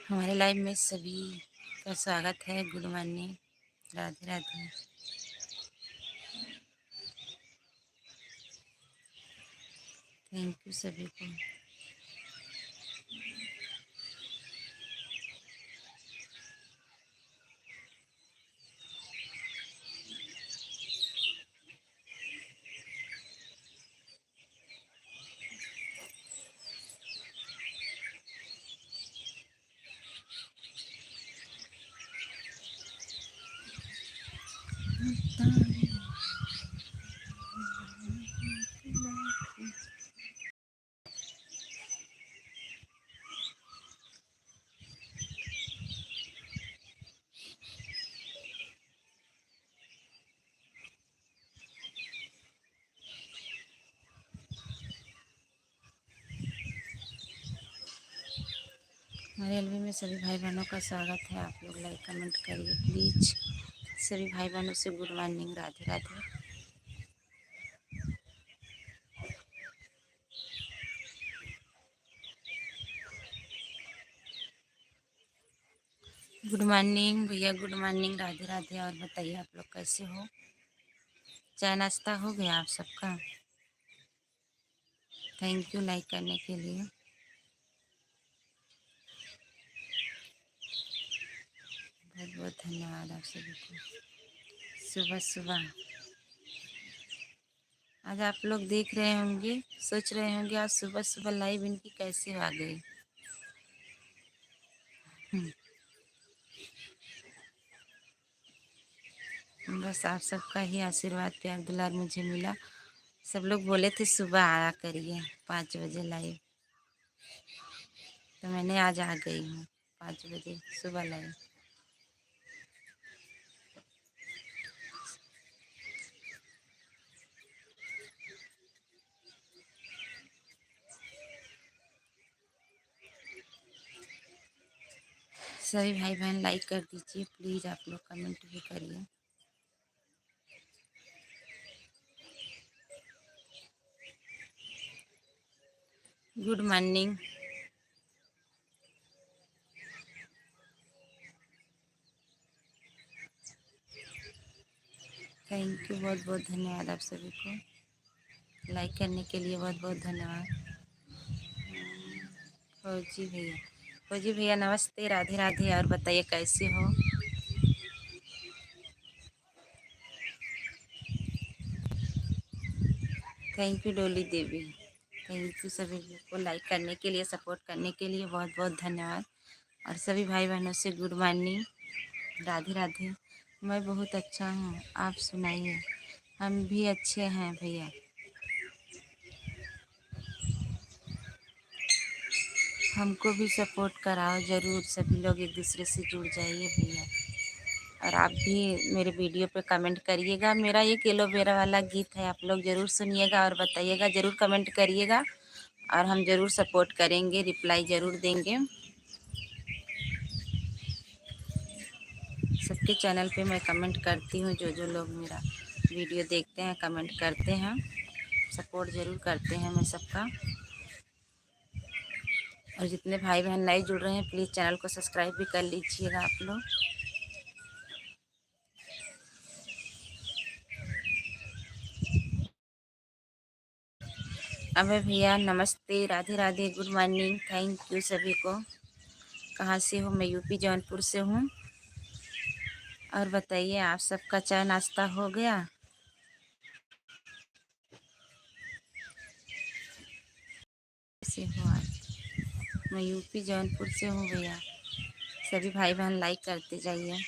हमारे लाइव में सभी का स्वागत है। Good morning, Radhe Radhe. Thank you सभी को। हमारे एलबी में सभी भाई बहनों का स्वागत है। आप लोग लाइक कमेंट करिए प्लीज। सभी भाई बहनों से good morning, Radhe Radhe. Good morning भैया, गुड मॉर्निंग, राधे राधे। और बताइए आप लोग कैसे हो? चाय नाश्ता हो गया आप सबका? थैंक यू लाइक करने के लिए। बहुत बहुत धन्यवाद आप सभी को। सुबह सुबह आज आप लोग देख रहे होंगे, सोच रहे होंगे आज सुबह सुबह लाइव इनकी कैसे आ गई। बस आप सबका ही आशीर्वाद प्यार दुलार मुझे मिला। सब लोग बोले थे सुबह आया करिए 5 बजे लाइव, तो मैंने आज आ गई हूँ 5 बजे सुबह लाइव। सभी भाई बहन लाइक कर दीजिए प्लीज़। आप लोग कमेंट भी करिए। Good morning. थैंक यू, बहुत बहुत धन्यवाद आप सभी को। लाइक करने के लिए बहुत बहुत धन्यवाद। फौजी भैया नमस्ते, राधे राधे। और बताइए कैसे हो? थैंक यू डोली देवी। थैंक यू सभी को लाइक करने के लिए, सपोर्ट करने के लिए बहुत बहुत धन्यवाद। और सभी भाई बहनों से गुड मॉर्निंग, राधे राधे। मैं बहुत अच्छा हूँ, आप सुनाइए। हम भी अच्छे हैं भैया। हमको भी सपोर्ट कराओ ज़रूर। सभी लोग एक दूसरे से जुड़ जाइए भैया। और आप भी मेरे वीडियो पे कमेंट करिएगा। मेरा एक एलोवेरा वाला गीत है, आप लोग ज़रूर सुनिएगा और बताइएगा, ज़रूर कमेंट करिएगा। और हम ज़रूर सपोर्ट करेंगे, रिप्लाई ज़रूर देंगे। सबके चैनल पे मैं कमेंट करती हूँ। जो जो लोग मेरा वीडियो देखते हैं कमेंट करते हैं, सपोर्ट ज़रूर करते हैं मैं सबका। और जितने भाई बहन नए जुड़ रहे हैं प्लीज़ चैनल को सब्सक्राइब भी कर लीजिएगा आप लोग। अभय भैया नमस्ते, Radhe Radhe, good morning. Thank you सभी को। कहाँ से हो? मैं यूपी जौनपुर से हूँ। और बताइए आप सबका चाय नाश्ता हो गया? से हो आप? मैं यूपी जौनपुर से हूँ भैया। सभी भाई बहन लाइक करते जाइए।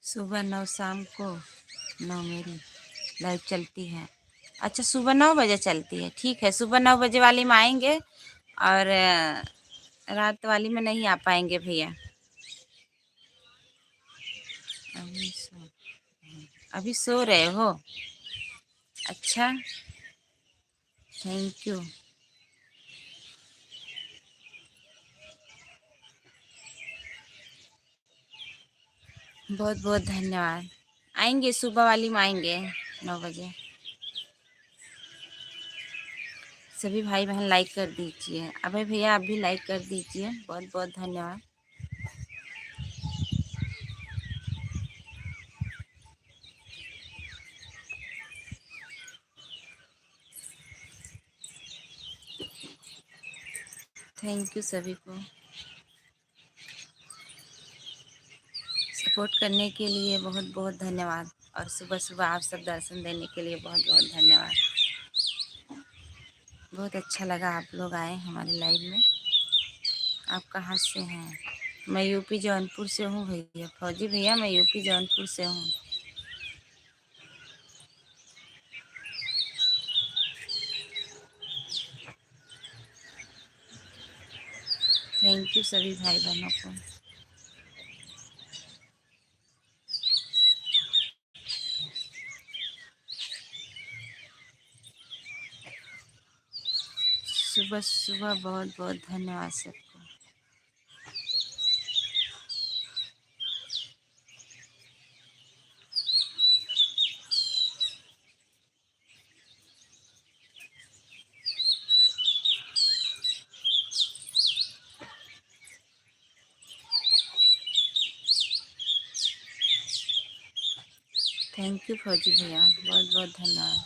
सुबह 9 शाम को 9 मेरी लाइव चलती है। अच्छा, सुबह 9 बजे चलती है, ठीक है। सुबह 9 बजे वाली में आएंगे और रात वाली में नहीं आ पाएंगे भैया। अभी सो रहे हो? अच्छा, थैंक यू। बहुत बहुत धन्यवाद। आएंगे सुबह वाली में आएंगे 9 बजे। सभी भाई बहन लाइक कर दीजिए। अबे भैया आप भी लाइक कर दीजिए। बहुत बहुत धन्यवाद। थैंक यू सभी को सपोर्ट करने के लिए बहुत बहुत धन्यवाद। और सुबह सुबह आप सब दर्शन देने के लिए बहुत बहुत धन्यवाद। बहुत अच्छा लगा आप लोग आए हमारे लाइव में। आप कहाँ से हैं? मैं यूपी जौनपुर से हूँ भैया। फौजी भैया मैं यूपी जौनपुर से हूँ। थैंक यू सभी भाई बहनों को। सुबह सुबह बहुत बहुत धन्यवाद सबको। थैंक यू फौजी भैया, बहुत बहुत धन्यवाद।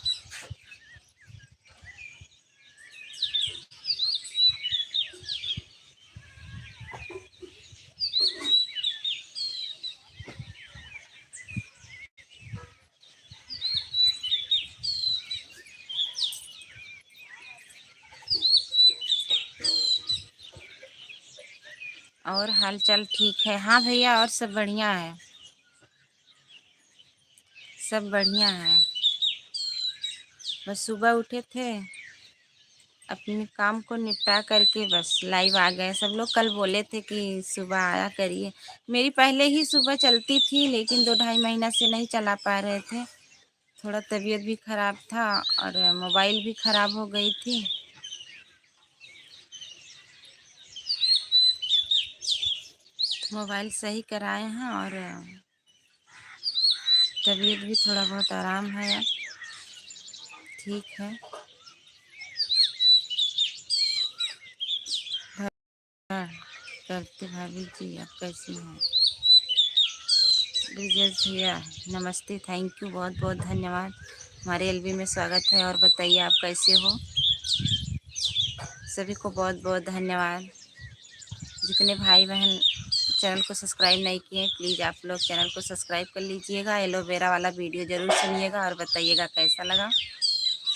और हाल चाल ठीक है? हाँ भैया, और सब बढ़िया है, सब बढ़िया है। बस सुबह उठे थे, अपने काम को निपटा करके बस लाइव आ गए। सब लोग कल बोले थे कि सुबह आया करिए। मेरी पहले ही सुबह चलती थी, लेकिन 2 ढाई महीना से नहीं चला पा रहे थे। थोड़ा तबीयत भी ख़राब था और मोबाइल भी ख़राब हो गई थी। मोबाइल सही कराए हैं और तबीयत भी थोड़ा बहुत आराम है, ठीक है। हाँ, करते भाभी जी, आप कैसी हैं? ब्रिजेश भैया नमस्ते, थैंक यू, बहुत बहुत धन्यवाद। हमारे एलबी में स्वागत है। और बताइए आप कैसे हो? सभी को बहुत बहुत धन्यवाद। जितने भाई बहन चैनल को सब्सक्राइब नहीं किए, प्लीज़ आप लोग चैनल को सब्सक्राइब कर लीजिएगा। एलोवेरा वाला वीडियो ज़रूर सुनिएगा और बताइएगा कैसा लगा।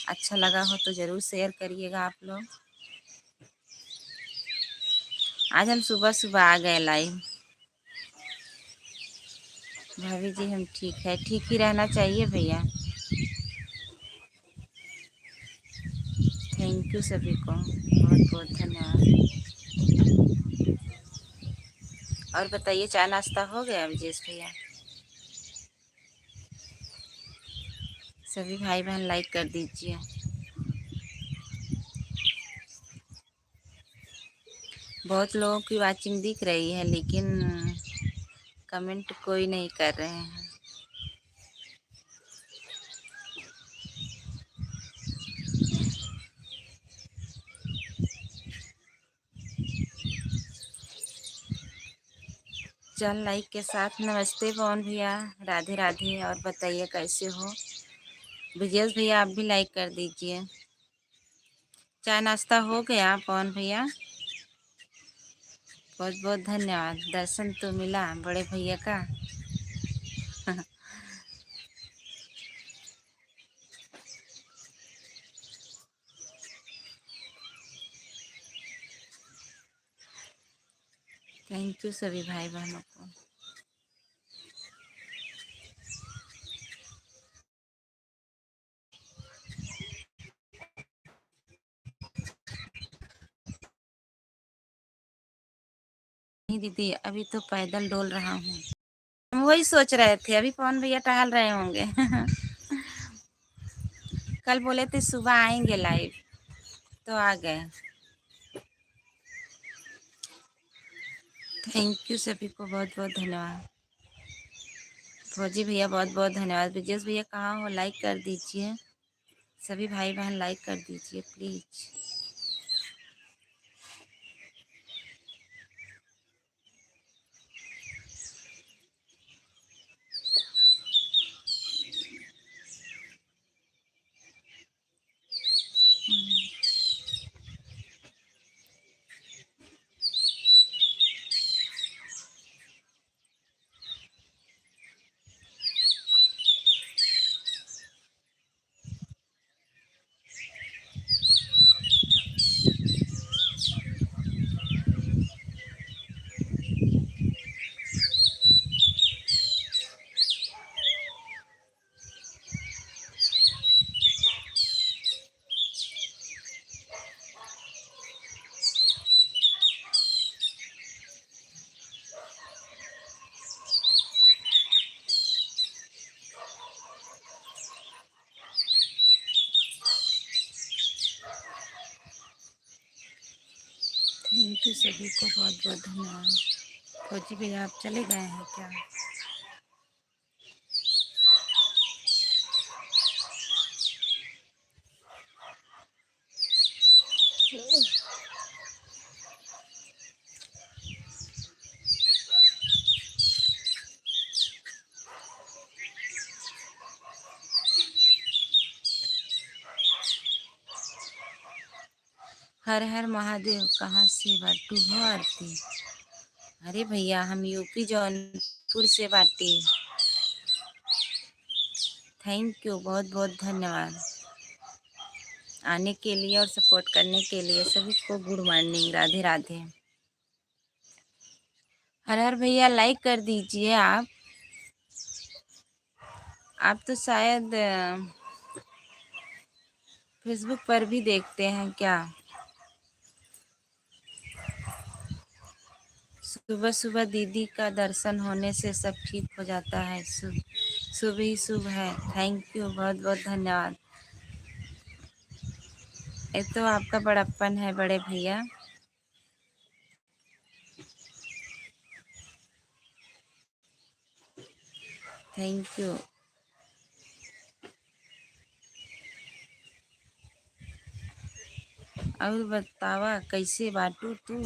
अच्छा लगा हो तो ज़रूर शेयर करिएगा आप लोग। आज हम सुबह सुबह आ गए लाइव। भाभी जी हम ठीक है, ठीक ही रहना चाहिए भैया। थैंक यू सभी को, बहुत बहुत धन्यवाद। और बताइए चाय नाश्ता हो गया विजेश भैया? सभी भाई बहन लाइक कर दीजिए। बहुत लोगों की वाचिंग दिख रही है, लेकिन कमेंट कोई नहीं कर रहे हैं। चल लाइक के साथ नमस्ते पवन भैया, राधे राधे। और बताइए कैसे हो? ब्रिजेश भैया आप भी लाइक कर दीजिए। चाय नाश्ता हो गया पवन भैया? बहुत बहुत धन्यवाद। दर्शन तो मिला बड़े भैया का। थैंक यू सभी भाई बहनों को। नहीं दीदी, अभी तो पैदल डोल रहा हूँ। हम वही सोच रहे थे, अभी पवन भैया टहल रहे होंगे। कल बोले थे सुबह आएंगे लाइव, तो आ गए। थैंक यू सभी को, बहुत बहुत धन्यवाद। फौजी भैया बहुत बहुत धन्यवाद। ब्रिजेश भैया कहाँ हो, लाइक कर दीजिए। सभी भाई बहन लाइक कर दीजिए प्लीज। थैंक यू सभी को, बहुत बहुत धन्यवाद। फौजी भैया आप चले गए हैं क्या? हर हर महादेव, कहाँ से बाटू हो आरती? अरे भैया हम यूपी जौनपुर से बाटी। थैंक यू, बहुत बहुत धन्यवाद आने के लिए और सपोर्ट करने के लिए। सभी को गुड मॉर्निंग, राधे राधे। हर हर भैया लाइक कर दीजिए। आप तो शायद फेसबुक पर भी देखते हैं क्या? सुबह सुबह दीदी का दर्शन होने से सब ठीक हो जाता है। शुभ ही शुभ है। थैंक यू, बहुत बहुत धन्यवाद। ये तो आपका बड़प्पन है बड़े भैया। Thank you. और बतावा कैसे बाटू तू?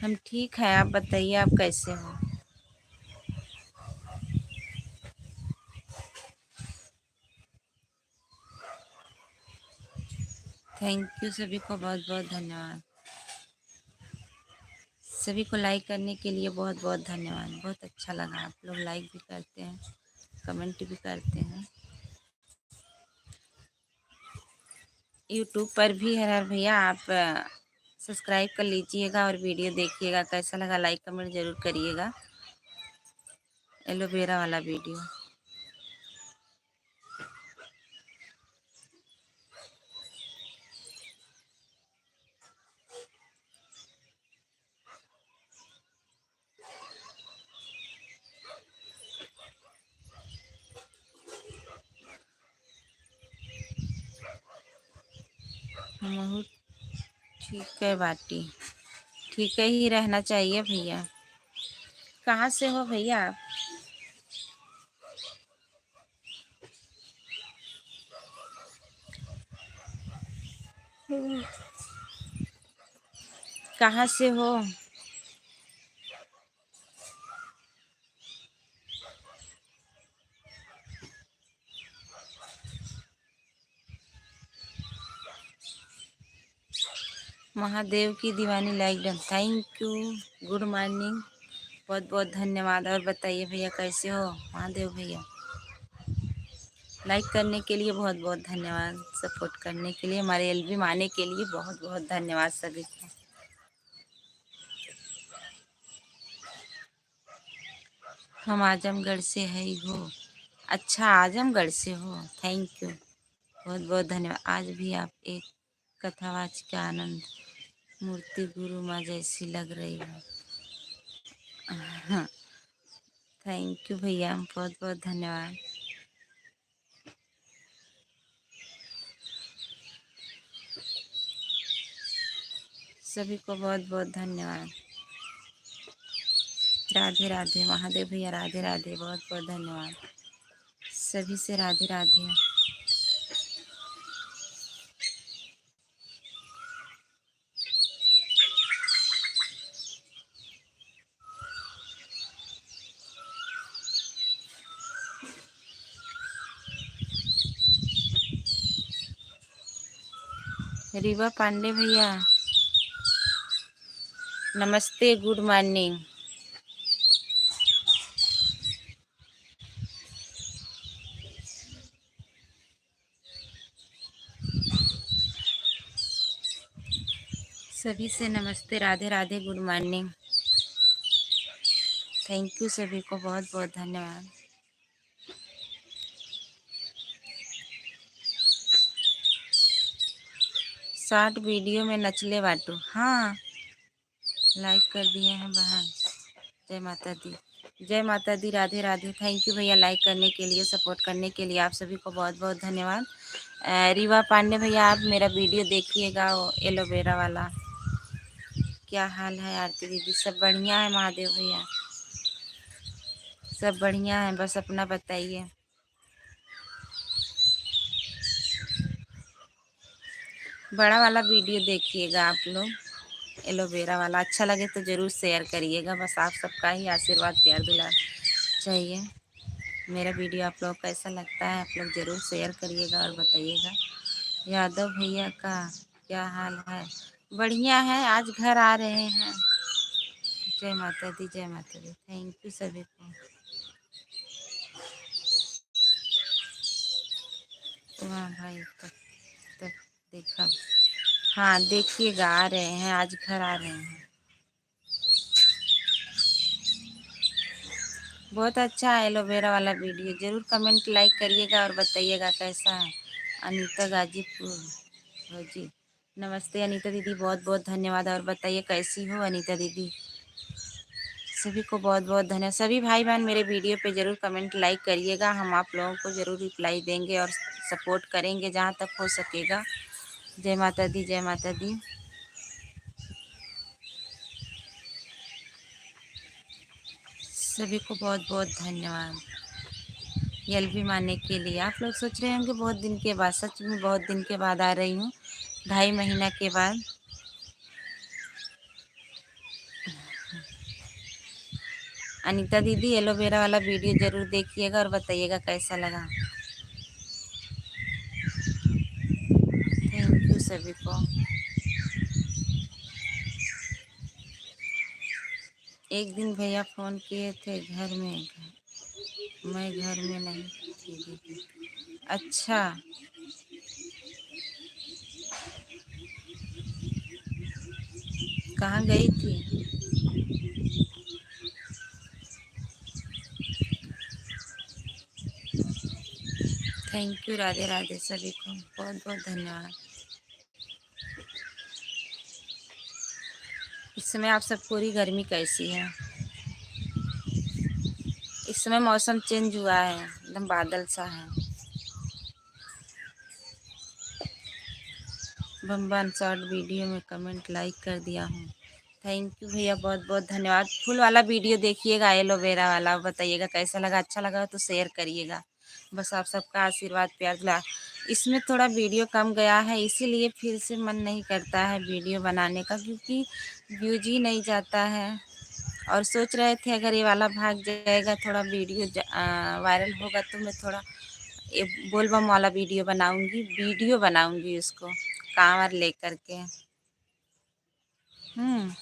हम ठीक हैं, आप बताइए आप कैसे हो? थैंक यू सभी को, बहुत बहुत धन्यवाद। सभी को लाइक करने के लिए बहुत बहुत धन्यवाद। बहुत अच्छा लगा, आप लोग लाइक भी करते हैं, कमेंट भी करते हैं। यूट्यूब पर भी हर भैया आप सब्सक्राइब कर लीजिएगा और वीडियो देखिएगा। कैसा लगा लाइक कमेंट ज़रूर करिएगा। एलोवेरा वाला वीडियो। हम ठीक है बाटी, ठीक है ही रहना चाहिए भैया। कहाँ से हो भैया आप? कहाँ से हो? महादेव की दीवानी like done. Thank you, good morning, बहुत बहुत धन्यवाद। और बताइए भैया कैसे हो महादेव भैया? लाइक करने के लिए बहुत बहुत धन्यवाद। सपोर्ट करने के लिए, हमारे एल्बम आने के लिए बहुत बहुत धन्यवाद सभी को। हम आजमगढ़ से है हो। अच्छा, आजमगढ़ से हो। थैंक यू, बहुत बहुत धन्यवाद। आज भी आप एक कथावाच का आनंद, मूर्ति गुरु माँ जैसी लग रही हो। हाँ, थैंक यू भैया, बहुत बहुत धन्यवाद। सभी को बहुत बहुत धन्यवाद। राधे राधे महादेव भैया, राधे राधे, बहुत बहुत धन्यवाद। सभी से राधे राधे। रीवा पांडे भैया, नमस्ते, गुड मॉर्निंग। सभी से नमस्ते, Radhe Radhe, good morning. Thank you, सभी को बहुत बहुत धन्यवाद। शॉर्ट वीडियो में नचले बाटू। हाँ, लाइक कर दिए हैं बहन। जय माता दी, जय माता दी, राधे राधे। थैंक यू भैया, लाइक करने के लिए, सपोर्ट करने के लिए आप सभी को बहुत बहुत धन्यवाद। रीवा पांडे भैया, आप मेरा वीडियो देखिएगा, वो एलोवेरा वाला। क्या हाल है आरती दीदी? सब बढ़िया है महादेव भैया, सब बढ़िया है, बस अपना बताइए। बड़ा वाला वीडियो देखिएगा आप लोग, एलोवेरा वाला। अच्छा लगे तो ज़रूर शेयर करिएगा, बस आप सबका ही आशीर्वाद प्यार दुलार चाहिए। मेरा वीडियो आप लोग कैसा लगता है, आप लोग ज़रूर शेयर करिएगा और बताइएगा। यादव भैया का क्या हाल है? बढ़िया है, आज घर आ रहे हैं। जय माता दी, जय माता दी। थैंक यू सभी को। वाह भाई, तक देखा। हाँ, देखिएगा, आ रहे हैं, आज घर आ रहे हैं। बहुत अच्छा है एलोवेरा वाला वीडियो, ज़रूर कमेंट लाइक करिएगा और बताइएगा कैसा है। अनीता गाजीपुर हो जी, नमस्ते अनीता दीदी, बहुत बहुत धन्यवाद। और बताइए कैसी हो अनीता दीदी? सभी को बहुत बहुत धन्यवाद। सभी भाई बहन मेरे वीडियो पे ज़रूर कमेंट लाइक करिएगा, हम आप लोगों को ज़रूर रिप्लाई देंगे और सपोर्ट करेंगे जहाँ तक हो सकेगा। जय माता दी, जय माता दी। सभी को बहुत बहुत धन्यवाद एलबी मानने के लिए। आप लोग सोच रहे होंगे बहुत दिन के बाद, सच में बहुत दिन के बाद आ रही हूँ, 2.5 महीना के बाद। अनीता दीदी, एलोवेरा वाला वीडियो ज़रूर देखिएगा और बताइएगा कैसा लगा। थैंक यू सभी को। एक दिन भैया फ़ोन किए थे घर में, मैं घर में नहीं थी दीदी। अच्छा, कहाँ गई थी? थैंक यू, राधे राधे, सभी को बहुत बहुत धन्यवाद। इस समय आप सब पूरी गर्मी कैसी है? इस समय मौसम चेंज हुआ है, एकदम बादल सा है। बम्बन शॉर्ट वीडियो में कमेंट लाइक कर दिया हूँ। थैंक यू भैया, बहुत बहुत धन्यवाद। फुल वाला वीडियो देखिएगा, एलोवेरा वाला, बताइएगा कैसा लगा। अच्छा लगा तो शेयर करिएगा, बस आप सबका आशीर्वाद प्यार दुलार। इसमें थोड़ा वीडियो कम गया है, इसीलिए फिर से मन नहीं करता है वीडियो बनाने का, क्योंकि व्यूज ही नहीं जाता है। और सोच रहे थे अगर ये वाला भाग जाएगा, थोड़ा वीडियो वायरल होगा, तो मैं थोड़ा ये बोलबम वाला वीडियो बनाऊंगी उसको कांवर लेकर के। हम्म,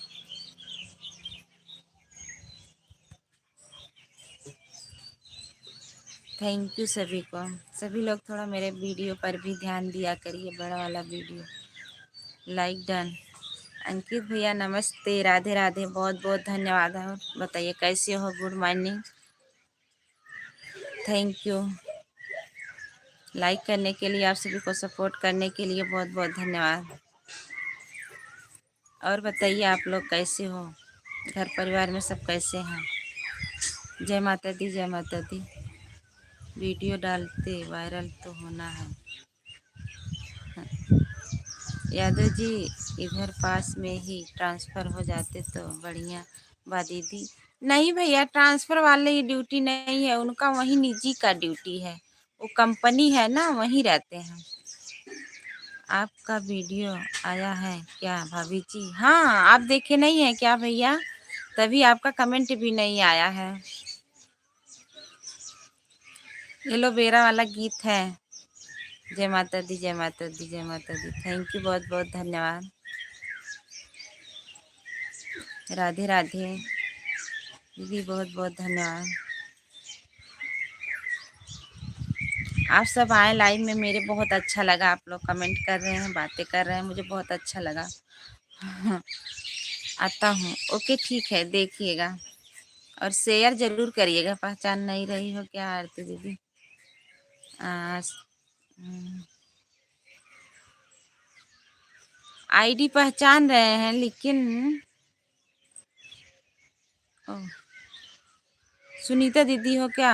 थैंक यू सभी को। सभी लोग थोड़ा मेरे वीडियो पर भी ध्यान दिया करिए, बड़ा वाला वीडियो। Like done. अंकित भैया नमस्ते, राधे राधे, बहुत बहुत धन्यवाद। और बताइए कैसे हो? Good morning. Thank you. Like करने के लिए, आप सभी को सपोर्ट करने के लिए बहुत बहुत धन्यवाद। और बताइए आप लोग कैसे हो, घर परिवार में सब कैसे हैं? जय माता दी, जय माता दी। वीडियो डालते वायरल तो होना है। यादव जी, इधर पास में ही ट्रांसफ़र हो जाते तो बढ़िया बा दीदी। नहीं भैया, ट्रांसफ़र वाले की ड्यूटी नहीं है, उनका वहीं निजी का ड्यूटी है। वो कंपनी है ना, वहीं रहते हैं। आपका वीडियो आया है क्या भाभी जी? हाँ, आप देखे नहीं है क्या भैया? तभी आपका कमेंट भी नहीं आया है। एलोवेरा वाला गीत है। जय माता दी, जय माता दी, जय माता दी। थैंक यू, बहुत बहुत धन्यवाद। राधे राधे दीदी, बहुत बहुत धन्यवाद। आप सब आए लाइव में, मेरे बहुत अच्छा लगा। आप लोग कमेंट कर रहे हैं, बातें कर रहे हैं, मुझे बहुत अच्छा लगा। आता हूँ, ओके ठीक है, देखिएगा और शेयर ज़रूर करिएगा। पहचान नहीं रही हो क्या आरती दीदी? आईडी पहचान रहे हैं लेकिन ओ, सुनीता दीदी हो क्या?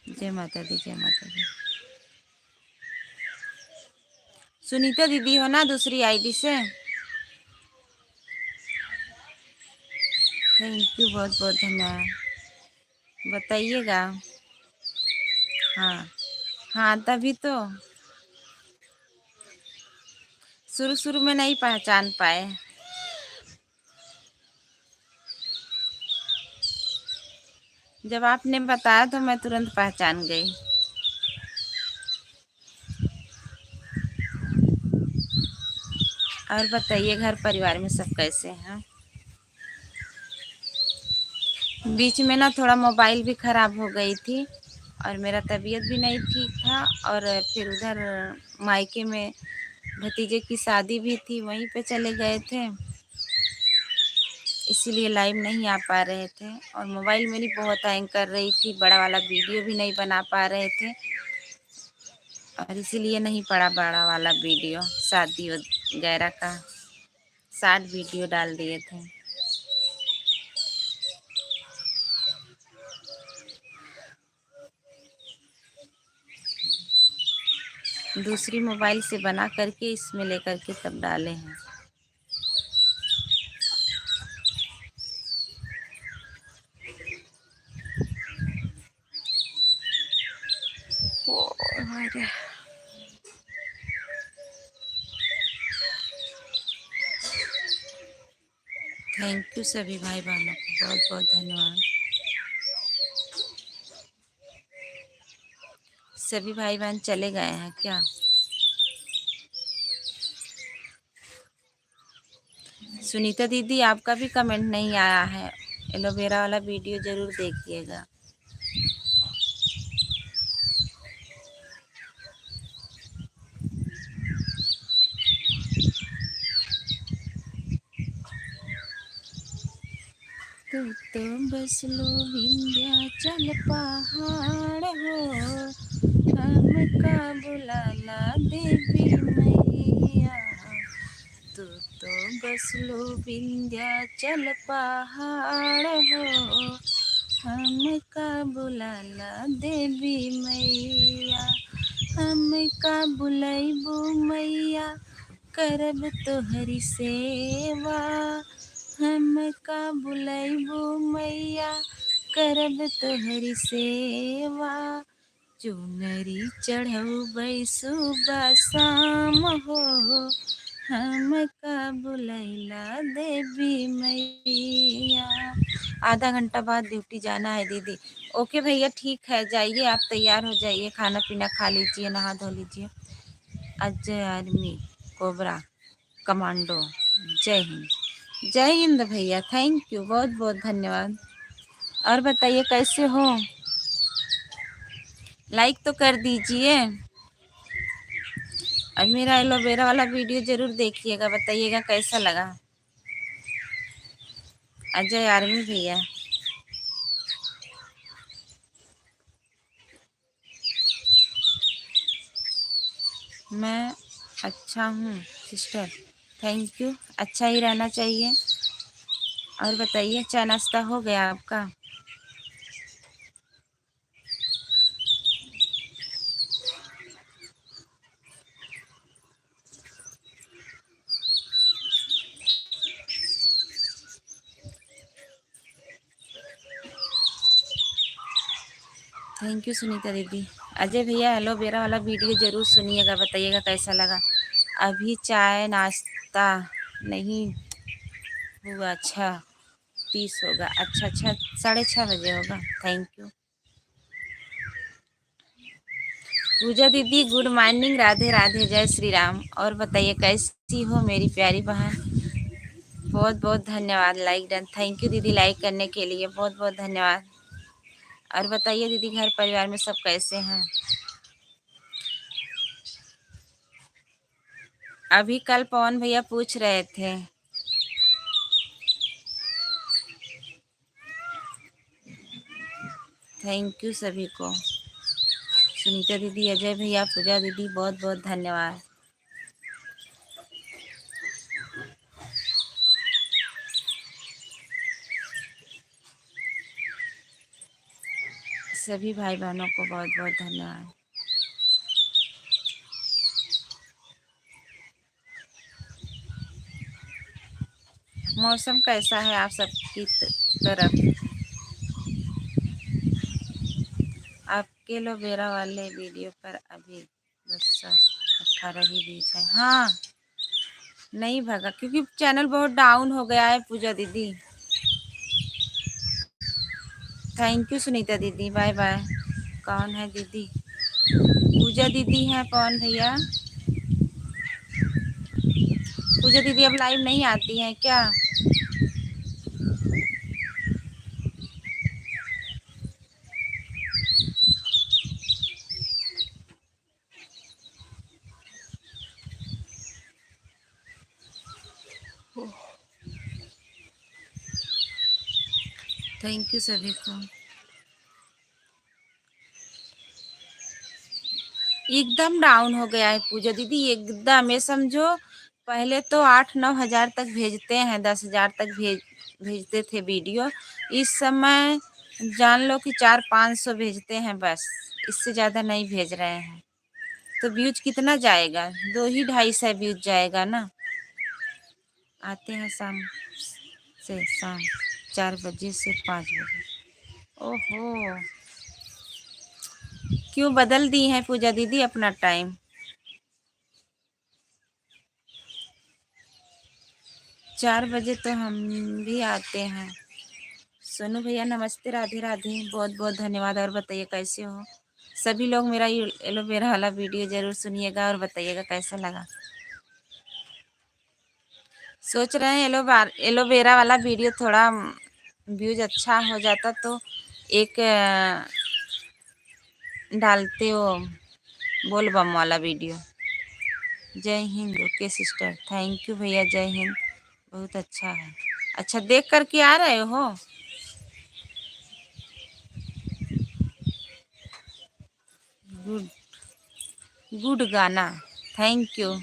जय माता दी, जय माता दी। सुनीता दीदी हो ना दूसरी आईडी से? थैंक यू, बहुत बहुत धन्यवाद। बताइएगा। हाँ हाँ, तभी तो शुरू शुरू में नहीं पहचान पाए। जब आपने बताया तो मैं तुरंत पहचान गई। और बताइए घर परिवार में सब कैसे हैं? बीच में ना थोड़ा मोबाइल भी ख़राब हो गई थी और मेरा तबीयत भी नहीं ठीक था, और फिर उधर मायके में भतीजे की शादी भी थी, वहीं पे चले गए थे, इसीलिए लाइव नहीं आ पा रहे थे। और मोबाइल मेरी बहुत हैंग कर रही थी, बड़ा वाला वीडियो भी नहीं बना पा रहे थे, और इसीलिए नहीं पड़ा बड़ा वाला वीडियो। शादी वगैरह का शॉर्ट वीडियो डाल दिए थे। दूसरी मोबाइल से बना करके इसमें लेकर के तब डाले हैं। थैंक यू सभी भाई बहनों को, बहुत बहुत धन्यवाद। सभी भाई बहन चले गए हैं क्या? सुनीता दीदी, आपका भी कमेंट नहीं आया है। एलोवेरा वाला वीडियो ज़रूर देखिएगा। तू तो बस लो विंध्याचल पहाड़ हो, हमका बुलाला देवी मैया। तू तो बस लो विंध्याचल पहाड़ हो, हमका बुलाला देवी मैया। हमका बुलाइबो मैया, करब तोहरी सेवा। हमका बुलाइबो मैया, करब तोहरी सेवा। चुनरी चढ़ौबै सुबह शाम हो, हमका बुलैला देवी मैया। आधा घंटा बाद ड्यूटी जाना है दीदी। ओके भैया, ठीक है, जाइए आप तैयार हो जाइए, खाना पीना खा लीजिए, नहा धो लीजिए। अजय आर्मी कोबरा कमांडो, जय हिंद। जय हिंद भैया, थैंक यू, बहुत बहुत धन्यवाद। और बताइए कैसे हो? लाइक तो कर दीजिए, और मेरा एलोवेरा वाला वीडियो ज़रूर देखिएगा, बताइएगा कैसा लगा। अजय आर्मी भैया, मैं अच्छा हूँ सिस्टर। Thank you. अच्छा ही रहना चाहिए। और बताइए, चाय नाश्ता हो गया आपका? थैंक यू सुनीता दीदी। अजय भैया एलोवेरा वाला वीडियो ज़रूर सुनिएगा, बताइएगा कैसा लगा। अभी चाय नाश्ता नहीं हुआ। अच्छा 30 होगा। अच्छा अच्छा, 6:30 बजे होगा। Thank you. पूजा दीदी गुड मॉर्निंग, राधे राधे, जय श्री राम। और बताइए कैसी हो मेरी प्यारी बहन? बहुत बहुत धन्यवाद। Like done. थैंक यू दीदी, लाइक करने के लिए बहुत बहुत धन्यवाद। और बताइए दीदी, घर परिवार में सब कैसे हैं? अभी कल पवन भैया पूछ रहे थे। थैंक यू सभी को। सुनीता दीदी, अजय भैया, पूजा दीदी, बहुत बहुत धन्यवाद। सभी भाई बहनों को बहुत बहुत धन्यवाद। मौसम कैसा है आप सबकी तरफ? आपके एलोवेरा वाले वीडियो पर अभी 10-18 ही बीच है। हाँ, नहीं भगा क्योंकि चैनल बहुत डाउन हो गया है पूजा दीदी। थैंक यू सुनीता दीदी, बाय बाय। कौन है दीदी? पूजा दीदी हैं पवन भैया। पूजा दीदी अब लाइव नहीं आती हैं क्या? थैंक यू सभी को। एकदम डाउन हो गया है पूजा दीदी, एकदम। ये समझो पहले तो 8-9 हज़ार तक भेजते हैं, 10 हज़ार तक भेजते थे वीडियो। इस समय जान लो कि 400-500 भेजते हैं बस। इससे ज़्यादा नहीं भेज रहे हैं। तो व्यूज कितना जाएगा? 200-250 व्यूज जाएगा ना। आते हैं शाम से, शाम 4 बजे से 5 बजे। ओहो, क्यों बदल दी है पूजा दीदी अपना टाइम? 4 बजे तो हम भी आते हैं। सोनू भैया नमस्ते, राधे राधे, बहुत बहुत धन्यवाद। और बताइए कैसे हो? सभी लोग मेरा ये एलोवेरा वाला वीडियो ज़रूर सुनिएगा और बताइएगा कैसा लगा। सोच रहे हैं एलोवेरा वाला वीडियो थोड़ा व्यूज अच्छा हो जाता तो एक डालते हो बोल बम वाला वीडियो। जय Hind. Okay sister, thank you भैया, जय हिंद। बहुत अच्छा है। अच्छा देख कर के आ रहे हो? गुड, गुड गाना। Thank you.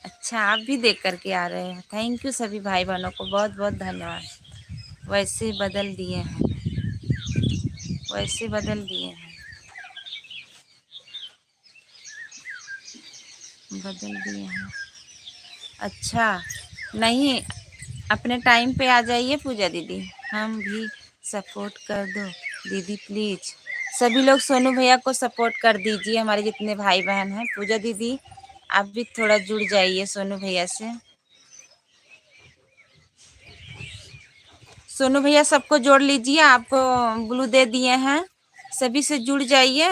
अच्छा आप भी देख कर के आ रहे हैं। थैंक यू सभी भाई बहनों को बहुत बहुत धन्यवाद। वैसे बदल दिए हैं, वैसे बदल दिए हैं, बदल दिए हैं। अच्छा, नहीं, अपने टाइम पे आ जाइए पूजा दीदी, हम भी सपोर्ट कर दो दीदी प्लीज़। सभी लोग सोनू भैया को सपोर्ट कर दीजिए, हमारे जितने भाई बहन हैं। पूजा दीदी आप भी थोड़ा जुड़ जाइए सोनू भैया से। सोनू भैया सबको जोड़ लीजिए, आपको ब्लू दे दिए हैं, सभी से जुड़ जाइए,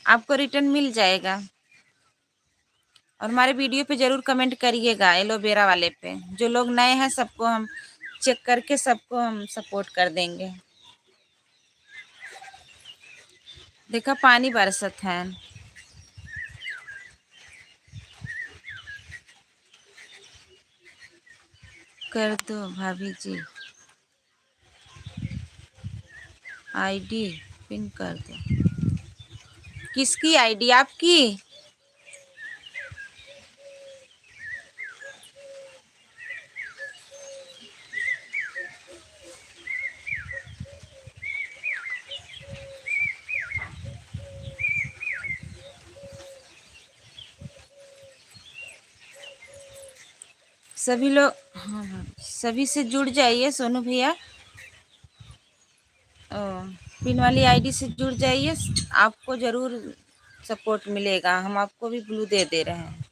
आपको रिटर्न मिल जाएगा। और हमारे वीडियो पे ज़रूर कमेंट करिएगा एलोवेरा वाले पे। जो लोग नए हैं सबको हम चेक करके सबको हम सपोर्ट कर देंगे। देखा पानी बरसत है। कर दो भाभी जी, आईडी पिन कर दो। किसकी आईडी? आपकी? सभी लोग, हाँ हाँ, सभी से जुड़ जाइए सोनू भैया। पिन वाली आईडी से जुड़ जाइए, आपको ज़रूर सपोर्ट मिलेगा। हम आपको भी ब्लू दे दे रहे हैं।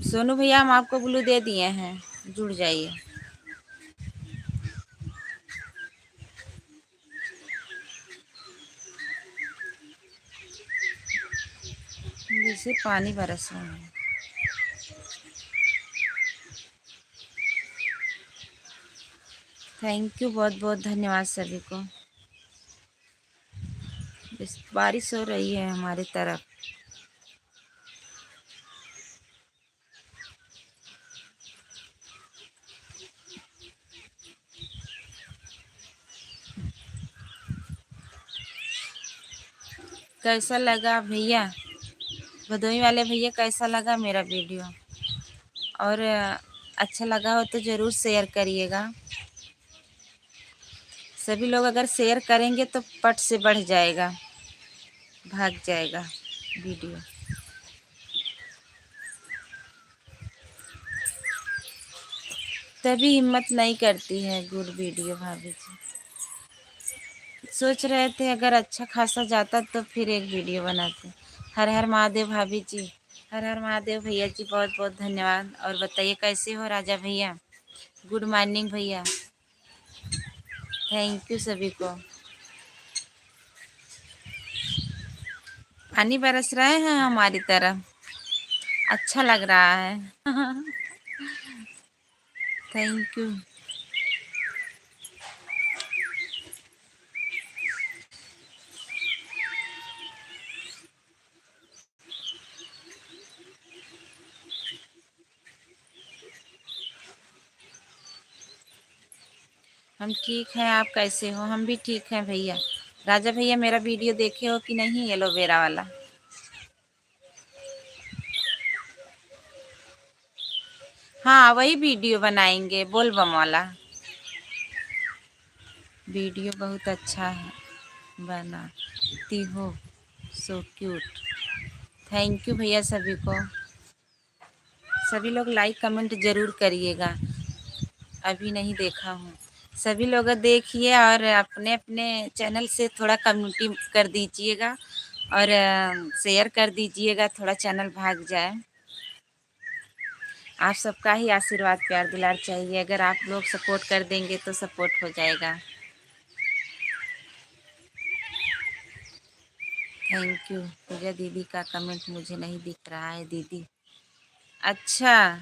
सोनू भैया हम आपको ब्लू दे दिए हैं, जुड़ जाइए। जैसे पानी बरस रहा है। थैंक यू, बहुत बहुत धन्यवाद सभी को। बारिश हो रही है हमारी तरफ। कैसा लगा भैया, भदोही वाले भैया, कैसा लगा मेरा वीडियो? और अच्छा लगा हो तो ज़रूर शेयर करिएगा। सभी लोग अगर शेयर करेंगे तो पट से बढ़ जाएगा, भाग जाएगा वीडियो। तभी हिम्मत नहीं करती है गुड वीडियो भाभी जी। सोच रहे थे अगर अच्छा खासा जाता तो फिर एक वीडियो बनाते। हर हर महादेव भाभी जी। हर हर महादेव भैया जी, बहुत बहुत धन्यवाद। और बताइए कैसे हो राजा भैया? गुड मॉर्निंग भैया। थैंक यू सभी को। पानी बरस रहे हैं हमारी तरफ, अच्छा लग रहा है। Thank you. हम ठीक हैं, आप कैसे हो? हम भी ठीक हैं भैया। राजा भैया मेरा वीडियो देखे हो कि नहीं, एलोवेरा वाला? हाँ वही वीडियो बनाएंगे, बोलबम वाला। वीडियो बहुत अच्छा है, बनाती हो, सो क्यूट। थैंक यू भैया सभी को। सभी लोग लाइक कमेंट ज़रूर करिएगा, अभी नहीं देखा हूँ। सभी लोग देखिए और अपने अपने चैनल से थोड़ा कम्युनिटी कर दीजिएगा और शेयर कर दीजिएगा, थोड़ा चैनल भाग जाए। आप सबका ही आशीर्वाद प्यार दुलार चाहिए। अगर आप लोग सपोर्ट कर देंगे तो सपोर्ट हो जाएगा। Thank you. पूजा दीदी का कमेंट मुझे नहीं दिख रहा है दीदी। अच्छा,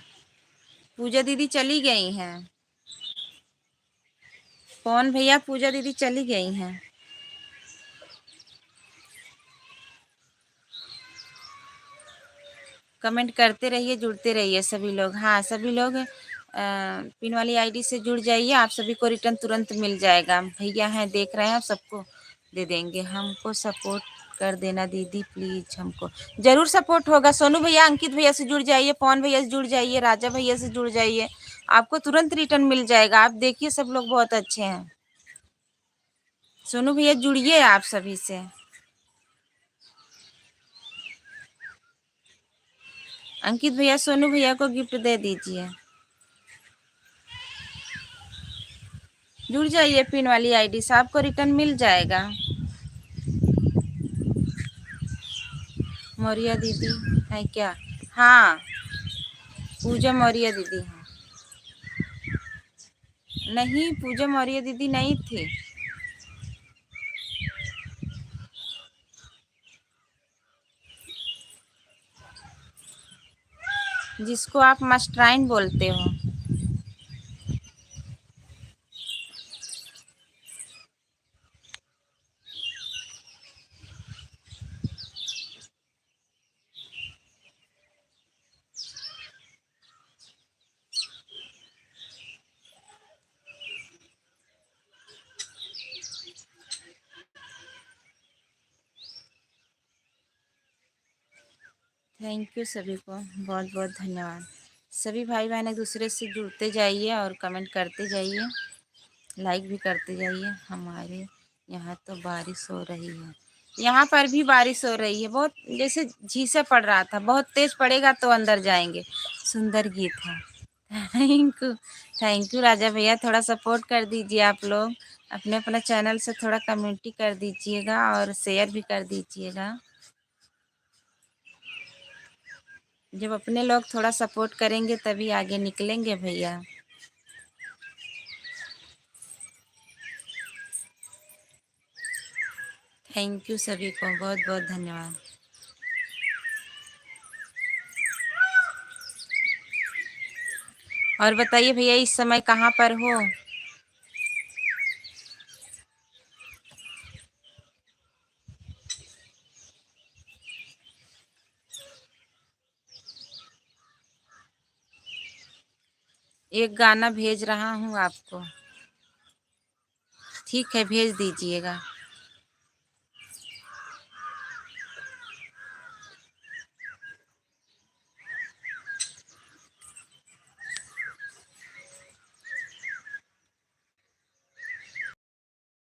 पूजा दीदी चली गई हैं। कौन भैया? पूजा दीदी चली गई हैं। कमेंट करते रहिए, जुड़ते रहिए सभी लोग। हाँ सभी लोग पिन वाली आईडी से जुड़ जाइए, आप सभी को रिटर्न तुरंत मिल जाएगा। भैया हैं देख रहे हैं, आप सबको दे देंगे। हमको सपोर्ट कर देना दीदी प्लीज, हमको जरूर सपोर्ट होगा। सोनू भैया, अंकित भैया से जुड़ जाइए, पवन भैया से जुड़ जाइए, राजा भैया से जुड़ जाइए, आपको तुरंत रिटर्न मिल जाएगा। आप देखिए सब लोग बहुत अच्छे हैं। सोनू भैया जुड़िए आप सभी से। अंकित भैया सोनू भैया को गिफ्ट दे दीजिए। जुड़ जाइए पिन वाली आईडी से, आपको रिटर्न मिल जाएगा। मौर्य दीदी है क्या? हाँ, पूजा मौर्य दीदी है। नहीं, पूजा मौर्य दीदी नहीं थी। जिसको आप मास्टराइन बोलते हो। थैंक यू सभी को, बहुत बहुत धन्यवाद। सभी भाई बहन एक दूसरे से जुड़ते जाइए और कमेंट करते जाइए, लाइक भी करते जाइए। हमारे यहाँ तो बारिश हो रही है, यहाँ पर भी बारिश हो रही है, बहुत जैसे झीसे पड़ रहा था, बहुत तेज पड़ेगा तो अंदर जाएंगे। सुंदर गीत है। थैंक यू, थैंक यू राजा भैया, थोड़ा सपोर्ट कर दीजिए आप लोग, अपने अपना चैनल से थोड़ा कमेंटी कर दीजिएगा और शेयर भी कर दीजिएगा। जब अपने लोग थोड़ा सपोर्ट करेंगे तभी आगे निकलेंगे भैया। थैंक यू सभी को, बहुत बहुत धन्यवाद। और बताइए भैया, इस समय कहाँ पर हो? एक गाना भेज रहा हूँ आपको, ठीक है, भेज दीजिएगा।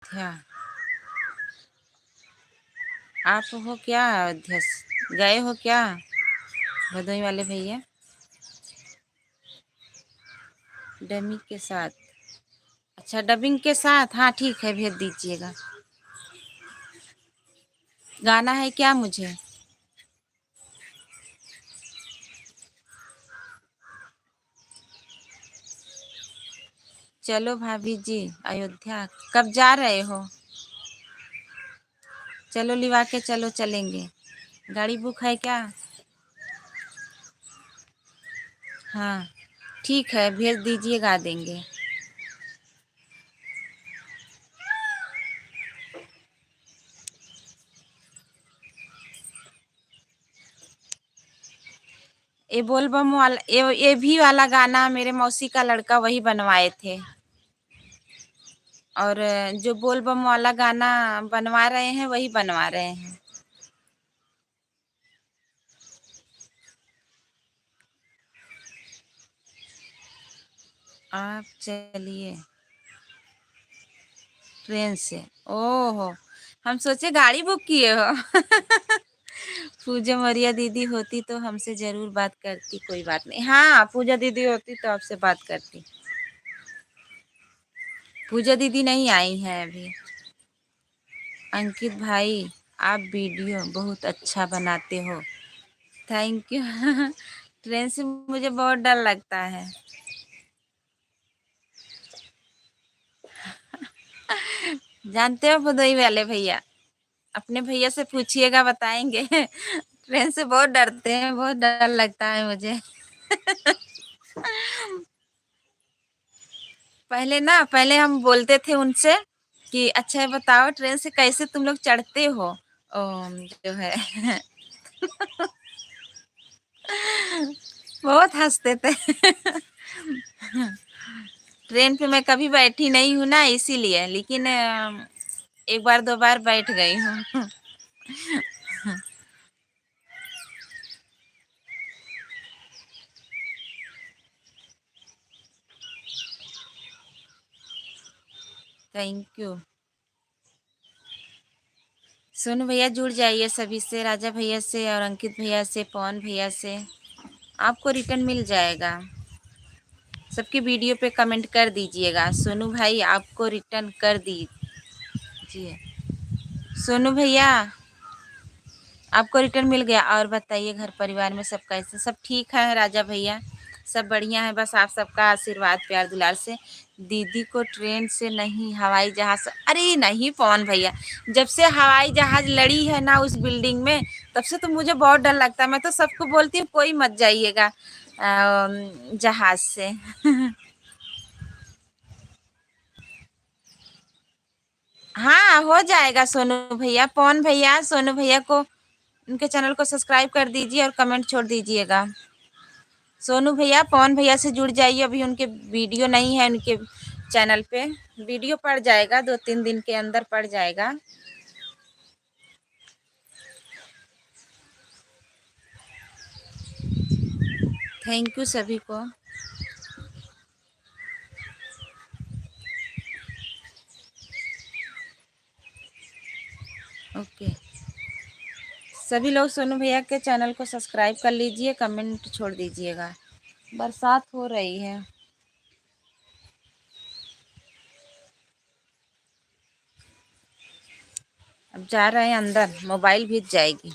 क्या आप हो क्या अध्यक्ष, गए हो क्या भदोई वाले भैया? डमी के साथ, अच्छा डबिंग के साथ, हाँ ठीक है, भेज दीजिएगा। गाना है क्या मुझे? चलो भाभी जी अयोध्या, कब जा रहे हो? चलो लिवा के चलो, चलेंगे। गाड़ी बुक है क्या? हाँ ठीक है, भेज दीजिए, गा देंगे। ये बोलबम वाला, ये भी वाला गाना मेरे मौसी का लड़का वही बनवाए थे। और जो बोलबम वाला गाना बनवा रहे हैं वही बनवा रहे हैं। आप चलिए ट्रेन से, ओहो, हम सोचे गाड़ी बुक किए हो। पूजा मरिया दीदी होती तो हमसे जरूर बात करती, कोई बात नहीं। हाँ पूजा दीदी होती तो आपसे बात करती। पूजा दीदी नहीं आई हैं अभी। अंकित भाई, आप वीडियो बहुत अच्छा बनाते हो, थैंक यू। ट्रेन से मुझे बहुत डर लगता है। जानते हो भदोई वाले भैया, अपने भैया से पूछिएगा, बताएंगे। ट्रेन से बहुत डरते हैं, बहुत डर लगता है मुझे। पहले हम बोलते थे उनसे कि अच्छा ये बताओ ट्रेन से कैसे तुम लोग चढ़ते हो। जो है बहुत हंसते थे। ट्रेन पे मैं कभी बैठी नहीं हूँ ना, इसीलिए, लेकिन एक बार दो बार बैठ गई हूँ। Thank you. सोनू भैया जुड़ जाइए सभी से, राजा भैया से और अंकित भैया से, पवन भैया से, आपको रिटर्न मिल जाएगा। सबकी वीडियो पे कमेंट कर दीजिएगा, सोनू भाई आपको रिटर्न कर दीजिए। सोनू भैया आपको रिटर्न मिल गया। और बताइए घर परिवार में सब कैसे, सब ठीक है राजा भैया? सब बढ़िया है, बस आप सबका आशीर्वाद प्यार दुलार से। दीदी को ट्रेन से नहीं हवाई जहाज से, अरे नहीं पवन भैया, जब से हवाई जहाज लड़ी है ना उस बिल्डिंग में, तब से तो मुझे बहुत डर लगता है। मैं तो सबको बोलती हूँ कोई मत जाइएगा जहाज से। हाँ हो जाएगा सोनू भैया, पवन भैया सोनू भैया को, उनके चैनल को सब्सक्राइब कर दीजिए और कमेंट छोड़ दीजिएगा। सोनू भैया पवन भैया से जुड़ जाइए, अभी उनके वीडियो नहीं है उनके चैनल पे, वीडियो पड़ जाएगा, 2-3 दिन के अंदर पड़ जाएगा। थैंक यू सभी को। ओके, सभी लोग सोनू भैया के चैनल को सब्सक्राइब कर लीजिए, कमेंट छोड़ दीजिएगा। बरसात हो रही है। अब जा रहे हैं अंदर, मोबाइल भीग जाएगी।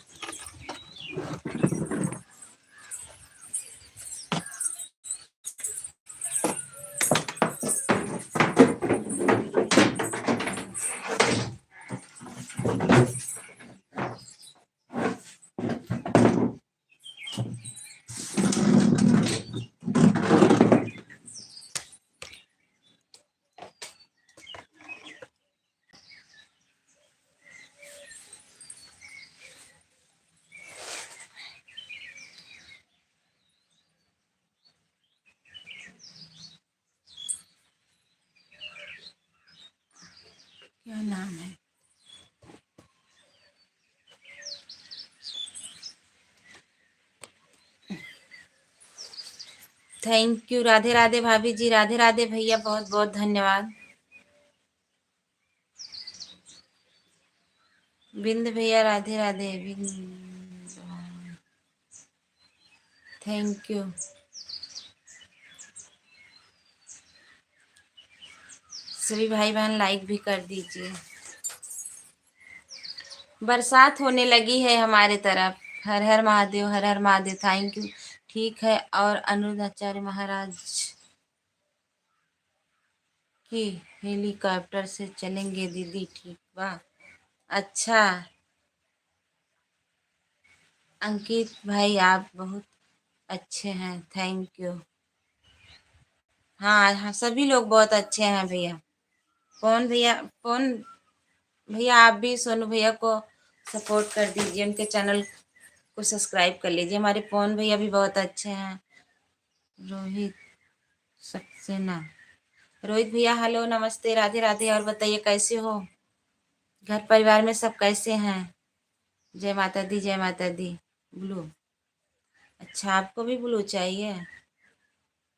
क्या नाम है? Thank you. राधे राधे भाभी जी, राधे राधे भैया, बहुत बहुत धन्यवाद। बिंद भैया राधे राधे। बिंद, थैंक यू। सभी भाई बहन लाइक भी कर दीजिए। बरसात होने लगी है हमारे तरफ। हर हर महादेव, हर हर महादेव। Thank you. ठीक है। और अनुरुद्ध आचार्य महाराज की हेलीकॉप्टर से चलेंगे दीदी, ठीक बा। अच्छा अंकित भाई, आप बहुत अच्छे हैं, थैंक यू। हाँ हाँ, सभी लोग बहुत अच्छे हैं भैया। कौन भैया, कौन भैया, आप भी सोनू भैया को सपोर्ट कर दीजिए, उनके चैनल को सब्सक्राइब कर लीजिए। हमारे पवन भैया भी बहुत अच्छे हैं। रोहित सक्सेना, रोहित भैया हेलो, नमस्ते, राधे राधे। और बताइए कैसे हो? घर परिवार में सब कैसे हैं? जय माता दी, जय माता दी। ब्लू, अच्छा आपको भी ब्लू चाहिए?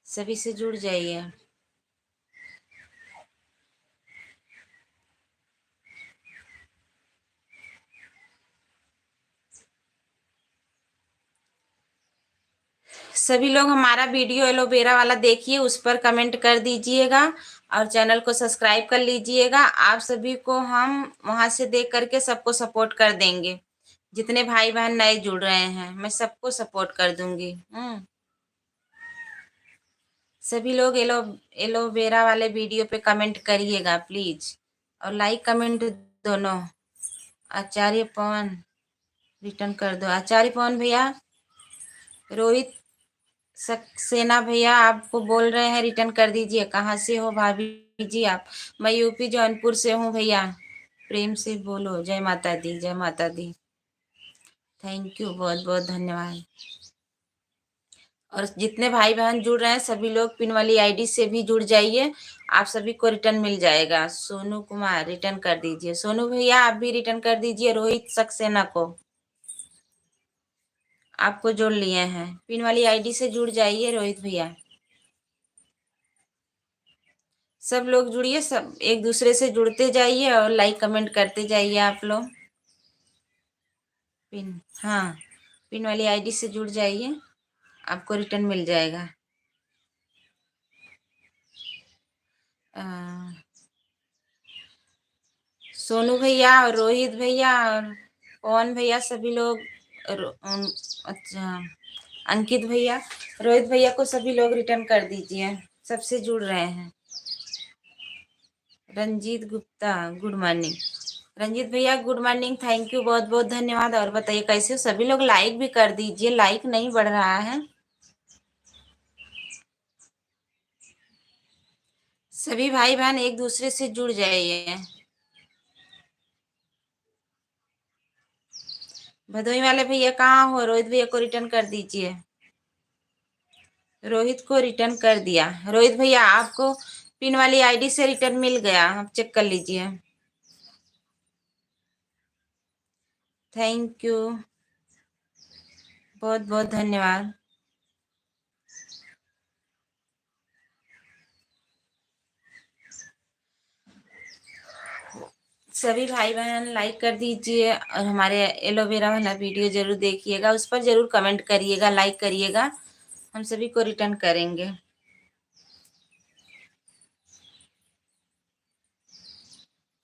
सभी से जुड़ जाइए। सभी लोग हमारा वीडियो एलोवेरा वाला देखिए, उस पर कमेंट कर दीजिएगा और चैनल को सब्सक्राइब कर लीजिएगा। आप सभी को हम वहां से देख करके सबको सपोर्ट कर देंगे। जितने भाई बहन नए जुड़ रहे हैं, मैं सबको सपोर्ट कर दूंगी। सभी लोग एलोवेरा वाले वीडियो पे कमेंट करिएगा प्लीज, और लाइक कमेंट दोनों। आचार्य पवन रिटर्न कर दो। आचार्य पवन भैया, रोहित सक्सेना भैया आपको बोल रहे हैं रिटर्न कर दीजिए। कहाँ से हो भाभी जी आप? मैं यूपी जौनपुर से हूँ भैया। प्रेम से बोलो जय माता दी, जय माता दी। थैंक यू, बहुत बहुत धन्यवाद। और जितने भाई बहन जुड़ रहे हैं सभी लोग पिन वाली आईडी से भी जुड़ जाइए, आप सभी को रिटर्न मिल जाएगा। सोनू कुमार रिटर्न कर दीजिए। सोनू भैया आप भी रिटर्न कर दीजिए रोहित सक्सेना को, आपको जोड़ लिए हैं। पिन वाली आईडी से जुड़ जाइए रोहित भैया। सब लोग जुड़िए, सब एक दूसरे से जुड़ते जाइए और लाइक कमेंट करते जाइए आप लोग। पिन, हाँ, पिन वाली आईडी से जुड़ जाइए, आपको रिटर्न मिल जाएगा। सोनू भैया और रोहित भैया और पवन भैया सभी लोग, अच्छा अंकित भैया, रोहित भैया को सभी लोग रिटर्न कर दीजिए, सबसे जुड़ रहे हैं। Ranjit Gupta good morning. रंजीत भैया गुड मॉर्निंग, थैंक यू, बहुत बहुत धन्यवाद। और बताइए कैसे हो? सभी लोग लाइक भी कर दीजिए, लाइक नहीं बढ़ रहा है। सभी भाई बहन एक दूसरे से जुड़ जाइए। भदोई वाले भैया कहाँ हो? रोहित भैया को रिटर्न कर दीजिए। रोहित को रिटर्न कर दिया। रोहित भैया आपको पिन वाली आईडी से रिटर्न मिल गया, आप चेक कर लीजिए। थैंक यू, बहुत बहुत धन्यवाद। सभी भाई बहन लाइक कर दीजिए और हमारे एलोवेरा वाला वीडियो जरूर देखिएगा, उस पर जरूर कमेंट करिएगा, लाइक करिएगा, हम सभी को रिटर्न करेंगे।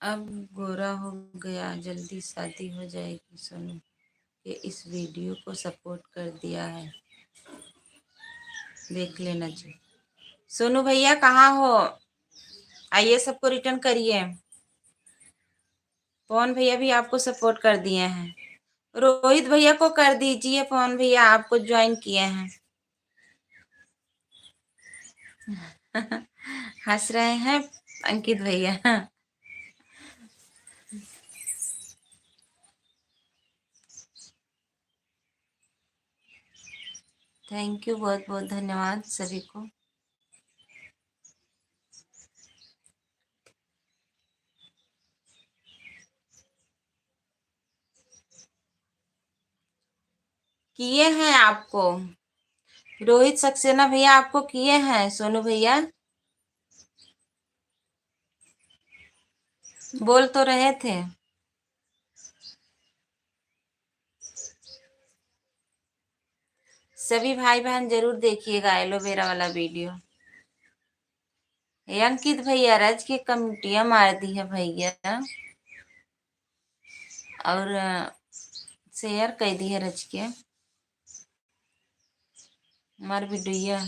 अब गोरा हो गया, जल्दी शादी हो जाएगी, सोनू के इस वीडियो को सपोर्ट कर दिया है, देख लेना जी। सोनू भैया कहाँ हो, आइए सबको रिटर्न करिए। पवन भैया भी आपको सपोर्ट कर दिए हैं, रोहित भैया को कर दीजिए, पवन भैया आपको ज्वाइन किए हैं। हंस रहे हैं अंकित भैया। थैंक यू, बहुत बहुत धन्यवाद सभी को। किए हैं आपको, रोहित सक्सेना भैया आपको किए हैं, सोनू भैया बोल तो रहे थे। सभी भाई बहन जरूर देखिएगा एलोवेरा वाला वीडियो। ये अंकित भैया रज की कमिटियां मार दी है भैया, और शेयर कर दी है रज के मार वीडियो।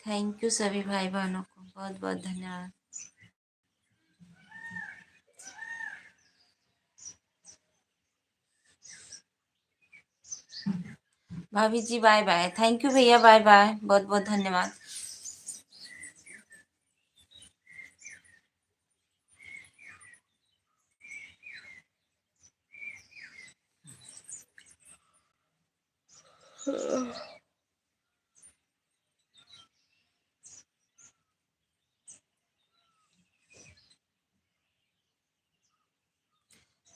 थैंक यू सभी भाई बहनों को, बहुत बहुत धन्यवाद। भाभी जी बाय बाय, थैंक यू भैया, बाय बाय, बहुत बहुत धन्यवाद।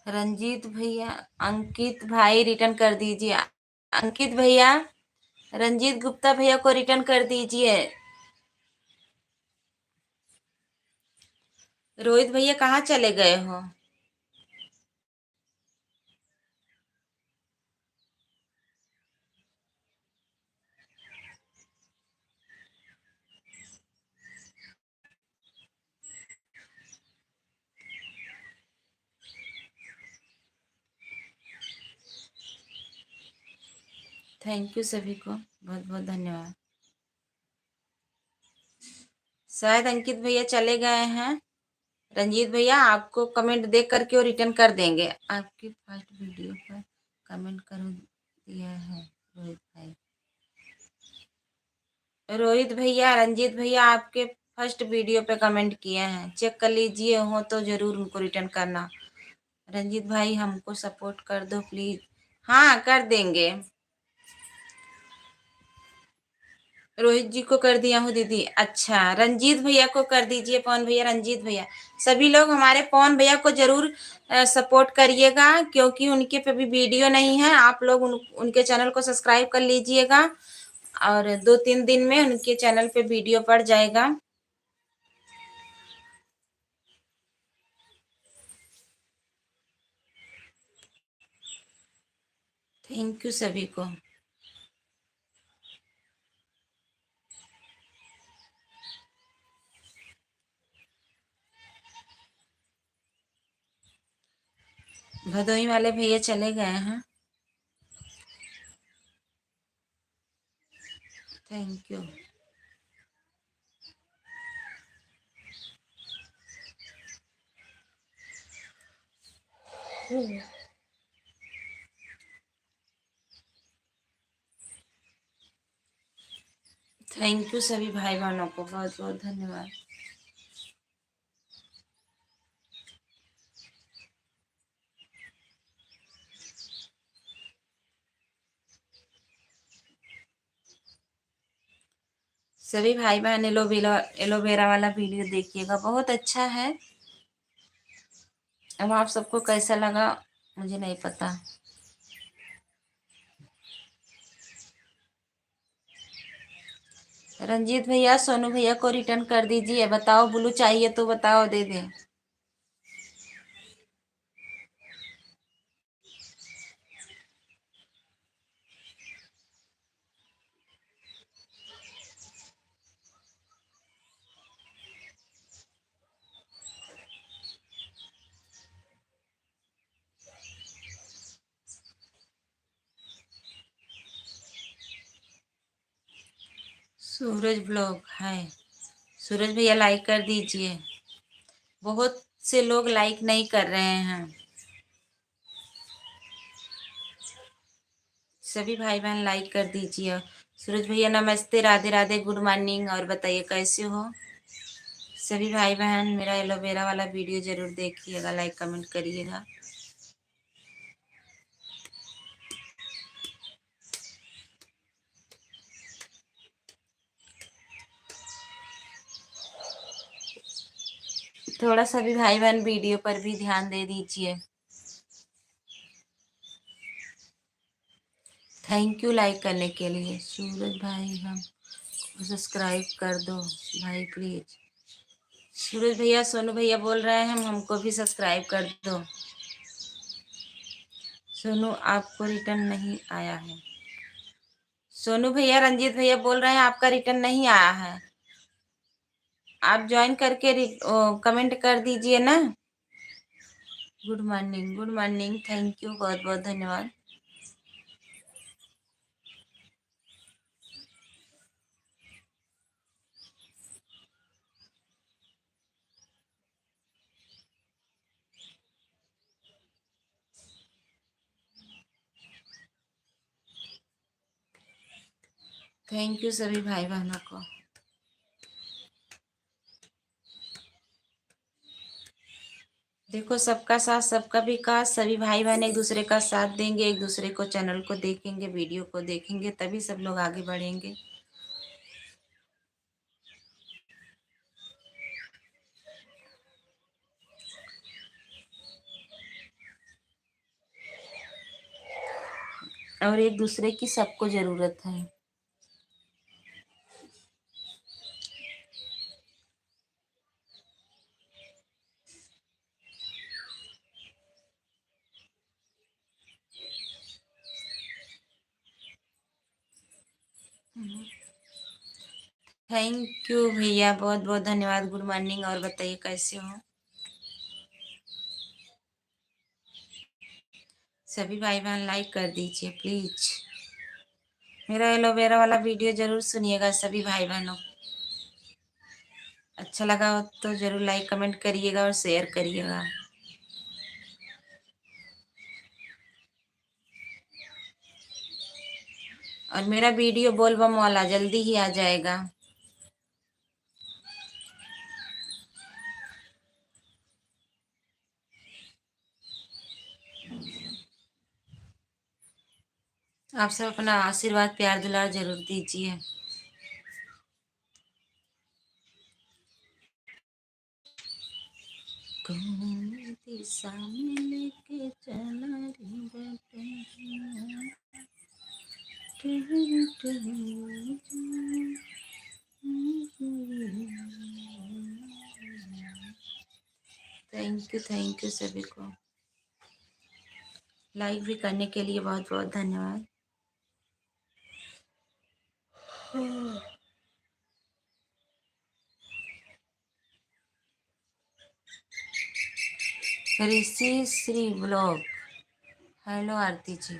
रंजीत भैया, अंकित भाई रिटर्न कर दीजिए, अंकित भैया रंजीत गुप्ता भैया को रिटर्न कर दीजिए। रोहित भैया कहाँ चले गए हो। थैंक यू सभी को, बहुत बहुत धन्यवाद। शायद अंकित भैया चले गए हैं। रंजीत भैया आपको कमेंट देख करके वो रिटर्न कर देंगे। आपकी फर्स्ट वीडियो पर कमेंट कर दिया है रोहित भाई। रोहित भैया रंजीत भैया आपके फर्स्ट वीडियो पे कमेंट किए हैं, चेक कर लीजिए, हो तो जरूर उनको रिटर्न करना। रंजीत भाई हमको सपोर्ट कर दो प्लीज। हाँ कर देंगे। रोहित जी को कर दिया हूँ दीदी। अच्छा रंजीत भैया को कर दीजिए, पवन भैया, रंजीत भैया, सभी लोग हमारे पवन भैया को जरूर सपोर्ट करिएगा, क्योंकि उनके पे भी वीडियो नहीं है। आप लोग उनके चैनल को सब्सक्राइब कर लीजिएगा, और 2-3 दिन में उनके चैनल पे वीडियो पड़ जाएगा। थैंक यू सभी को। भदोही वाले भैया चले गए हैं। Thank you. थैंक यू सभी भाई बहनों को, बहुत बहुत धन्यवाद। सभी भाई बहन एलोवेरा वाला वीडियो देखिएगा, बहुत अच्छा है। अब आप सबको कैसा लगा मुझे नहीं पता। रंजीत भैया सोनू भैया को रिटर्न कर दीजिए। बताओ ब्लू चाहिए तो बताओ, दे दें। सूरज ब्लॉग है। सूरज भैया लाइक कर दीजिए। बहुत से लोग लाइक नहीं कर रहे हैं। सभी भाई बहन लाइक कर दीजिए। सूरज भैया नमस्ते, राधे राधे, गुड मॉर्निंग। और बताइए कैसे हो सभी भाई बहन। मेरा एलोवेरा वाला वीडियो जरूर देखिएगा, लाइक कमेंट करिएगा। थोड़ा सा भी भाई बहन वीडियो पर भी ध्यान दे दीजिए। थैंक यू लाइक करने के लिए। सूरज भाई हम सब्सक्राइब कर दो भाई प्लीज। सूरज भैया सोनू भैया बोल रहे हैं हमको भी सब्सक्राइब कर दो। सोनू आपको रिटर्न नहीं आया है। सोनू भैया रंजीत भैया बोल रहे हैं आपका रिटर्न नहीं आया है। आप ज्वाइन करके कमेंट कर दीजिए ना। Good morning, good morning, thank you, बहुत बहुत धन्यवाद। थैंक यू सभी भाई बहनों को। देखो सबका साथ सबका विकास। सभी भाई बहन एक दूसरे का साथ देंगे, एक दूसरे को चैनल को देखेंगे, वीडियो को देखेंगे, तभी सब लोग आगे बढ़ेंगे। और एक दूसरे की सबको जरूरत है। थैंक यू भैया, बहुत बहुत धन्यवाद। Good morning. और बताइए कैसे हो सभी भाई बहन। लाइक कर दीजिए प्लीज। मेरा एलोवेरा वाला वीडियो जरूर सुनिएगा सभी भाई बहनों। अच्छा लगा हो तो जरूर लाइक कमेंट करिएगा और शेयर करिएगा। और मेरा वीडियो बोलबम वाला जल्दी ही आ जाएगा। आप सब अपना आशीर्वाद प्यार दुलार जरूर दीजिए। कौन दिशा में लेके चला रे बटन। थैंक यू सभी को लाइक भी करने के लिए बहुत बहुत धन्यवाद। ऋषि श्री ब्लॉग। हेलो आरती जी।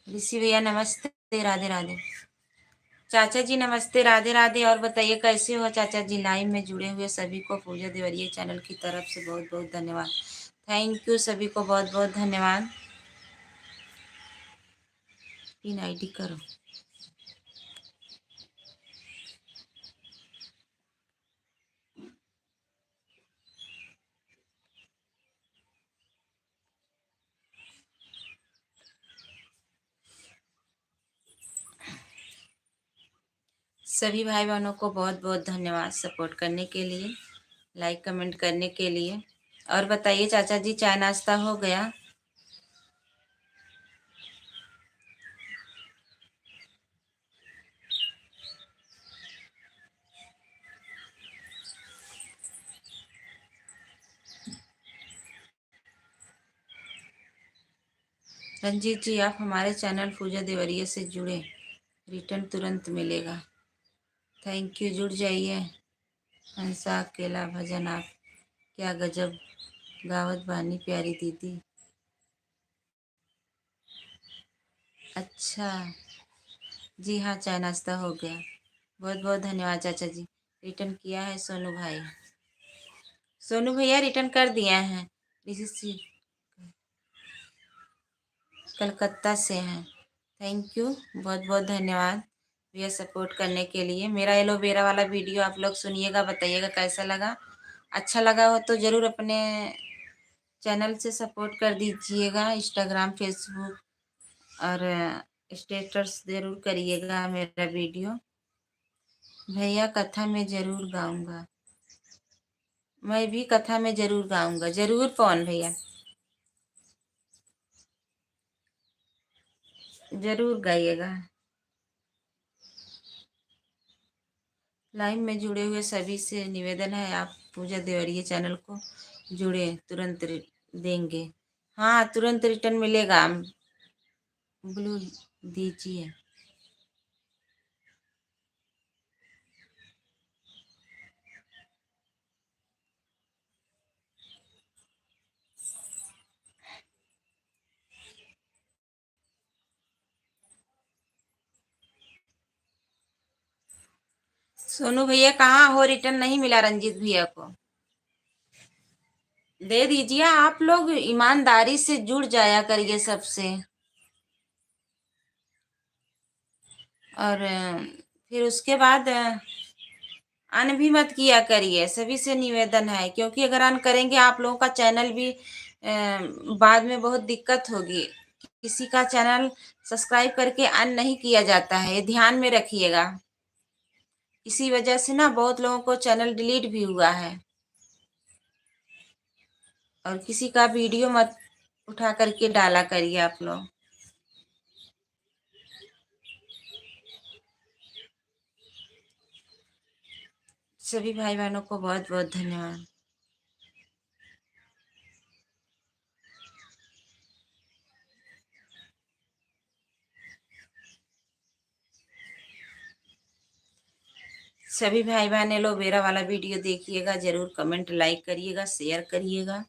ऋषि भैया नमस्ते, राधे राधे। चाचा जी नमस्ते, राधे राधे। और बताइए कैसे हो चाचा जी। लाइव में जुड़े हुए सभी को पूजा देवरिया चैनल की तरफ से बहुत बहुत धन्यवाद। थैंक यू सभी को बहुत बहुत धन्यवाद। पिन आईडी करो। सभी भाई बहनों को बहुत बहुत धन्यवाद सपोर्ट करने के लिए, लाइक कमेंट करने के लिए। और बताइए चाचा जी, चाय नाश्ता हो गया? रंजीत जी, आप हमारे चैनल पूजा देवरिया से जुड़े, रिटर्न तुरंत मिलेगा। थैंक यू, जुड़ जाइए। हंसा अकेला भजन आप क्या गजब गावत बानी प्यारी दीदी। अच्छा जी, हाँ चाय नाश्ता हो गया। बहुत बहुत धन्यवाद चाचा जी। रिटर्न किया है सोनू भाई, सोनू भैया रिटर्न कर दिए हैं। ऋषि कलकत्ता से हैं। थैंक यू, बहुत बहुत धन्यवाद भैया सपोर्ट करने के लिए। मेरा एलोवेरा वाला वीडियो आप लोग सुनिएगा, बताइएगा कैसा लगा। अच्छा लगा हो तो ज़रूर अपने चैनल से सपोर्ट कर दीजिएगा। इंस्टाग्राम, फेसबुक और स्टेटस ज़रूर करिएगा मेरा वीडियो। भैया कथा में ज़रूर गाऊंगा, मैं भी कथा में ज़रूर गाऊंगा। ज़रूर पवन भैया, ज़रूर गाइएगा। लाइव में जुड़े हुए सभी से निवेदन है, आप पूजा देवरिया चैनल को जुड़े, तुरंत देंगे। हाँ तुरंत रिटर्न मिलेगा। ब्लू दीजिए। सोनू भैया कहाँ हो? रिटर्न नहीं मिला रंजीत भैया को, दे दीजिए। आप लोग ईमानदारी से जुड़ जाया करिए सबसे, और फिर उसके बाद अन भी मत किया करिए। सभी से निवेदन है, क्योंकि अगर अन करेंगे आप लोगों का चैनल भी बाद में बहुत दिक्कत होगी। किसी का चैनल सब्सक्राइब करके अन नहीं किया जाता है, ये ध्यान में रखिएगा। इसी वजह से ना बहुत लोगों को चैनल डिलीट भी हुआ है। और किसी का वीडियो मत उठा करके डाला करिए आप लोग। सभी भाई बहनों को बहुत बहुत धन्यवाद। सभी भाई बहन एलोवेरा वाला वीडियो देखिएगा जरूर, कमेंट लाइक करिएगा, शेयर करिएगा।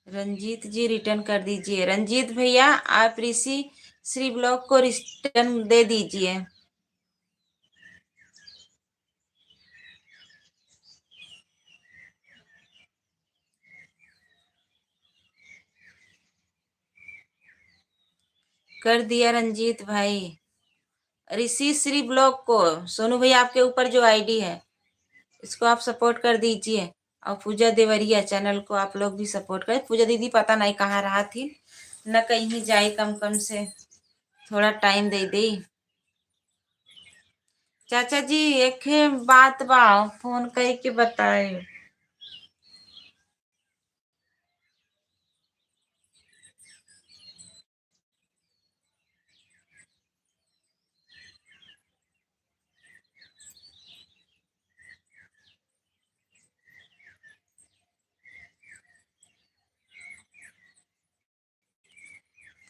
रंजीत जी रिटर्न कर दीजिए। रंजीत भैया आप ऋषि श्री ब्लॉग को रिटर्न दे दीजिए। कर दिया रंजीत भाई। ऋषि श्री ब्लॉग को, सोनू भैया आपके ऊपर जो आईडी है इसको आप सपोर्ट कर दीजिए। और पूजा देवरिया चैनल को आप लोग भी सपोर्ट करें। पूजा दीदी पता नहीं कहाँ रहा थी, न कहीं जाए, कम कम से थोड़ा टाइम दे दे। चाचा जी एक बात बा, फोन कह के बताए।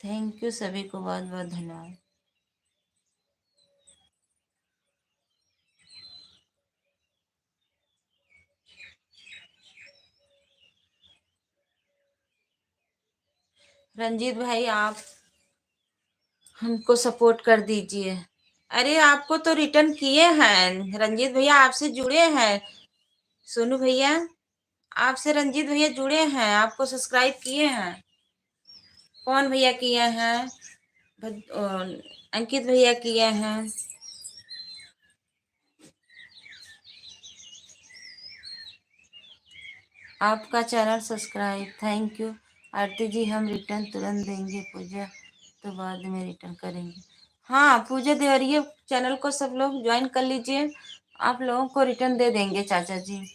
थैंक यू, सभी को बहुत बहुत धन्यवाद। रंजीत भाई आप हमको सपोर्ट कर दीजिए। अरे आपको तो रिटर्न किए हैं, रंजीत भैया आपसे जुड़े हैं। सोनू भैया आपसे रंजीत भैया जुड़े हैं, आपको सब्सक्राइब किए हैं। कौन भैया किए हैं? अंकित भैया किए हैं। आपका चैनल सब्सक्राइब, थैंक यू। आरती जी हम रिटर्न तुरंत देंगे, पूजा तो बाद में रिटर्न करेंगे। हाँ पूजा देवरिया चैनल को सब लोग ज्वाइन कर लीजिए, आप लोगों को रिटर्न दे देंगे चाचा जी।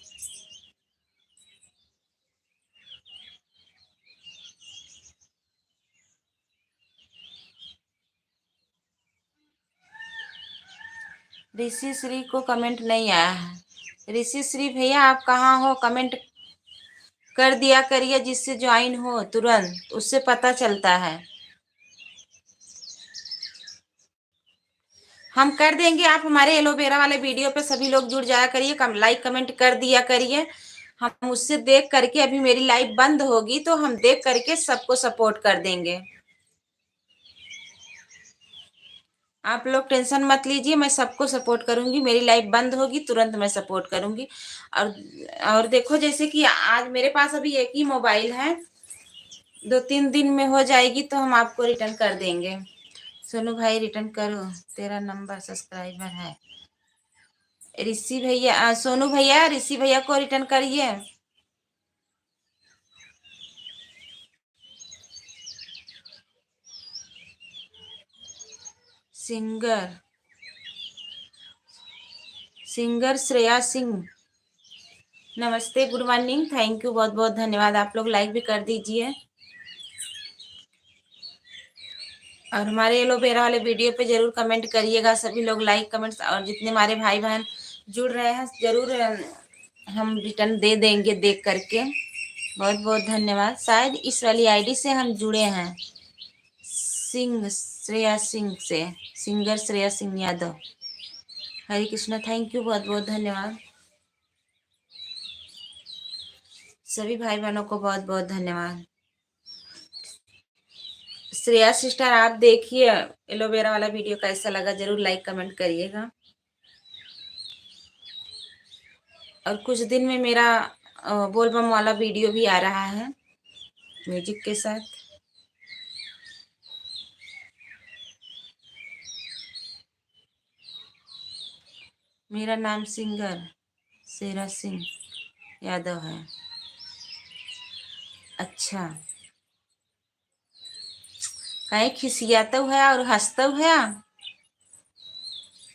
ऋषि श्री को कमेंट नहीं आया है। ऋषि श्री भैया आप कहाँ हो, कमेंट कर दिया करिए, जिससे ज्वाइन हो तुरंत, उससे पता चलता है। हम कर देंगे, आप हमारे एलोवेरा वाले वीडियो पे सभी लोग जुड़ जाया करिए, लाइक कमेंट कर दिया करिए। हम उससे देख करके, अभी मेरी लाइव बंद होगी तो हम देख करके सबको सपोर्ट कर देंगे। आप लोग टेंशन मत लीजिए, मैं सबको सपोर्ट करूंगी। मेरी लाइव बंद होगी तुरंत मैं सपोर्ट करूंगी। और और देखो, जैसे कि आज मेरे पास अभी एक ही मोबाइल है, 2-3 दिन में हो जाएगी तो हम आपको रिटर्न कर देंगे। सोनू भाई रिटर्न करो, तेरा नंबर सब्सक्राइबर है। ऋषि भैया, सोनू भैया ऋषि भैया को रिटर्न करिए। सिंगर सिंगर श्रेया सिंह, नमस्ते, गुड मॉर्निंग, थैंक यू, बहुत बहुत धन्यवाद। आप लोग लाइक भी कर दीजिए और हमारे एलोवेरा वाले वीडियो पे जरूर कमेंट करिएगा सभी लोग, लाइक कमेंट्स। और जितने हमारे भाई बहन जुड़ रहे हैं जरूर हम रिटर्न दे देंगे देख करके। बहुत बहुत धन्यवाद। शायद इस वाली आईडी से हम जुड़े हैं, सिंह श्रेया सिंह से, singer Shreya Singh Yadav. Hare Krishna, thank you, बहुत बहुत धन्यवाद। सभी भाई बहनों को बहुत बहुत धन्यवाद। श्रेया सिस्टर आप देखिए एलोवेरा वाला वीडियो कैसा लगा, जरूर लाइक कमेंट करिएगा। और कुछ दिन में मेरा बोलबम वाला वीडियो भी आ रहा है म्यूजिक के साथ। मेरा नाम सिंगर शेरा सिंह यादव है। अच्छा, कहीं खिसियाता है और हंसता है।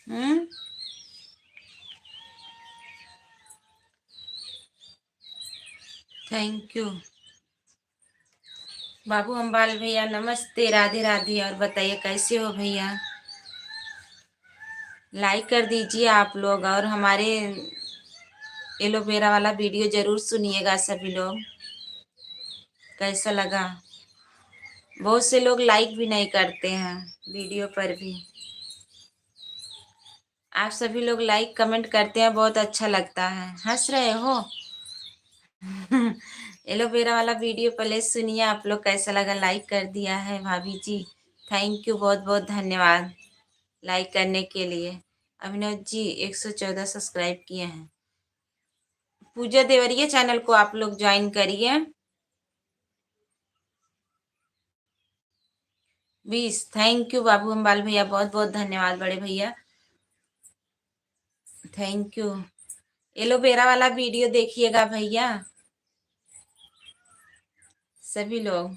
हम्म, थैंक यू। बाबू अम्बाल भैया नमस्ते, राधे राधे। और बताइए कैसे हो भैया, लाइक कर दीजिए आप लोग। और हमारे एलोवेरा वाला वीडियो जरूर सुनिएगा सभी लोग, कैसा लगा। बहुत से लोग लाइक भी नहीं करते हैं वीडियो पर भी, आप सभी लोग लाइक कमेंट करते हैं, बहुत अच्छा लगता है। हंस रहे हो। एलोवेरा वाला वीडियो पहले सुनिए आप लोग, कैसा लगा। लाइक कर दिया है भाभी जी, थैंक यू, बहुत बहुत धन्यवाद लाइक करने के लिए। अभिनव जी 114 सब्सक्राइब किए हैं। पूजा देवरिया चैनल को आप लोग ज्वाइन करिए। 20, थैंक यू बाबू अम्बाल भैया, बहुत बहुत धन्यवाद बड़े भैया, थैंक यू। एलोवेरा वाला वीडियो देखिएगा भैया सभी लोग।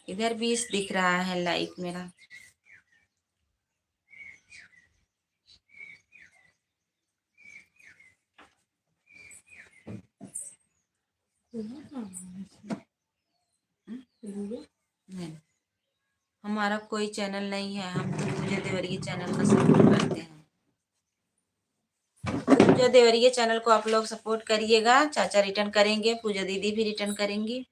इधर 20 दिख रहा है लाइक मेरा। नहीं, हमारा कोई चैनल नहीं है, हम तो पूजा देवरिया चैनल का सपोर्ट करते हैं। पूजा देवरिया चैनल को आप लोग सपोर्ट करिएगा। चाचा रिटर्न करेंगे, पूजा दीदी भी रिटर्न करेंगी।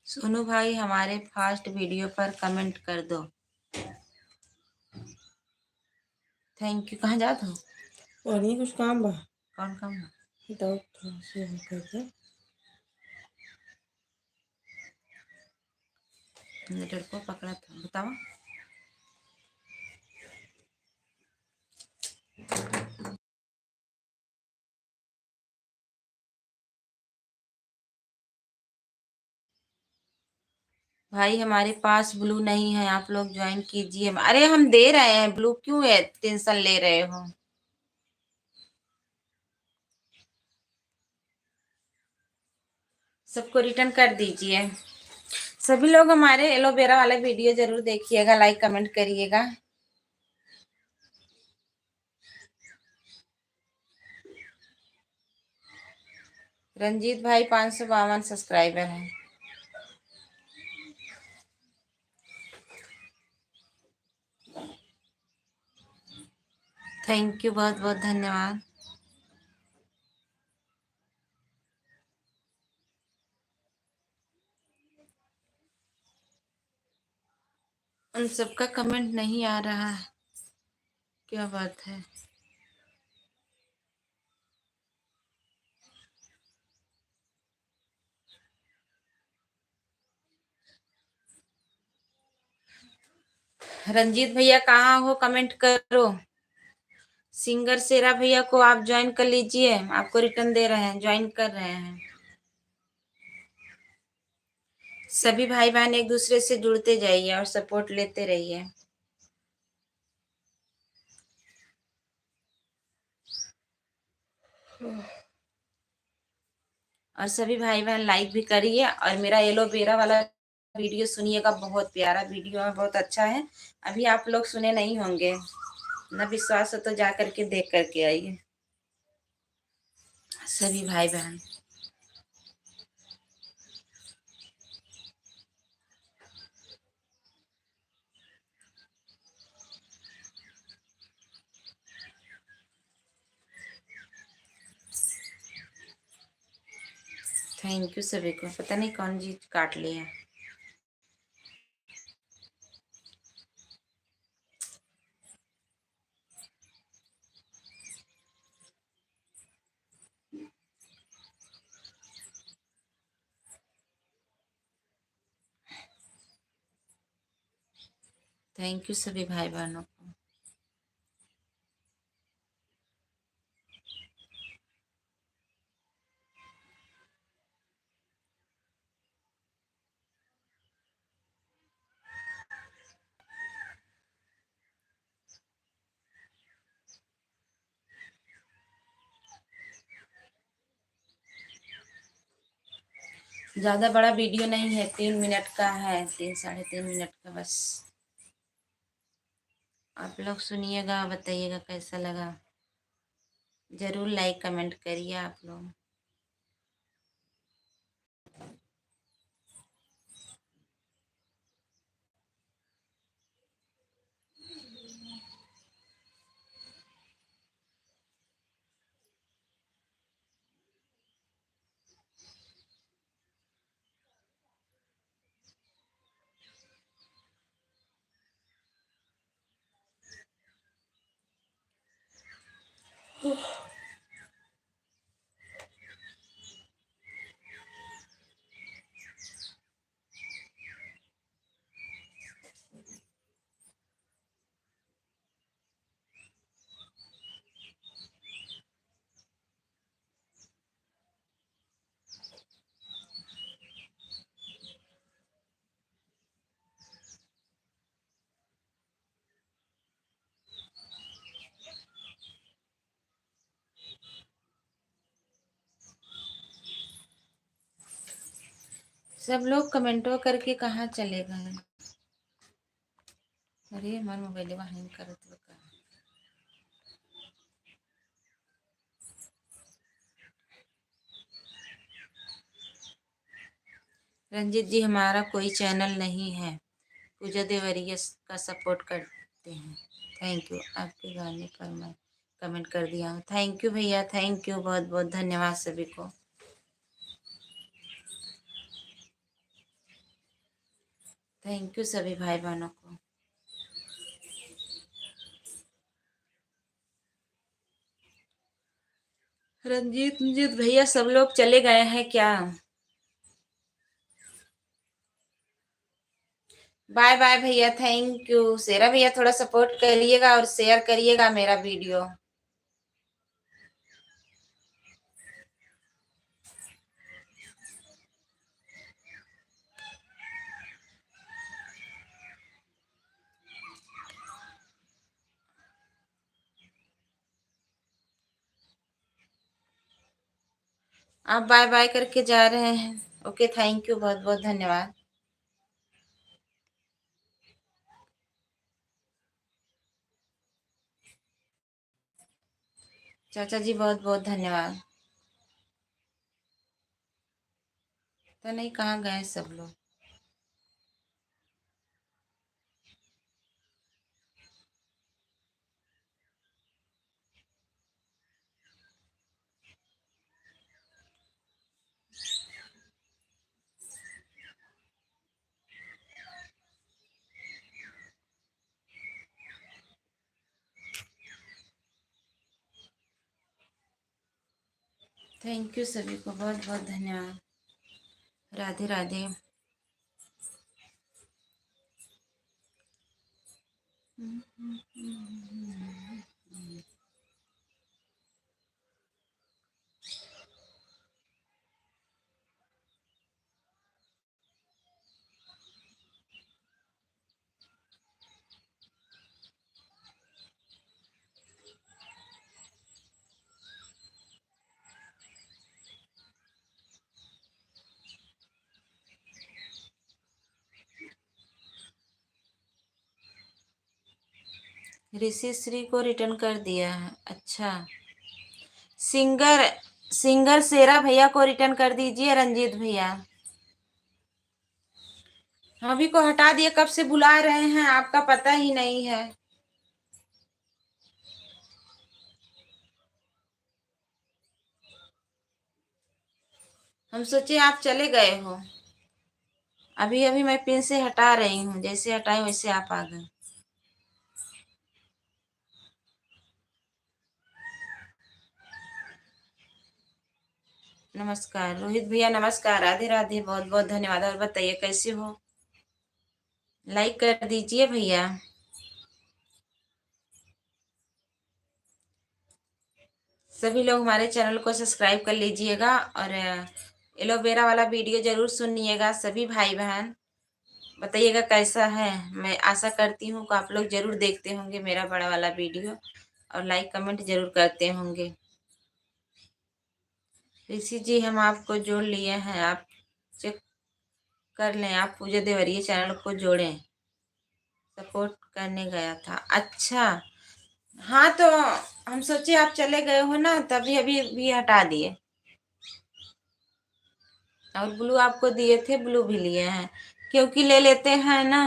सोनू भाई हमारे फास्ट वीडियो पर कमेंट कर दो, थैंक यू। कहाँ जात हो? और नहीं कुछ काम बा? कौन काम है? तो थोड़ा सा हम करते नेटवर्क को पकड़ा था, बताओ। भाई हमारे पास ब्लू नहीं है, आप लोग ज्वाइन कीजिए। अरे हम दे रहे हैं ब्लू, क्यों है टेंशन ले रहे हो। सबको रिटर्न कर दीजिए। सभी लोग हमारे एलोवेरा वाला वीडियो जरूर देखिएगा, लाइक कमेंट करिएगा। रंजीत भाई 552 सब्सक्राइबर हैं। थैंक यू, बहुत बहुत धन्यवाद। उन सबका कमेंट नहीं आ रहा है, क्या बात है। रंजीत भैया कहाँ हो, कमेंट करो। सिंगर शेरा भैया को आप ज्वाइन कर लीजिए, आपको रिटर्न दे रहे हैं, ज्वाइन कर रहे हैं। सभी भाई बहन एक दूसरे से जुड़ते जाइए और सपोर्ट लेते रहिए। और सभी भाई बहन लाइक भी करिए, और मेरा एलोवेरा वाला वीडियो सुनिएगा, बहुत प्यारा वीडियो है, बहुत अच्छा है। अभी आप लोग सुने नहीं होंगे, ना विश्वास हो तो जा करके देख करके आइए सभी भाई बहन। थैंक यू सभी को। पता नहीं कौन जी काट लिया। थैंक यू सभी भाई बहनों को। ज़्यादा बड़ा वीडियो नहीं है, 3 मिनट का है, 3 साढ़े 3 मिनट का बस। आप लोग सुनिएगा, बताइएगा कैसा लगा। ज़रूर लाइक कमेंट करिए आप लोग। सब लोग कमेंटो करके कहाँ चले गए। अरे हमारा मोबाइल हैंग करत बा। रंजीत जी, हमारा कोई चैनल नहीं है, पूजा देवरिया का सपोर्ट करते हैं। थैंक यू, आपके गाने पर मैं कमेंट कर दिया हूँ। थैंक यू भैया, थैंक यू, बहुत बहुत धन्यवाद सभी को। थैंक यू सभी भाई बहनों को। रंजीत भैया सब लोग चले गए हैं क्या? बाय बाय भैया, थैंक यू। शेरा भैया थोड़ा सपोर्ट करिएगा और शेयर करिएगा मेरा वीडियो। आप बाय बाय करके जा रहे हैं। ओके, थैंक यू, बहुत बहुत धन्यवाद। चाचा जी बहुत बहुत धन्यवाद। तो नहीं, कहाँ गए सब लोग। थैंक यू सभी को, बहुत बहुत धन्यवाद। राधे राधे। ऋषि श्री को रिटर्न कर दिया है। अच्छा, सिंगर सिंगर शेरा भैया को रिटर्न कर दीजिए, रंजीत भैया। हम अभी को हटा दिए, कब से बुला रहे हैं, आपका पता ही नहीं है। हम सोचे आप चले गए हो। अभी अभी मैं पिन से हटा रही हूँ, जैसे हटाए वैसे आप आ गए। नमस्कार रोहित भैया, नमस्कार, राधे राधे, बहुत बहुत धन्यवाद। और बताइए कैसे हो? लाइक कर दीजिए भैया। सभी लोग हमारे चैनल को सब्सक्राइब कर लीजिएगा और एलोवेरा वाला वीडियो जरूर सुनिएगा। सभी भाई बहन बताइएगा कैसा है। मैं आशा करती हूँ कि आप लोग जरूर देखते होंगे मेरा बड़ा वाला वीडियो और लाइक कमेंट जरूर करते होंगे। ऋषि जी, हम आपको जोड़ लिए हैं, आप चेक कर लें। आप पूजा देवरिया चैनल को जोड़ें, सपोर्ट करने गया था। अच्छा, हाँ तो हम सोचे आप चले गए हो ना, तभी अभी भी हटा दिए। और ब्लू आपको दिए थे, ब्लू भी लिए हैं, क्योंकि ले लेते हैं ना।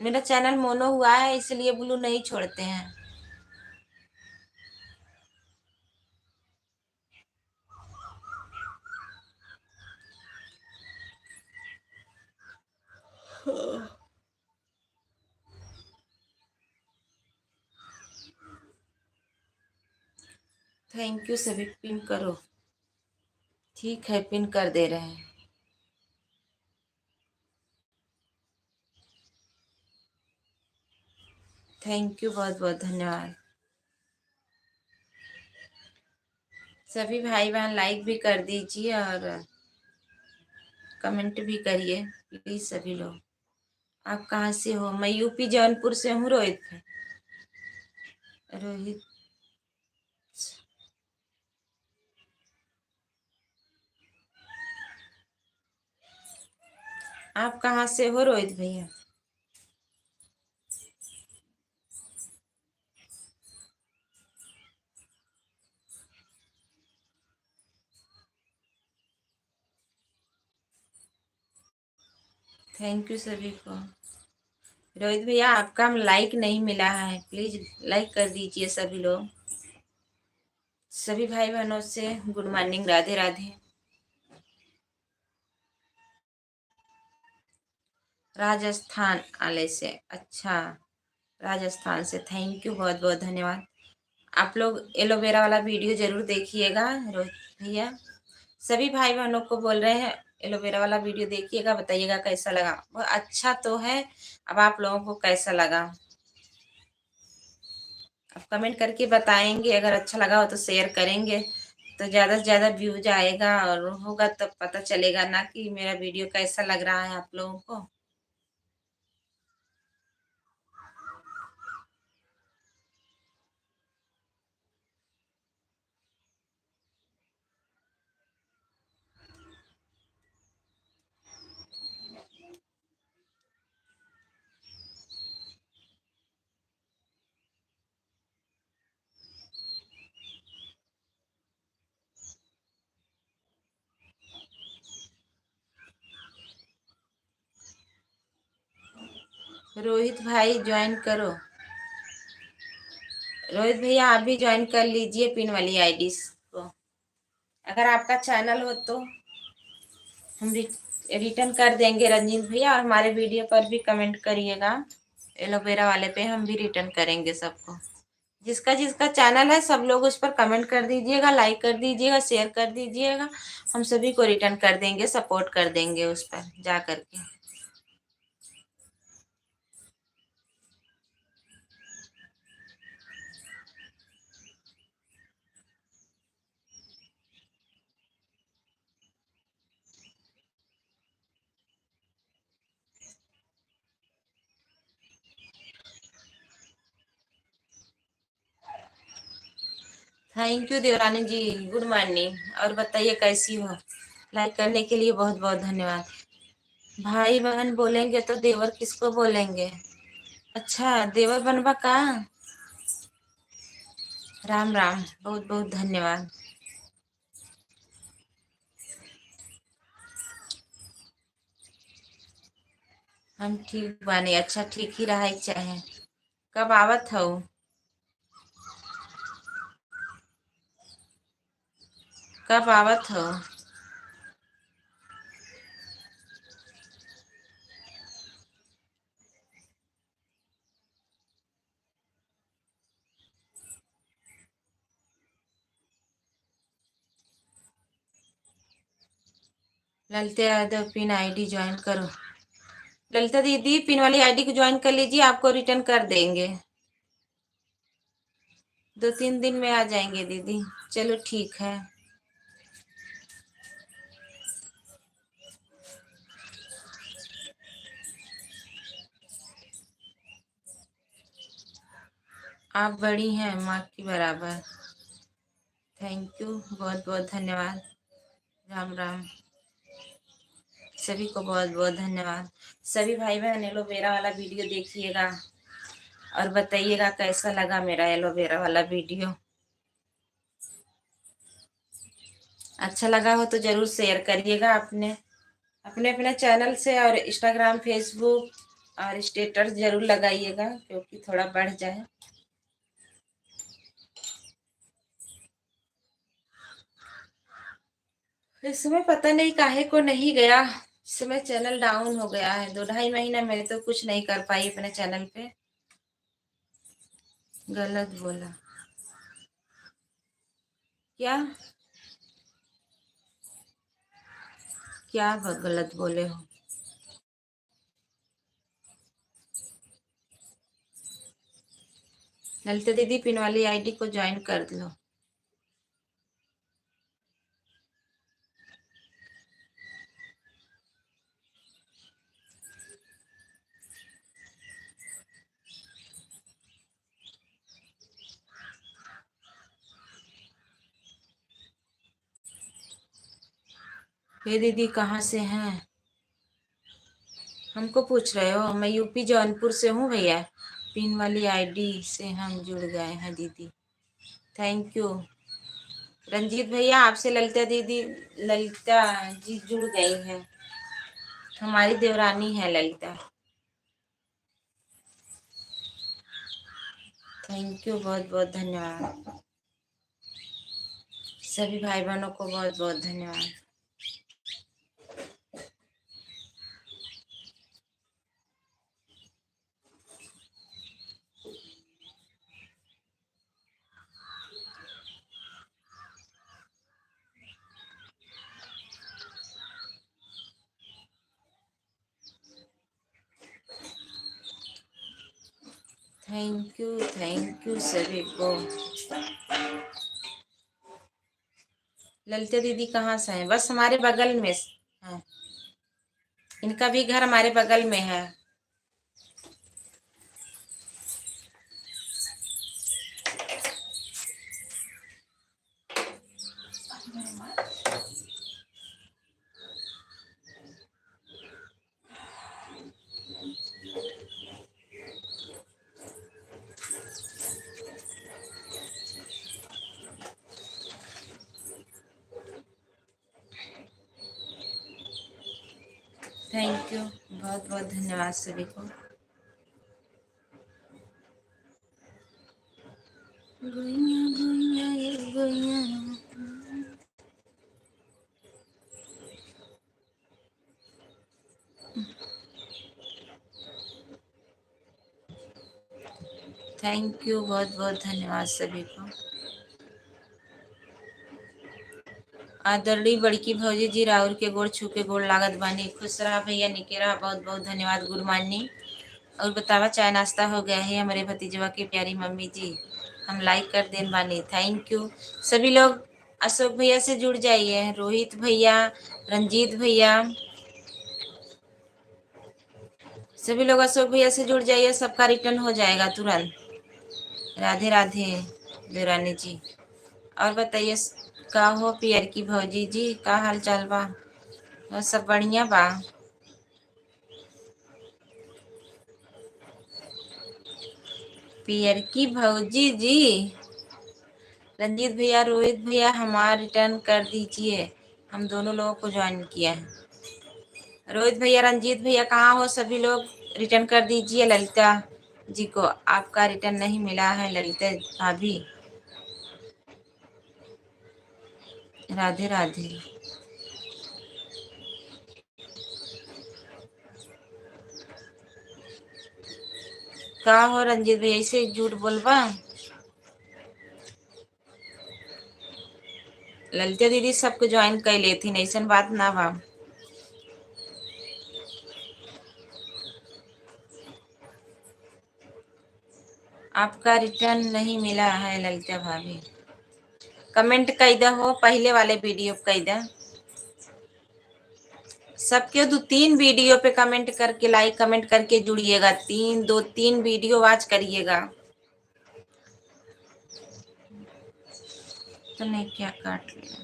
मेरा चैनल मोनो हुआ है, इसलिए ब्लू नहीं छोड़ते हैं। थैंक यू सभी, पिन करो। ठीक है, पिन कर दे रहे हैं। थैंक यू, बहुत बहुत धन्यवाद। सभी भाई बहन लाइक भी कर दीजिए और कमेंट भी करिए प्लीज सभी लोग। आप कहाँ से हो? मैं यूपी जौनपुर से हूँ, रोहित रोहित। आप कहाँ से हो रोहित भैया? थैंक यू सभी को। रोहित भैया, आपका लाइक नहीं मिला है, प्लीज लाइक कर दीजिए सभी लोग। सभी भाई बहनों से गुड मॉर्निंग, राधे राधे। राजस्थान आले से, अच्छा, राजस्थान से, थैंक यू, बहुत बहुत धन्यवाद। आप लोग एलोवेरा वाला वीडियो जरूर देखिएगा रोहित भैया। सभी भाई बहनों को बोल रहे हैं एलोवेरा वाला वीडियो देखिएगा, बताइएगा कैसा लगा। वो अच्छा तो है, अब आप लोगों को कैसा लगा आप कमेंट करके बताएंगे। अगर अच्छा लगा हो तो शेयर करेंगे, तो ज़्यादा से ज़्यादा व्यूज आएगा और होगा तो पता चलेगा ना कि मेरा वीडियो कैसा लग रहा है आप लोगों को। रोहित भाई ज्वाइन करो। रोहित भैया आप भी ज्वाइन कर लीजिए पिन वाली आईडी को। अगर आपका चैनल हो तो हम रिटर्न कर देंगे रंजीत भैया, और हमारे वीडियो पर भी कमेंट करिएगा। एलोवेरा वाले पे हम भी रिटर्न करेंगे सबको। जिसका जिसका चैनल है सब लोग उस पर कमेंट कर दीजिएगा, लाइक कर दीजिएगा, शेयर कर दीजिएगा। हम सभी को रिटर्न कर देंगे, सपोर्ट कर देंगे उस पर जा करके। थैंक यू देवरानी जी, गुड मॉर्निंग। और बताइए कैसी हो? लाइक करने के लिए बहुत बहुत धन्यवाद। भाई बहन बोलेंगे तो देवर किसको बोलेंगे? अच्छा, देवर बनवा का। राम राम, बहुत बहुत धन्यवाद। हम ठीक बानी। अच्छा, ठीक ही रहा चाहे। कब आवत हो? कब आवत हो? Lalita Yadav pin ID join करो। ललिता दीदी पिन वाली आईडी को ज्वाइन कर लीजिए, आपको रिटर्न कर देंगे। 2-3 दिन में आ जाएंगे दीदी। चलो ठीक है। आप बड़ी हैं माँ की बराबर। थैंक यू, बहुत बहुत धन्यवाद। राम राम। सभी को बहुत बहुत धन्यवाद। सभी भाई बहन एलोवेरा वाला वीडियो देखिएगा और बताइएगा कैसा लगा मेरा एलोवेरा वाला वीडियो। अच्छा लगा हो तो जरूर शेयर करिएगा अपने अपने अपने चैनल से, और इंस्टाग्राम, फेसबुक और स्टेटस जरूर लगाइएगा क्योंकि थोड़ा बढ़ जाए। इस समय पता नहीं काहे को नहीं गया। इस समय चैनल डाउन हो गया है। 2-2.5 महीना मैं तो कुछ नहीं कर पाई अपने चैनल पे। गलत बोला? क्या? क्या गलत बोले हो? ललिता दीदी पिन वाली आईडी को ज्वाइन कर लो। ये दीदी कहाँ से हैं? हमको पूछ रहे हो? मैं यूपी जौनपुर से हूँ भैया। पिन वाली आईडी से हम जुड़ गए हैं दीदी। Thank you. रंजीत भैया आपसे ललिता दीदी, ललिता जी जुड़ गई हैं। हमारी देवरानी है ललिता। थैंक यू, बहुत बहुत धन्यवाद। सभी भाई बहनों को बहुत बहुत धन्यवाद। थैंक यू सभी को। ललिता दीदी कहाँ से हैं? बस हमारे बगल में है। इनका भी घर हमारे बगल में है। थैंक यू, बहुत बहुत धन्यवाद सभी को। गुइया गुइया ये गुइया। थैंक यू, बहुत बहुत धन्यवाद सभी को। आदरणीय बड़की भौजी जी, राउर के गोड़ छू के गोड़ लागत बानी। खुश रहा भैया, निके रहा। बहुत बहुत धन्यवाद, गुड मॉर्निंग। और बतावा, चाय नाश्ता हो गया है हमारे भतीजवा की प्यारी मम्मी जी? हम लाइक कर देन बानी, थैंक यू। सभी लोग अशोक भैया से जुड़ जाइए, रोहित भैया, रंजीत भैया, सभी लोग अशोक भैया से जुड़ जाइए, सबका रिटर्न हो जाएगा तुरंत। राधे राधे देवरानी जी। और बताइए, का हो पियर की भौजी जी, का हाल चाल बा? बस सब बढ़िया बा। पियर की भौजी जी, रंजीत भैया, रोहित भैया, हमारा रिटर्न कर दीजिए। हम दोनों लोगों को ज्वाइन किया है। रोहित भैया, रंजीत भैया, कहाँ हो सभी लोग? रिटर्न कर दीजिए ललिता जी को। आपका रिटर्न नहीं मिला है ललिता भाभी। राधे राधे। का हो रंजीत भैया, ऐसे झूठ बोलबा? ललिता दीदी सबको ज्वाइन कर लेती, ऐसा बात ना बा। आपका रिटर्न नहीं मिला है ललिता भाभी। कमेंट कैदा हो, पहले वाले वीडियो कैदा। सबके दो तीन वीडियो पे कमेंट करके, लाइक कमेंट करके जुड़िएगा। दो तीन वीडियो वॉच करिएगा। तो नहीं, क्या काट लिया?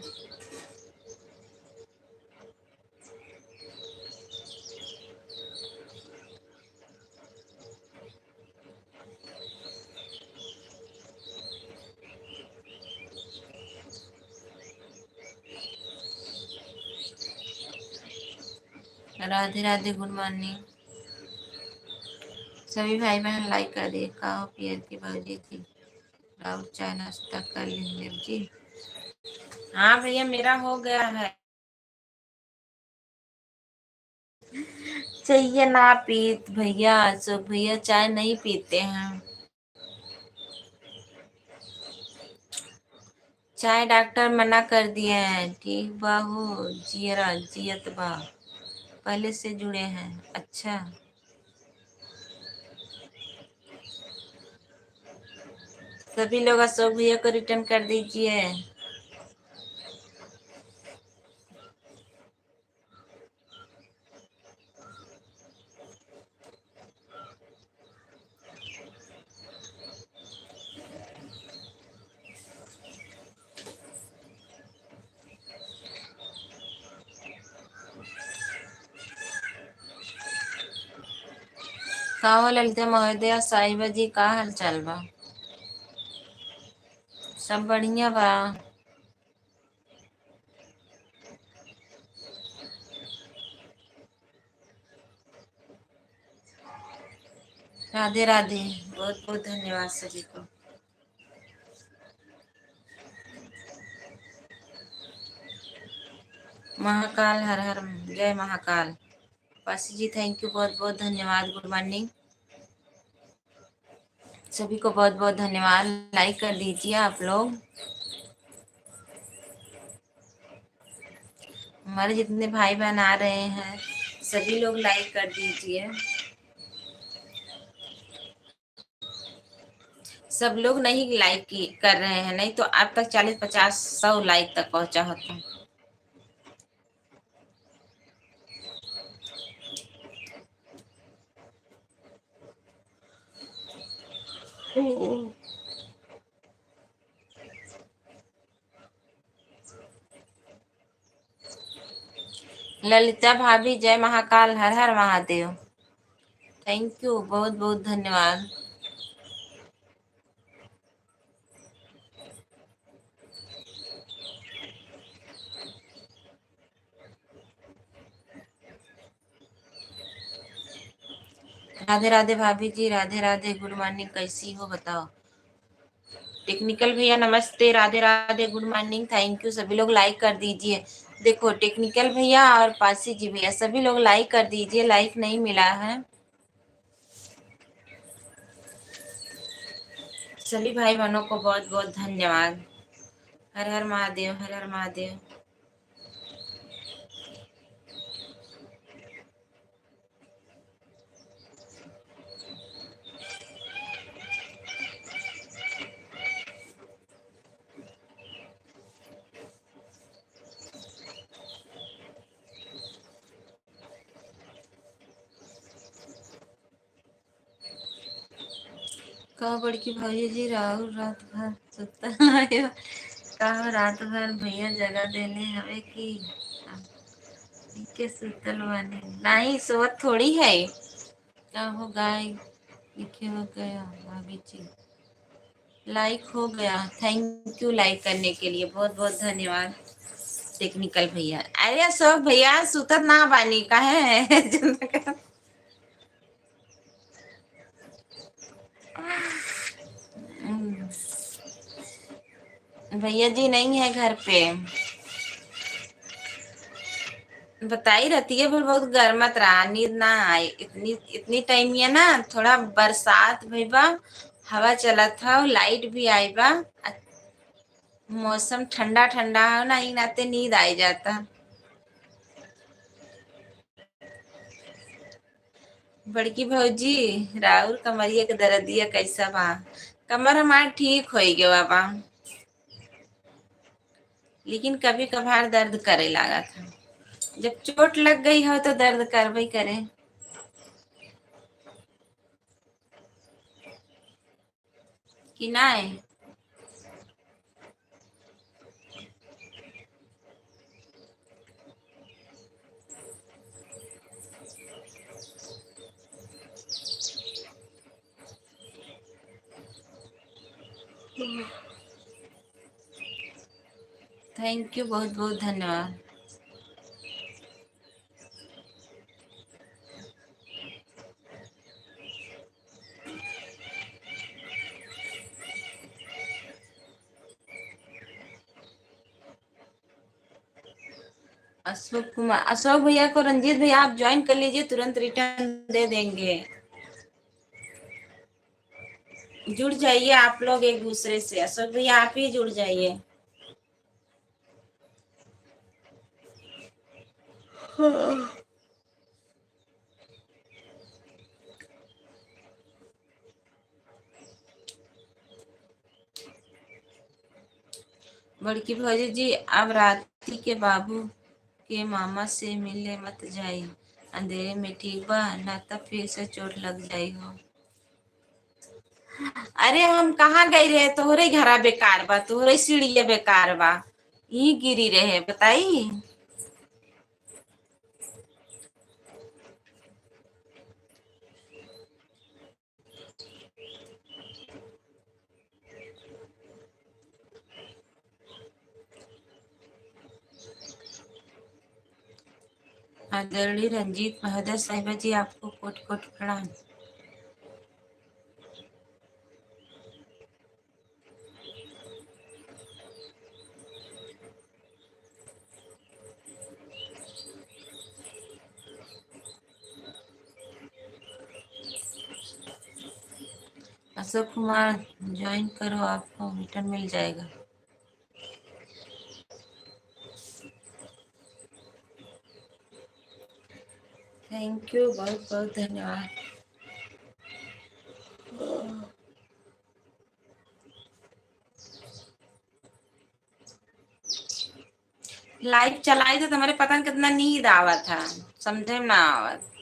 राधे राधे, गुड मॉर्निंग सभी भाई बहन। लाइक कर दिए। का हो पियर की भौजी जी, राउत चाय नाश्ता कर लेंगे जी? हाँ भैया, मेरा हो गया है। चाहिए ना पीत भैया, अशोक भैया चाय नहीं पीते हैं। चाय डॉक्टर मना कर दिए हैं। ठीक बा हो, जियरा जियत बा। पहले से जुड़े हैं, अच्छा। सभी लोग अशोक भैया को रिटर्न कर दीजिए। का हो ललिता महोदया, साहिबा जी, का हाल चाल बा? सब बढ़िया बा। राधे राधे, बहुत बहुत धन्यवाद सभी को। महाकाल, हर हर जय महाकाल। पासी जी, थैंक यू, बहुत बहुत धन्यवाद, गुड मॉर्निंग सभी को। बहुत बहुत धन्यवाद। लाइक कर दीजिए आप लोग। हमारे जितने भाई बहन आ रहे हैं, सभी लोग लाइक कर दीजिए। सब लोग नहीं लाइक कर रहे हैं, नहीं तो अब तक 40 50 100 लाइक तक पहुंचा होता। ललिता भाभी, जय महाकाल, हर हर महादेव। थैंक यू, बहुत बहुत धन्यवाद। राधे राधे भाभी जी, राधे राधे, गुड मॉर्निंग, कैसी हो बताओ? टेक्निकल भैया नमस्ते, Radhe Radhe, good morning, thank you. सभी लोग लाइक कर दीजिए। देखो, टेक्निकल भैया और पासी जी भैया, सभी लोग लाइक कर दीजिए। लाइक नहीं मिला है। सभी भाई बहनों को बहुत बहुत धन्यवाद। हर हर महादेव, हर हर महादेव। कहो बड़की भाई जी राहुल रात भर सुतल है। कहो रात भर भैया जगह देने हवे कि के सुतल बने नहीं सोत थोड़ी है। कहो गाय लिखे हो गया भाभी जी। लाइक हो गया, थैंक यू लाइक करने के लिए, बहुत बहुत धन्यवाद। टेक्निकल भैया, अरे सब भैया सुतत ना बानी काहे भैया जी नहीं है घर पे। बता ही रहती है पर बहुत गर्मत रहा, नींद ना आए इतनी इतनी टाइम ये ना, थोड़ा बरसात भईबा, हवा चला था, लाइट भी आई बा, मौसम ठंडा ठंडा है ना, ही नाते नींद आई जाता। बड़की भौजी राहुल कमरिया के दर्दिया कैसा बा? कमर हमार ठीक हो गया बाबा, लेकिन कभी कभार दर्द करे लगा था। जब चोट लग गई हो तो दर्द करबे करे। कि नहीं? थैंक यू, बहुत बहुत धन्यवाद। अशोक कुमार, अशोक भैया को रंजीत भैया आप ज्वाइन कर लीजिए, तुरंत रिटर्न दे देंगे। जुड़ जाइए आप लोग एक दूसरे से, अशोक भैया आप ही जुड़ जाइए। बड़की भौजी जी अब राती के बाबू के मामा से मिले मत जाई, अंधेरे में ठीक बा, ना तब फिर से चोट लग जाई हो। अरे हम कहाँ गई रहे, तोहरे घरा बेकार बा, तोहरे सीढ़िया बेकार बा, ही गिरी रहे बताई। आदरणीय रंजीत महोदय साहिबा जी आपको कोट कोट प्रणाम। अशोक कुमार ज्वाइन करो, आपको रिटर्न मिल जाएगा। थैंक यू, बहुत बहुत धन्यवाद। लाइट चलाई तो तुम्हारे पता नहीं कितना नींद आवा था, समझे ना आवत।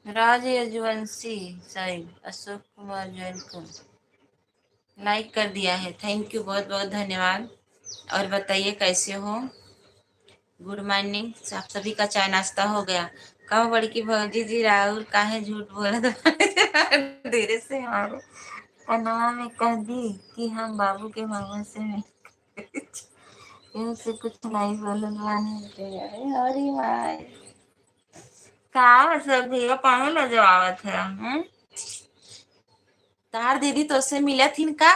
राज यजुवंशी साहिब, अशोक कुमार जैन को लाइक कर दिया है, थैंक यू, बहुत बहुत धन्यवाद। और बताइए कैसे हो? गुड मॉर्निंग, आप सभी का चाय नाश्ता हो गया? कहो बड़की भौजी जी राहुल काहे झूठ बोलत बाड़े? धीरे से हमारे कनवा में कह दी कि हम बाबू के मामा से मिले। इनसे कुछ नहीं बोलने अरे भाई का सब भैया पानी ले जवावत है तार दीदी तो से मिला थी का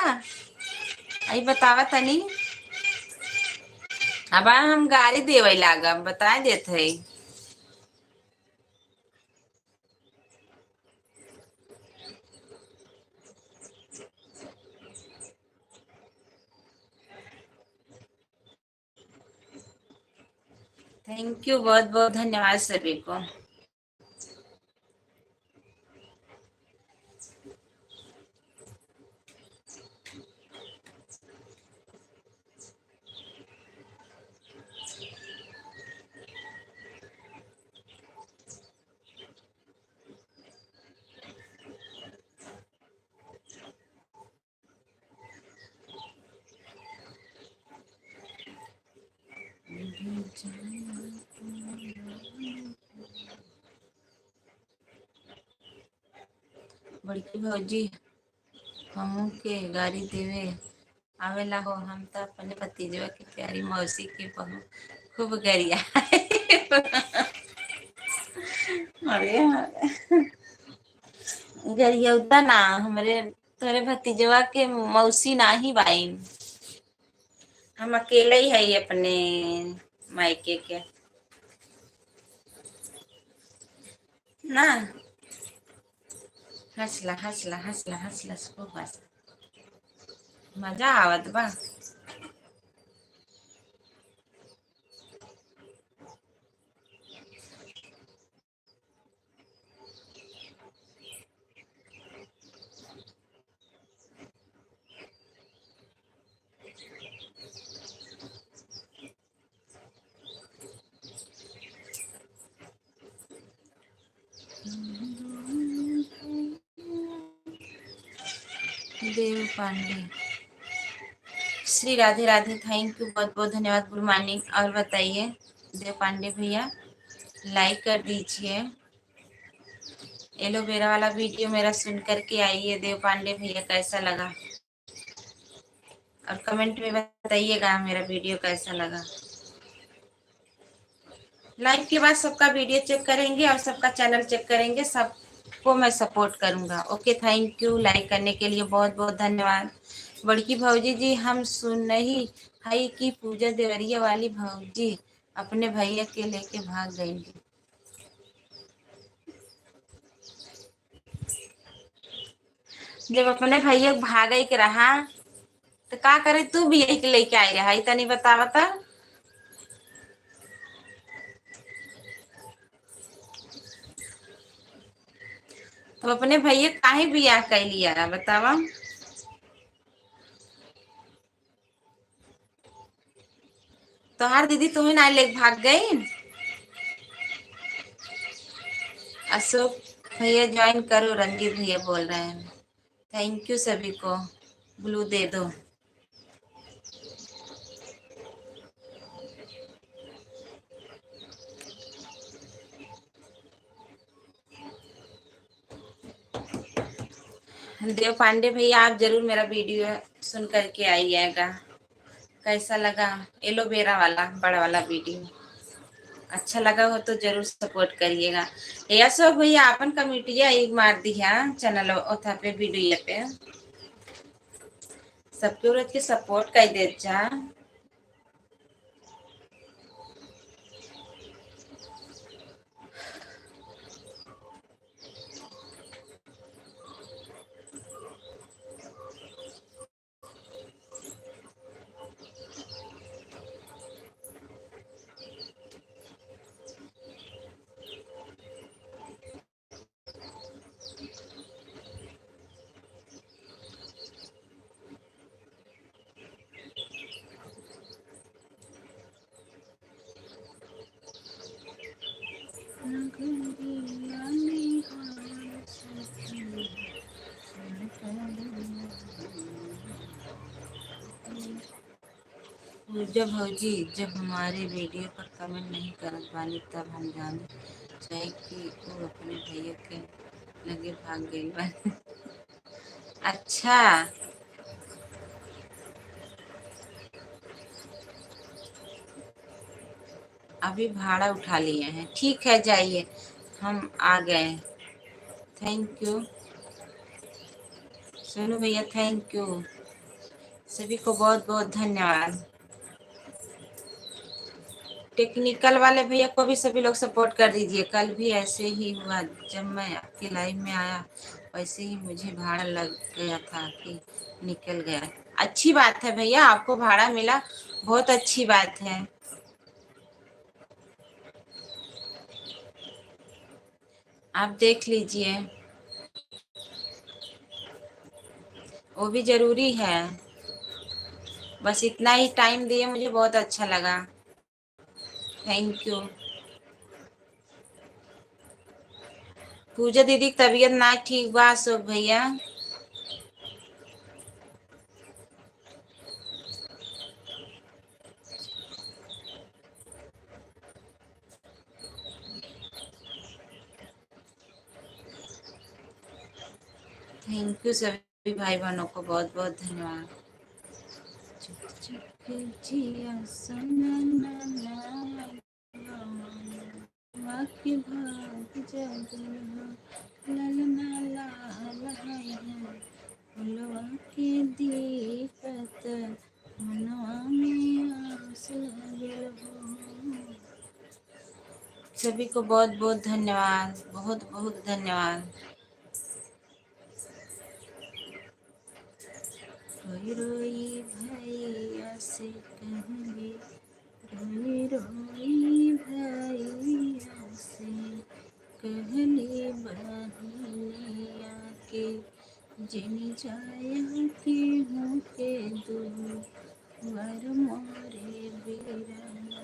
आई बतावा तनी अब हम गाड़ी देवे लागम बता देते थैंक यू बहुत बहुत धन्यवाद सभी को बड़की भौजी हमू के गाड़ी देवे आवेला हो हम तो अपने भतीजवा की प्यारी मौसी के बहू खूब गरिया अरे गरिया ना हमारे तोरे भतीजवा के मौसी ना ही बाई हम अकेले ही है अपने मायके के ना हंसला हंसला हंसला हंसला खूब हंस मजा आवत बा देव पांडे श्री राधे राधे थैंक यू बहुत बहुत धन्यवाद गुड मॉर्निंग और बताइए देव पांडे भैया लाइक कर दीजिए एलोवेरा वाला वीडियो मेरा सुन करके आइए देव पांडे भैया कैसा लगा और कमेंट में बताइएगा मेरा वीडियो कैसा लगा लाइव के बाद सबका वीडियो चेक करेंगे और सबका चैनल चेक करेंगे सबको मैं सपोर्ट करूंगा ओके थैंक यू लाइक करने के लिए बहुत बहुत धन्यवाद बड़की भौजी जी हम सुन ही हई की पूजा देवरिया वाली भौजी अपने भैया के लेके भाग गई जब अपने भैया भागे के रहा तो का करे तू भी यही के लेके आई रहा तनी बता बता तो अपने भैया काहे बियाह कर लिया बतावा तोहार दीदी तुम्हें ना ले भाग गई अशोक भैया ज्वाइन करो रंजीत भैया बोल रहे हैं थैंक यू सभी को ब्लू दे दो देव पांडे भैया आप जरूर मेरा वीडियो सुन करके आइएगा कैसा लगा एलोवेरा वाला बड़ा वाला वीडियो अच्छा लगा हो तो जरूर सपोर्ट करिएगा यशो भैया अपन कमिटिया एक मार दिया चैनल ओथा पे वीडियो पे सबके औरत के सपोर्ट कर दे जा जब भौजी जब हमारे वीडियो पर कमेंट नहीं करत बानी तब हम जाने चाहे कि वो अपने भैया के लगे भाग गई बानी अच्छा अभी भाड़ा उठा लिए हैं। ठीक है, जाइए, हम आ गए। थैंक यू सोनू भैया, थैंक यू। सभी को बहुत बहुत धन्यवाद। टेक्निकल वाले भैया को भी सभी लोग सपोर्ट कर दीजिए। कल भी ऐसे ही हुआ, जब मैं आपके लाइव में आया वैसे ही मुझे भाड़ा लग गया था कि निकल गया। अच्छी बात है भैया, आपको भाड़ा मिला, बहुत अच्छी बात है। आप देख लीजिए, वो भी जरूरी है। बस इतना ही टाइम दिए, मुझे बहुत अच्छा लगा। Thank you. पूजा दीदी की तबीयत ना ठीक बा अशोक भैया। थैंक यू सभी भाई बहनों को बहुत बहुत धन्यवाद। चुप चुप के जिया सननना, वाके भाग जगना, ललना लाल है, फुलवा के दीपत, मनवा में आस लगल हो। सभी को बहुत बहुत धन्यवाद, बहुत बहुत धन्यवाद। रोई रोई भैया से कहेंगे, रोई रोई भैया से कहले बहनिया के, जिन जाया के हूँ के दूर मोरे बेरा।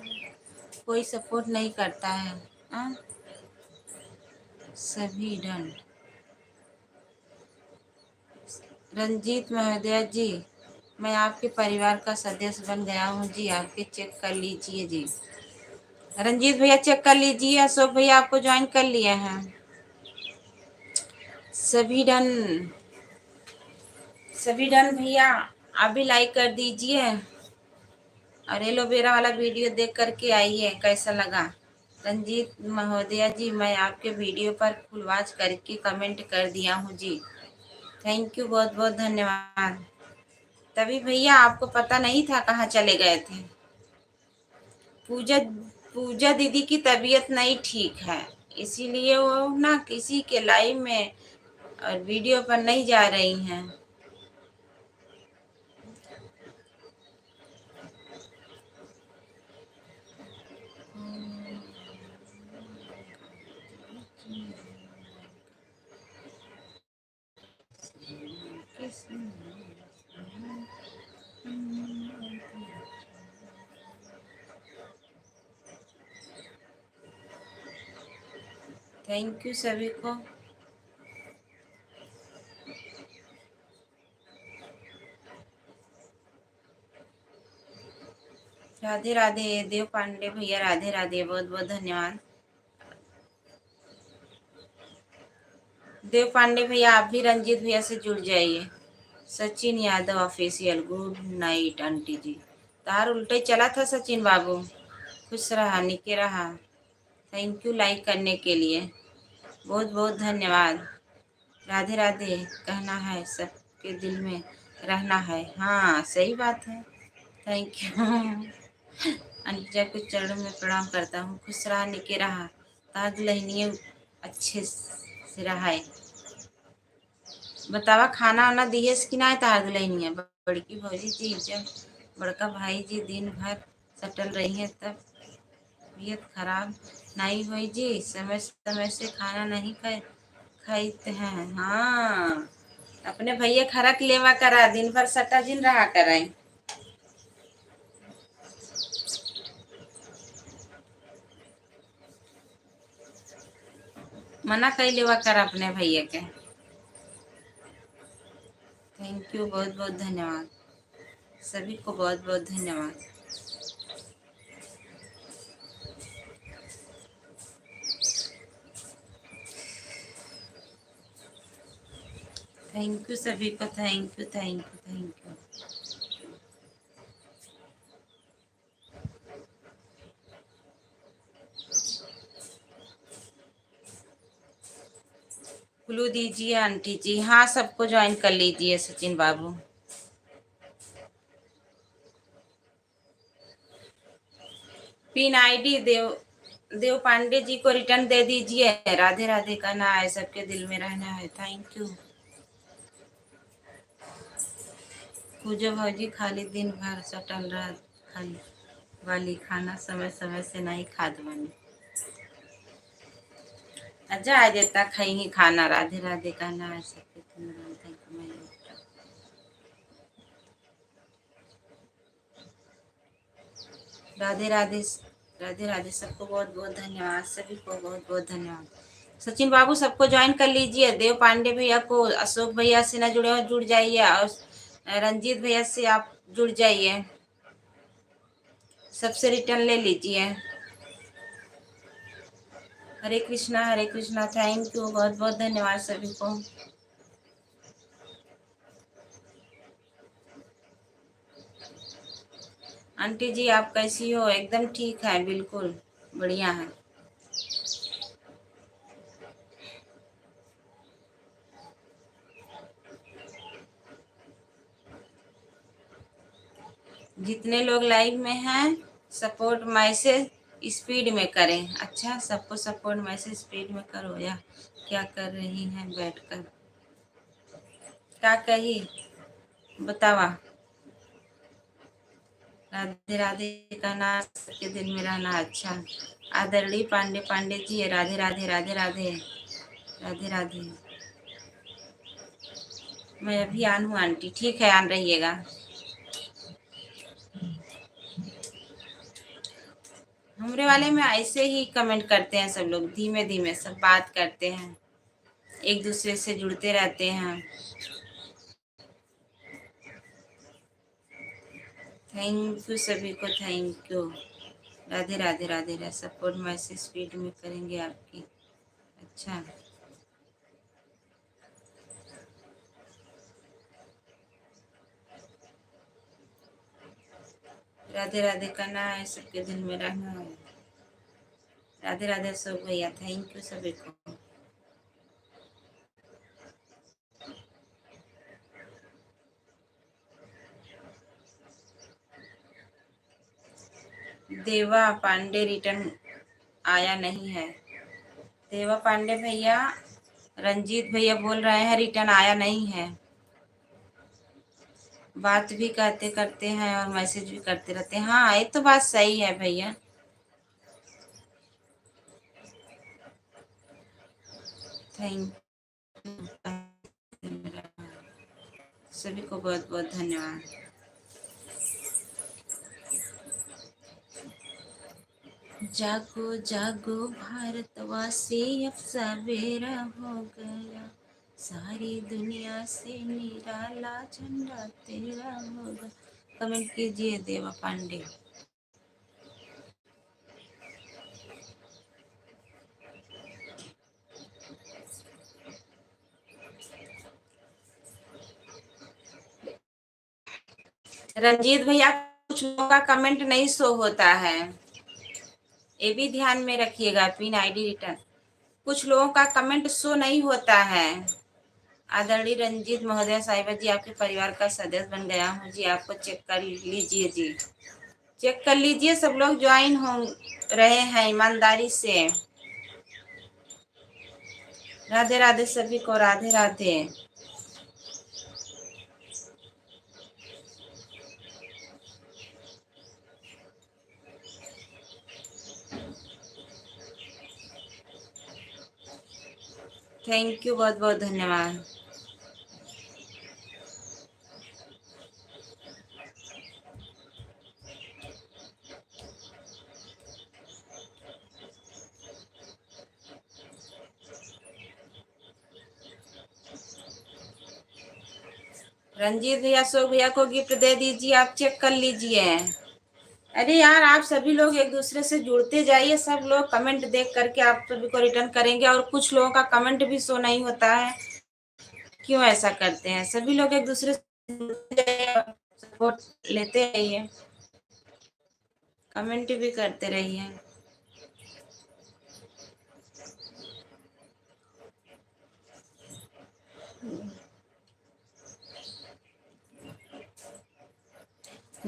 कोई सपोर्ट नहीं करता है। आ? सभी डन। रंजीत महोदय जी, मैं आपके परिवार का सदस्य बन गया हूँ जी, आपके चेक कर लीजिए जी। रंजीत भैया चेक कर लीजिए, अशोक भैया आपको ज्वाइन कर लिए हैं। सभी डन, सभी डन भैया, आप भी लाइक कर दीजिए और एलोवेरा वाला वीडियो देख करके आइए कैसा लगा। रंजीत महोदया जी, मैं आपके वीडियो पर फुल वॉच करके कमेंट कर दिया हूँ जी। थैंक यू, बहुत बहुत धन्यवाद। तभी भैया आपको पता नहीं था कहाँ चले गए थे। पूजा पूजा दीदी की तबीयत नहीं ठीक है, इसीलिए वो ना किसी के लाइव में और वीडियो पर नहीं जा रही हैं। थैंक यू सभी को। राधे राधे देव पांडे भैया, राधे राधे, बहुत बहुत धन्यवाद। देव पांडे भैया आप भी रंजीत भैया से जुड़ जाइए। Sachin Yadav official, good night aunty ji. तार उल्टे चला था सचिन बाबू, खुश रहा, निके रहा। थैंक यू लाइक करने के लिए, बहुत बहुत धन्यवाद। राधे राधे कहना है, सबके दिल में रहना है। हाँ सही बात है। Thank you. अंजा के चरणों में प्रणाम करता हूँ, खुश रहा, निके रहा, ताज लहनिए अच्छे से रहा। बतावा खाना वाना दिए कि ना तार दुलहिनिया। बड़की भौजी जी जब बड़का भाई जी दिन भर सटल रही है तब तबीयत खराब नहीं हुई जी। समय समय से खाना नहीं खाते हैं। हाँ, अपने भैया खरक लेवा करा, दिन भर सटा जिन रहा करें। मना कई लेवा कर अपने भैया के। थैंक यू, बहुत बहुत धन्यवाद। सभी को बहुत बहुत धन्यवाद। थैंक यू सभी को, thank you thank you thank you. Clue दीजिए आंटी जी। हाँ, सबको ज्वाइन कर लीजिए सचिन बाबू। पिन आईडी देव पांडे जी को रिटर्न दे दीजिए। राधे राधे कहना है, सबके दिल में रहना है। Thank you. पूजा भौजी खाली दिन भर सटल रह खाली वाली, खाना समय समय से नहीं खाद बनी। अच्छा आ देता खाई ही खाना। राधे राधे कहना है, सबके दिल में रहना है। राधे राधे। राधे राधे। सबको बहुत बहुत धन्यवाद। सभी को बहुत बहुत धन्यवाद। सचिन बाबू सबको ज्वाइन कर लीजिए। देव पांडे भैया को, अशोक भैया से ना जुड़े हो जुड़ जाइए, और रंजीत भैया से आप जुड़ जाइए। सबसे रिटर्न ले लीजिए। हरे कृष्णा हरे कृष्णा। थैंक यू, बहुत बहुत धन्यवाद सभी को। आंटी जी आप कैसी हो? एकदम ठीक है, बिल्कुल बढ़िया है। जितने लोग लाइव में हैं, सपोर्ट मैसेज स्पीड में करें। अच्छा, सबको सपोर्ट मैसेज स्पीड में करो। या क्या कर रही हैं बैठकर? क्या कही बतावा? राधे राधे कहना, सबके दिल में रहना। अच्छा, आदरणीय पांडे जी, राधे राधे राधे राधे राधे राधे। मैं अभी आन हूँ आंटी। ठीक है, आन रहिएगा। हमरे वाले में ऐसे ही कमेंट करते हैं सब लोग, धीमे धीमे सब बात करते हैं, एक दूसरे से जुड़ते रहते हैं। थैंक यू सभी को, thank you. Radhe Radhe Radhe Radhe. Support message speed में करेंगे आपकी। अच्छा, राधे राधे करना है, सबके दिल में रहना है। राधे राधे अशोक भैया, थैंक यू सभी को। देवा पांडे रिटर्न आया नहीं है। देवा पांडे भैया, रंजीत भैया बोल रहे हैं रिटर्न आया नहीं है। बात भी कहते करते हैं और मैसेज भी करते रहते हैं। हाँ, ये तो बात सही है भैया। थैंक यू, सभी को बहुत बहुत धन्यवाद। जागो जागो भारतवासी, अब सवेरा हो गया, सारी दुनिया से निराला झंडा तेरा होगा। कमेंट कीजिए देवा पांडे। रंजीत भैया, कुछ लोगों का कमेंट नहीं शो होता है, ये भी ध्यान में रखिएगा। पिन आईडी रिटर्न, कुछ लोगों का कमेंट शो नहीं होता है। आदरणीय रंजीत महोदय, साहिबा जी आपके परिवार का सदस्य बन गया हूँ जी, आपको चेक कर लीजिए जी। चेक कर लीजिए, सब लोग ज्वाइन हो रहे हैं ईमानदारी से। राधे राधे सभी को, राधे राधे। थैंक यू, बहुत बहुत धन्यवाद। रंजीत भैया, अशोक भैया को गिफ्ट दे दीजिए, आप चेक कर लीजिए। अरे यार, आप सभी लोग एक दूसरे से जुड़ते जाइए। सब लोग कमेंट देख करके आप सभी को रिटर्न करेंगे, और कुछ लोगों का कमेंट भी शो नहीं होता है। क्यों ऐसा करते हैं? सभी लोग एक दूसरे से जुड़ते जाइए, सपोर्ट लेते रहिए, कमेंट भी करते रहिए।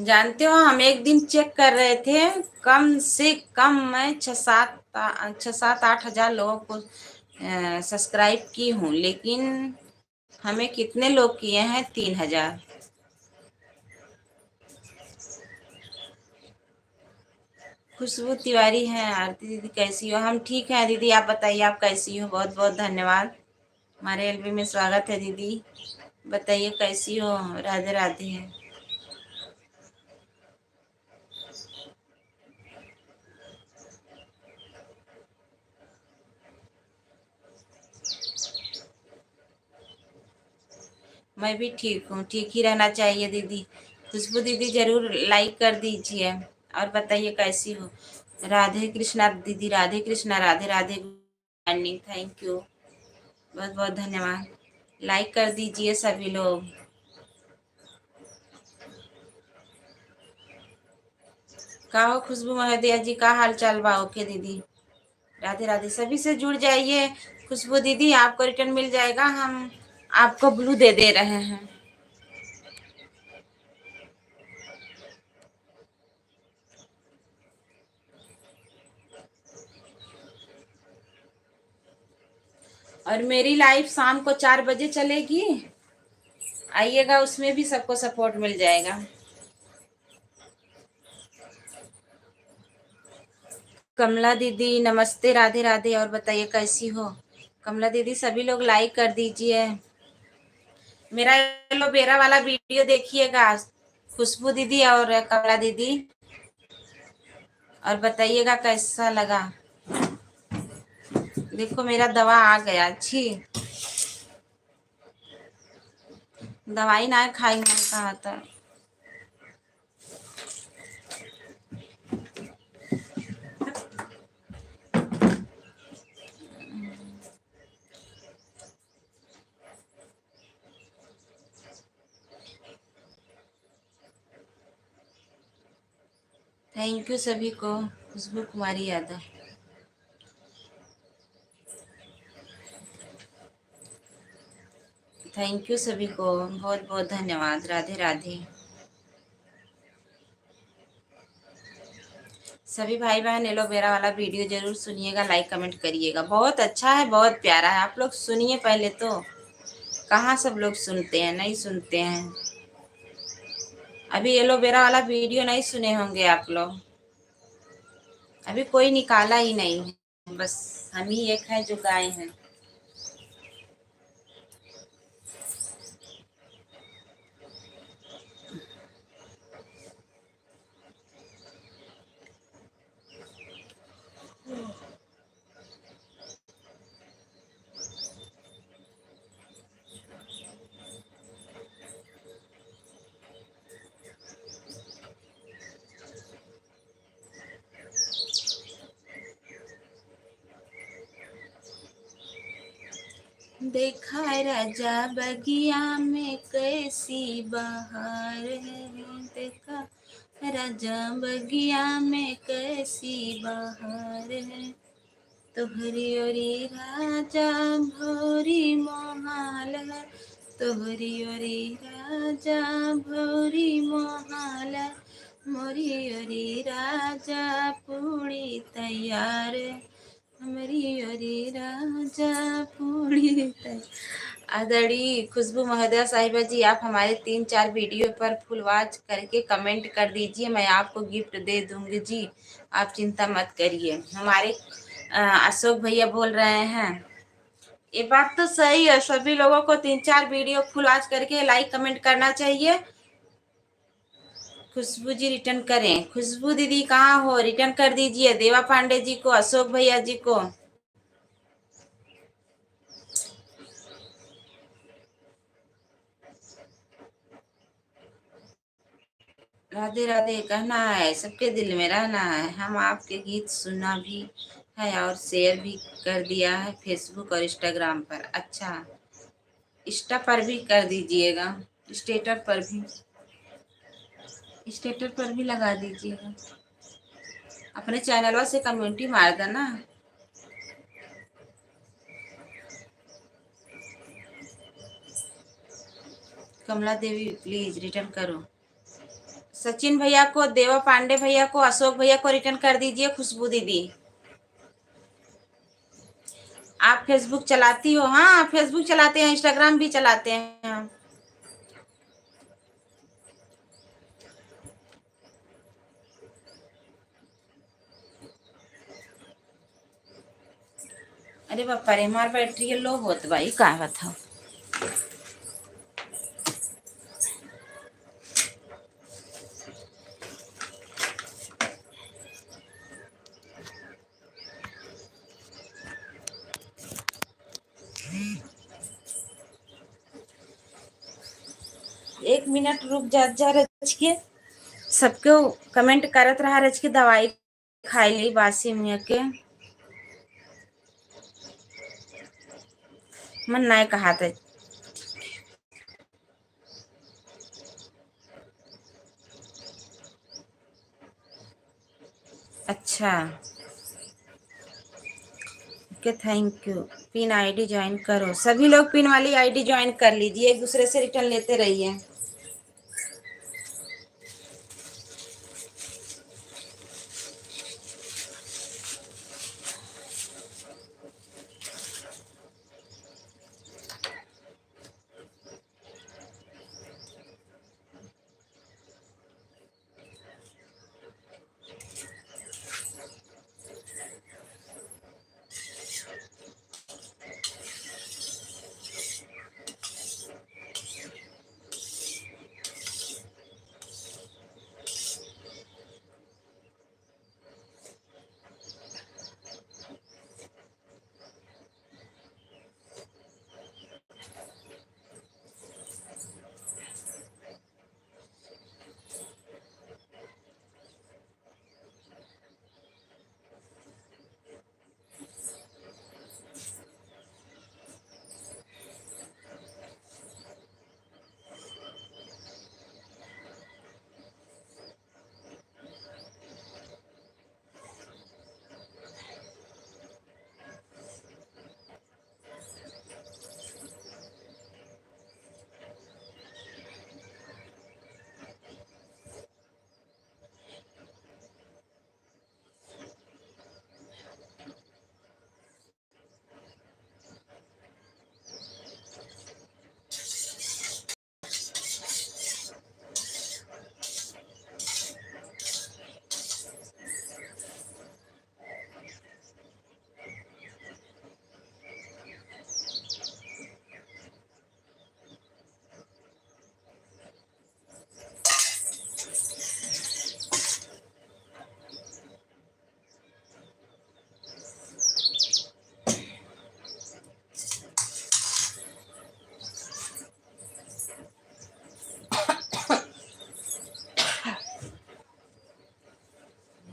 जानते हो, हम एक दिन चेक कर रहे थे, कम से कम मैं 6-7 8 हजार लोगों को सब्सक्राइब की हूँ, लेकिन हमें कितने लोग किए हैं? 3 हजार। खुशबू तिवारी हैं। आरती दीदी कैसी हो? हम ठीक हैं दीदी, आप बताइए आप कैसी हो? बहुत बहुत धन्यवाद। हमारे एलबी में स्वागत है दीदी। बताइए कैसी हो? राधे राधे। मैं भी ठीक हूँ, ठीक ही रहना चाहिए दीदी। खुशबू दीदी जरूर लाइक कर दीजिए। और बताइए कैसी हो? राधे कृष्णा दीदी, Radhe Krishna, Radhe Radhe, good morning, thank you, बहुत बहुत धन्यवाद। लाइक कर दीजिए सभी लोग। का हो खुशबू महोदया जी, का हाल चाल बा? ओके दीदी, राधे राधे। सभी से जुड़ जाइए। खुशबू दीदी आपको रिटर्न मिल जाएगा, हम आपको ब्लू दे दे रहे हैं। और मेरी लाइव शाम को 4 बजे चलेगी, आइएगा, उसमें भी सबको सपोर्ट मिल जाएगा। कमला दीदी नमस्ते, राधे राधे। और बताइए कैसी हो? कमला दीदी सभी लोग लाइक कर दीजिए। मेरा एलोवेरा वाला वीडियो देखिएगा, खुशबू दीदी और कमला दीदी, और बताइएगा कैसा लगा। देखो मेरा दवा आ गया। अच्छी दवाई ना खाई, मन कहा था। थैंक यू सभी को। खुशबू कुमारी यादव, थैंक यू सभी को, बहुत बहुत धन्यवाद। राधे राधे। सभी भाई बहन एलोवेरा वाला वीडियो जरूर सुनिएगा, लाइक कमेंट करिएगा। बहुत अच्छा है, बहुत प्यारा है। आप लोग सुनिए पहले तो। कहाँ सब लोग सुनते हैं? नहीं सुनते हैं। अभी एलोवेरा वाला वीडियो नहीं सुने होंगे आप लोग। अभी कोई निकाला ही नहीं है, बस हम ही एक है जो गाए हैं। देखा राजा बगिया में कैसी बहार है, देखा राजा बगिया में कैसी बहार है, तोहरी ओरी राजा भोरी मोहाल है, तोहरी ओरी राजा भोरी मोहाल है, मोरी ओरी राजा पूरी तैयार है, हमारी ओरी राजा पूरी तैयार। आदरणीय खुशबू महोदया साहिबा जी, आप हमारे 3-4 वीडियो पर फुल वॉच करके कमेंट कर दीजिए, मैं आपको गिफ्ट दे दूंगी जी। आप चिंता मत करिए। हमारे अशोक भैया बोल रहे हैं। ये बात तो सही है, सभी लोगों को 3-4 वीडियो फुल वॉच करके लाइक कमेंट करना चाहिए। खुशबू जी रिटर्न करें। खुशबू दीदी कहाँ हो? रिटर्न कर दीजिए देवा पांडे जी को, अशोक भैया जी को। राधे राधे कहना है, सबके दिल में रहना है। हम आपके गीत सुना भी है और शेयर भी कर दिया है फेसबुक और इंस्टाग्राम पर। अच्छा, इंस्टा पर भी कर दीजिएगा, स्टेटस पर भी, स्टेटस पर भी लगा दीजिएगा। अपने चैनलवा से कम्युनिटी मार देना। कमला देवी प्लीज रिटर्न करो। सचिन भैया को, देवा पांडे भैया को, अशोक भैया को रिटर्न कर दीजिए। खुशबू दीदी, आप फेसबुक चलाती हो? हाँ, फेसबुक चलाते हैं, इंस्टाग्राम भी चलाते हैं हम। अरे बापा रे, हमार बैटरी लो होत भाई, का बताओ। 1 मिनट रुक जा रच के। सबको कमेंट करत रहा रच के, दवाई खाई ली बासी मुँह के। मन नहीं कहा था। अच्छा, okay, thank you. Pin ID join करो, सभी लोग पिन वाली आईडी ज्वाइन कर लीजिए, एक दूसरे से रिटर्न लेते रहिए।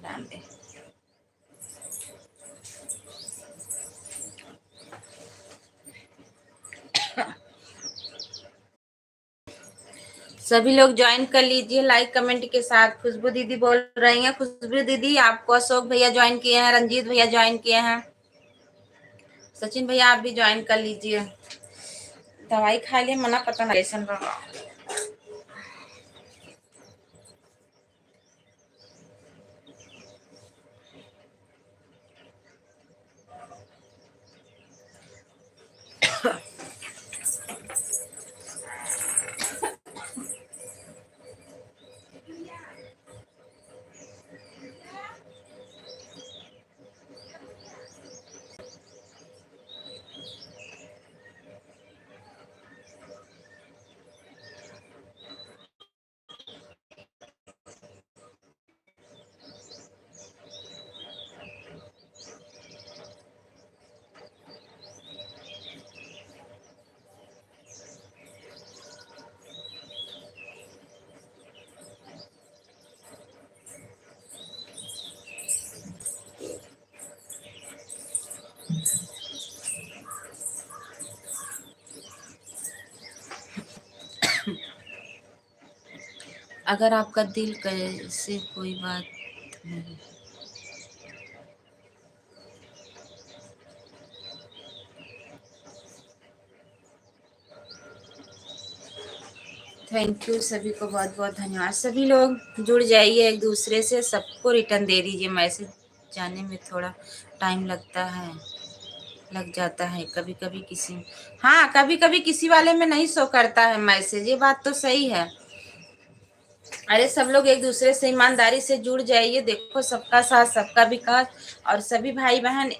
डाल दे। सभी लोग ज्वाइन कर लीजिए लाइक कमेंट के साथ। खुशबू दीदी बोल रही हैं, खुशबू दीदी आपको अशोक भैया ज्वाइन किए हैं, रंजीत भैया ज्वाइन किए हैं, सचिन भैया आप भी ज्वाइन कर लीजिए। दवाई खा लिए, मना पता नहीं कैसन बा। अगर आपका दिल कैसे कोई बात नहीं। थैंक यू सभी को, बहुत बहुत धन्यवाद। सभी लोग जुड़ जाइए एक दूसरे से, सबको रिटर्न दे दीजिए। मैसेज जाने में थोड़ा टाइम लग जाता है कभी कभी किसी, हाँ कभी कभी किसी वाले में नहीं शो करता है मैसेज, ये बात तो सही है। अरे सब लोग एक दूसरे से ईमानदारी से जुड़ जाइए। देखो सबका साथ सबका विकास, और सभी भाई बहन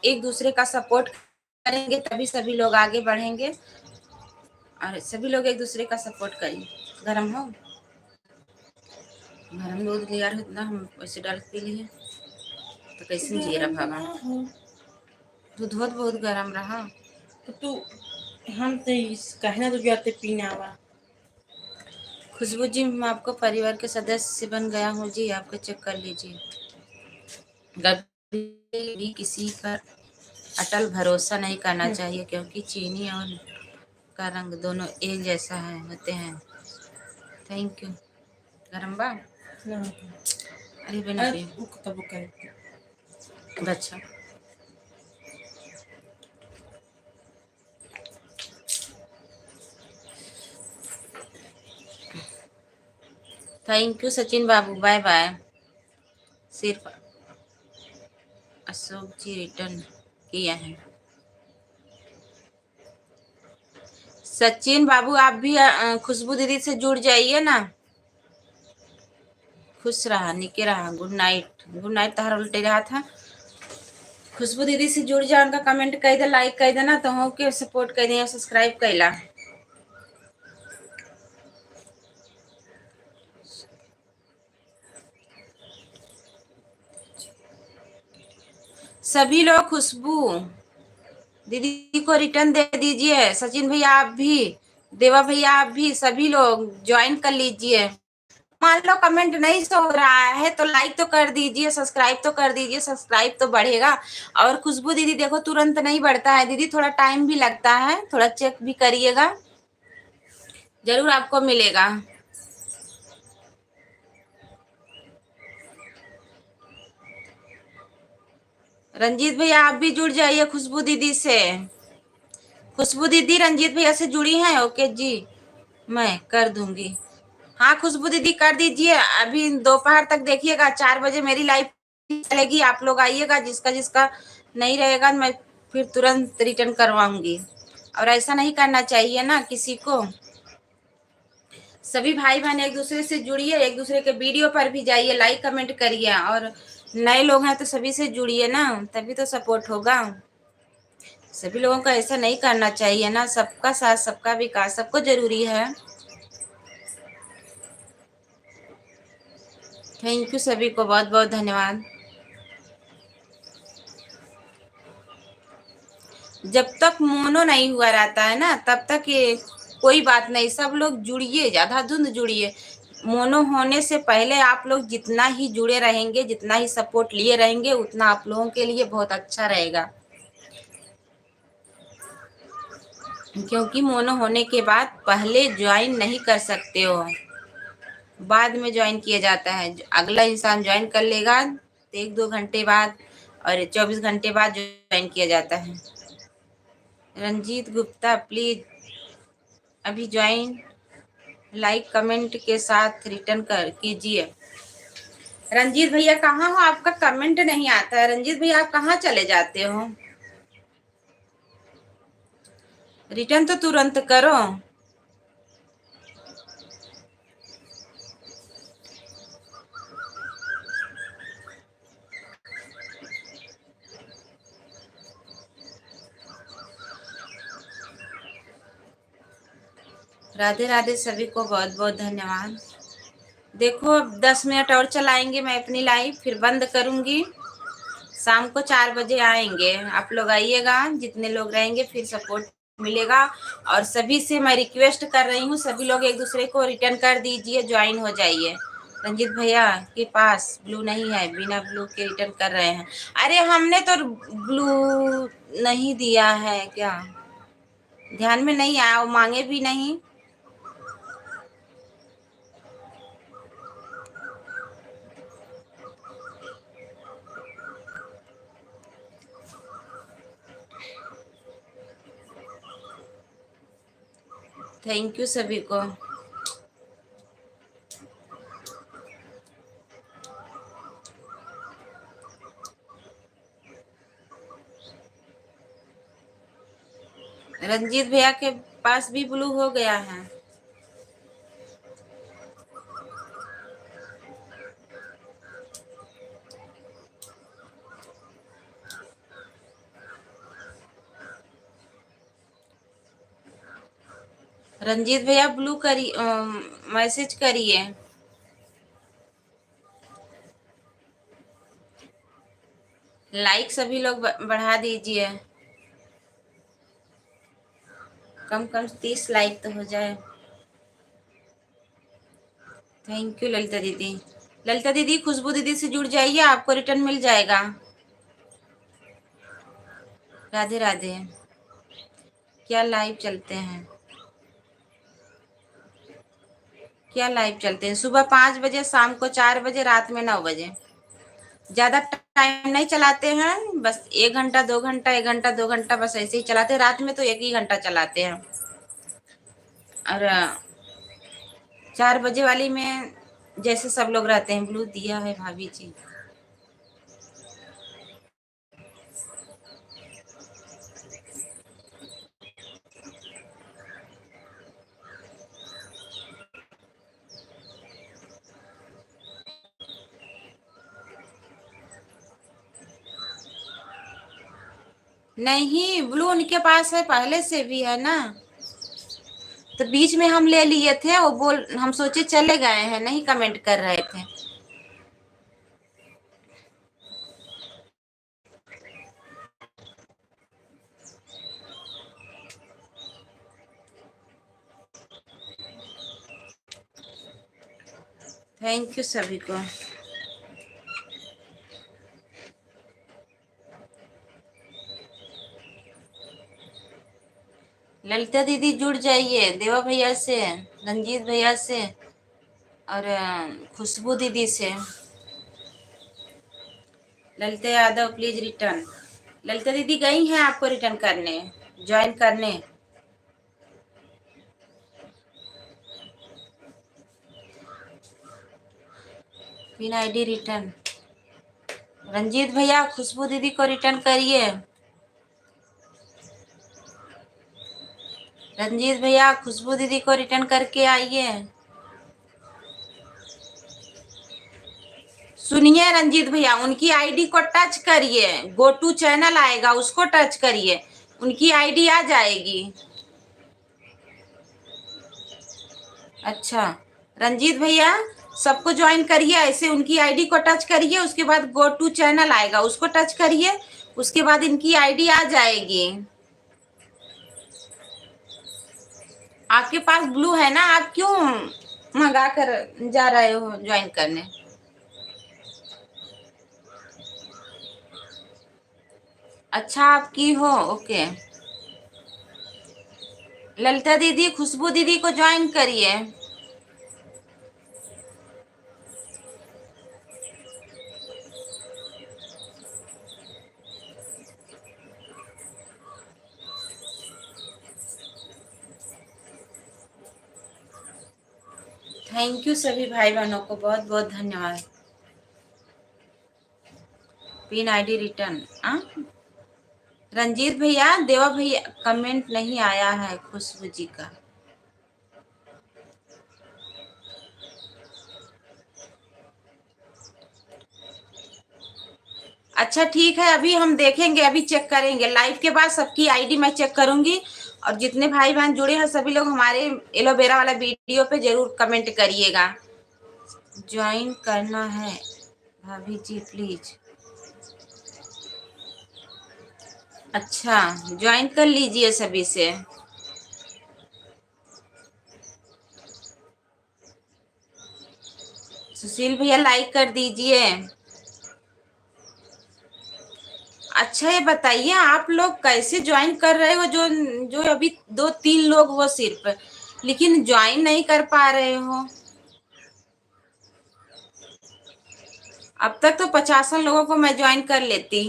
एक दूसरे का सपोर्ट करेंगे तभी सभी लोग आगे बढ़ेंगे। और सभी लोग एक दूसरे का सपोर्ट करिए। गरम हो, गरम दूध लिया रहा इतना, हम वैसे डाल पी लिए तो कैसे जी रहा भागा। दूध बहुत गरम रहा तो तू हम तो कहना तो जाते पीना वा। खुशबू जी, मैं आपको परिवार के सदस्य बन गया हूँ जी, आपको चेक कर लीजिए। कभी भी किसी पर अटल भरोसा नहीं करना चाहिए, क्योंकि चीनी और का रंग दोनों एक जैसा है होते हैं। Thank you. गरम बा अरे बिना अच्छा। थैंक यू सचिन बाबू, बाय बाय। सिर्फ अशोक जी रिटर्न किया है। सचिन बाबू आप भी खुशबू दीदी से जुड़ जाइए ना। खुश रहा, निके रहा, गुड नाइट। गुड नाइट तहार उल्टे रहा था। खुशबू दीदी से जुड़ जा, उनका कमेंट कर दे, लाइक कर देना तो हो के सपोर्ट कर दिया, सब्सक्राइब कैला। सभी लोग खुशबू दीदी को रिटर्न दे दीजिए। सचिन भैया आप भी, देवा भैया आप भी, सभी लोग ज्वाइन कर लीजिए। मान लो कमेंट नहीं सो रहा है तो लाइक तो कर दीजिए, सब्सक्राइब तो कर दीजिए, सब्सक्राइब तो बढ़ेगा। और खुशबू दीदी देखो तुरंत नहीं बढ़ता है दीदी, थोड़ा टाइम भी लगता है, थोड़ा चेक भी करिएगा, जरूर आपको मिलेगा। रंजीत भैया आप भी जुड़ जाइए खुशबू दीदी से। खुशबू दीदी रंजीत भैया से जुड़ी हैं, ओके जी, मैं कर दूंगी। हाँ खुशबू दीदी कर दीजिए। अभी दोपहर तक देखिएगा, 4 बजे मेरी लाइव चलेगी, आप लोग आइएगा। जिसका जिसका नहीं रहेगा मैं फिर तुरंत रिटर्न करवाऊंगी। और ऐसा नहीं करना चाहिए ना किसी को। सभी भाई बहन एक दूसरे से जुड़िए, एक दूसरे के वीडियो पर भी जाइए, लाइक कमेंट करिए। और नए लोग हैं तो सभी से जुड़िए ना, तभी तो सपोर्ट होगा। सभी लोगों को ऐसा नहीं करना चाहिए ना, सबका साथ सबका विकास सबको जरूरी है। थैंक यू सभी को, बहुत बहुत धन्यवाद। जब तक मोनो नहीं हुआ रहता है ना तब तक ये कोई बात नहीं, सब लोग जुड़िए, ज्यादा धुंध जुड़िए। मोनो होने से पहले आप लोग जितना ही जुड़े रहेंगे, जितना ही सपोर्ट लिए रहेंगे, उतना आप लोगों के लिए बहुत अच्छा रहेगा। क्योंकि मोनो होने के बाद पहले ज्वाइन नहीं कर सकते हो, बाद में ज्वाइन किया जाता है। अगला इंसान ज्वाइन कर लेगा तो 1-2 घंटे बाद और 24 घंटे बाद ज्वाइन किया जाता है। रंजीत गुप्ता प्लीज अभी ज्वाइन, लाइक कमेंट के साथ रिटर्न कर कीजिए। रंजीत भैया कहाँ हो, आपका कमेंट नहीं आता है। रंजीत भैया आप कहाँ चले जाते हो, रिटर्न तो तुरंत करो। राधे राधे सभी को, बहुत बहुत धन्यवाद। देखो 10 मिनट और चलाएंगे, मैं अपनी लाइव फिर बंद करूंगी। शाम को 4 बजे आएंगे, आप लोग आइएगा, जितने लोग रहेंगे फिर सपोर्ट मिलेगा। और सभी से मैं रिक्वेस्ट कर रही हूँ, सभी लोग एक दूसरे को रिटर्न कर दीजिए, ज्वाइन हो जाइए। रंजीत भैया के पास ब्लू नहीं है, बिना ब्लू के रिटर्न कर रहे हैं। अरे हमने तो ब्लू नहीं दिया है क्या, ध्यान में नहीं आया, वो मांगे भी नहीं। थैंक यू सभी को। रंजीत भैया के पास भी ब्लू हो गया है। रंजीत भैया ब्लू करिए, मैसेज करिए। लाइक सभी लोग बढ़ा दीजिए। कम कम 30 लाइक तो हो जाए। थैंक यू ललिता दीदी। ललिता दीदी खुशबू दीदी से जुड़ जाइए, आपको रिटर्न मिल जाएगा। राधे राधे। क्या लाइव चलते हैं, क्या लाइव चलते हैं? सुबह 5 बजे, शाम को 4 बजे, रात में 9 बजे। ज्यादा टाइम नहीं चलाते हैं, बस 1 घंटा 2 घंटा, 1 घंटा 2 घंटा बस ऐसे ही चलाते हैं। रात में तो 1 ही घंटा चलाते हैं। और 4 बजे वाली में जैसे सब लोग रहते हैं। ब्लू दिया है भाभी जी। नहीं, ब्लू उनके पास है, पहले से भी है ना। तो बीच में हम ले लिए थे, वो बोल, हम सोचे चले गए हैं, नहीं कमेंट कर रहे थे। थैंक यू सभी को। ललिता दीदी जुड़ जाइए, देवा भैया से, रंजीत भैया से, और खुशबू दीदी से। Lalita Yadav please return. ललिता दीदी गई हैं आपको रिटर्न करने, ज्वाइन करने। Pin ID return. रंजीत भैया खुशबू दीदी को रिटर्न करिए। रंजीत भैया खुशबू दीदी को रिटर्न करके आइए। सुनिए रंजीत भैया, उनकी आईडी को टच करिए, गो टू चैनल आएगा, उसको टच करिए, उनकी आईडी आ जाएगी। अच्छा, रंजीत भैया सबको ज्वाइन करिए, ऐसे उनकी आईडी को टच करिए, उसके बाद गो टू चैनल आएगा, उसको टच करिए, उसके बाद इनकी आईडी आ जाएगी। आपके पास ब्लू है ना, आप क्यों मंगा कर जा रहे हो ज्वाइन करने? अच्छा, आपकी हो, ओके। ललिता दीदी खुशबू दीदी को ज्वाइन करिए। थैंक यू सभी भाई बहनों को, बहुत बहुत धन्यवाद। Pin ID return. रंजीत भैया, देवा भैया कमेंट नहीं आया है खुशबू जी का। अच्छा ठीक है, अभी हम देखेंगे, अभी चेक करेंगे लाइव के बाद सबकी आईडी मैं चेक करूंगी। और जितने भाई बहन जुड़े हैं सभी लोग हमारे एलोवेरा वाला वीडियो पे जरूर कमेंट करिएगा। ज्वाइन करना है भाभी जी प्लीज। अच्छा, ज्वाइन कर लीजिए सभी से। सुशील भैया लाइक कर दीजिए। अच्छा ये बताइए, आप लोग कैसे ज्वाइन कर रहे हो? जो जो अभी 2-3 लोग हो सिर्फ, लेकिन ज्वाइन नहीं कर पा रहे हो। अब तक तो 50 लोगों को मैं ज्वाइन कर लेती।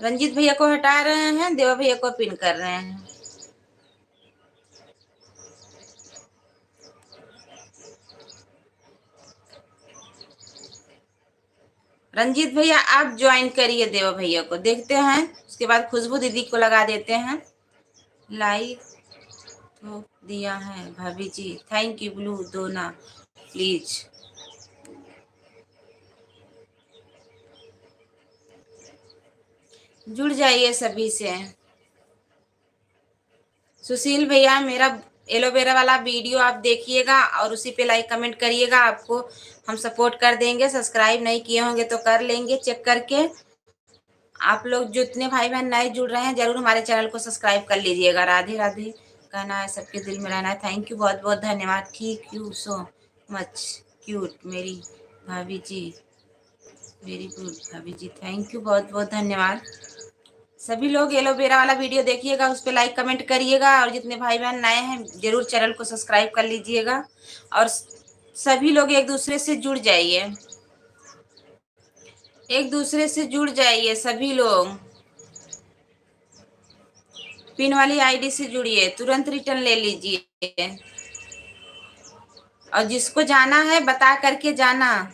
रंजीत भैया को हटा रहे हैं, देवा भैया को पिन कर रहे हैं। रंजीत भैया आप ज्वाइन करिए देवा भैया को, देखते हैं उसके बाद खुशबू दीदी को लगा देते हैं। लाइक तो दिया है भाभी जी, थैंक यू। ब्लू दो ना प्लीज। जुड़ जाइए सभी से। सुशील भैया मेरा एलोवेरा वाला वीडियो आप देखिएगा और उसी पे लाइक कमेंट करिएगा, आपको हम सपोर्ट कर देंगे। सब्सक्राइब नहीं किए होंगे तो कर लेंगे चेक करके। आप लोग जितने भाई बहन नए जुड़ रहे हैं जरूर हमारे चैनल को सब्सक्राइब कर लीजिएगा। राधे राधे कहना है, सबके दिल में रहना है। थैंक यू, बहुत बहुत धन्यवाद। Thank you so much cute मेरी भाभी जी, वेरी गुड भाभी जी, थैंक यू, बहुत बहुत धन्यवाद। सभी लोग एलोवेरा वाला वीडियो देखिएगा, उस पर लाइक कमेंट करिएगा और जितने भाई बहन नए हैं जरूर चैनल को सब्सक्राइब कर लीजिएगा और सभी लोग एक दूसरे से जुड़ जाइए, एक दूसरे से जुड़ जाइए सभी लोग। पिन वाली आईडी से जुड़िए, तुरंत रिटर्न ले लीजिए और जिसको जाना है बता करके जाना।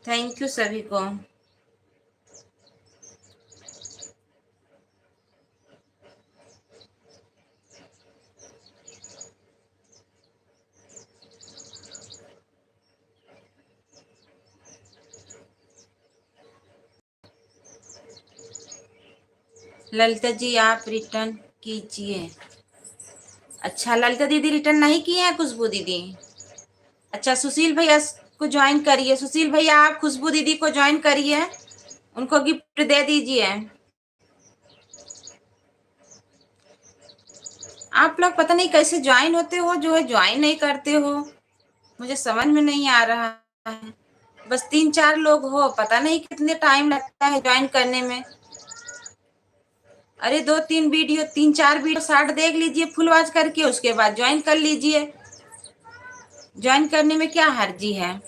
थैंक यू सभी को। ललिता जी आप रिटर्न कीजिए। अच्छा ललिता दीदी रिटर्न नहीं किए हैं खुशबू दीदी। अच्छा सुशील भैया को ज्वाइन करिए, सुशील भैया आप खुशबू दीदी को ज्वाइन करिए, उनको गिफ्ट दे दीजिए। आप लोग पता नहीं कैसे ज्वाइन होते हो, जो है ज्वाइन नहीं करते हो, मुझे समझ में नहीं आ रहा है। बस 3-4 लोग हो, पता नहीं कितने टाइम लगता है ज्वाइन करने में। अरे 2-3 वीडियो, 3-4 वीडियो शार्ट देख लीजिए फुल वॉच करके, उसके बाद ज्वाइन कर लीजिए। ज्वाइन करने में क्या हर्जी है।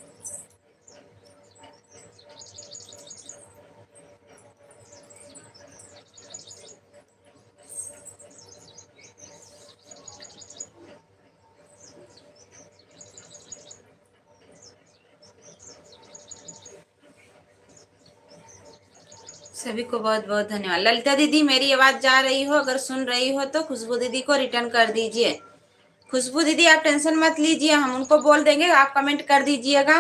सभी को बहुत बहुत धन्यवाद। ललिता दीदी मेरी आवाज जा रही हो, अगर सुन रही हो तो खुशबू दीदी को रिटर्न कर दीजिए। खुशबू दीदी आप टेंशन मत लीजिए, हम उनको बोल देंगे, आप कमेंट कर दीजिएगा।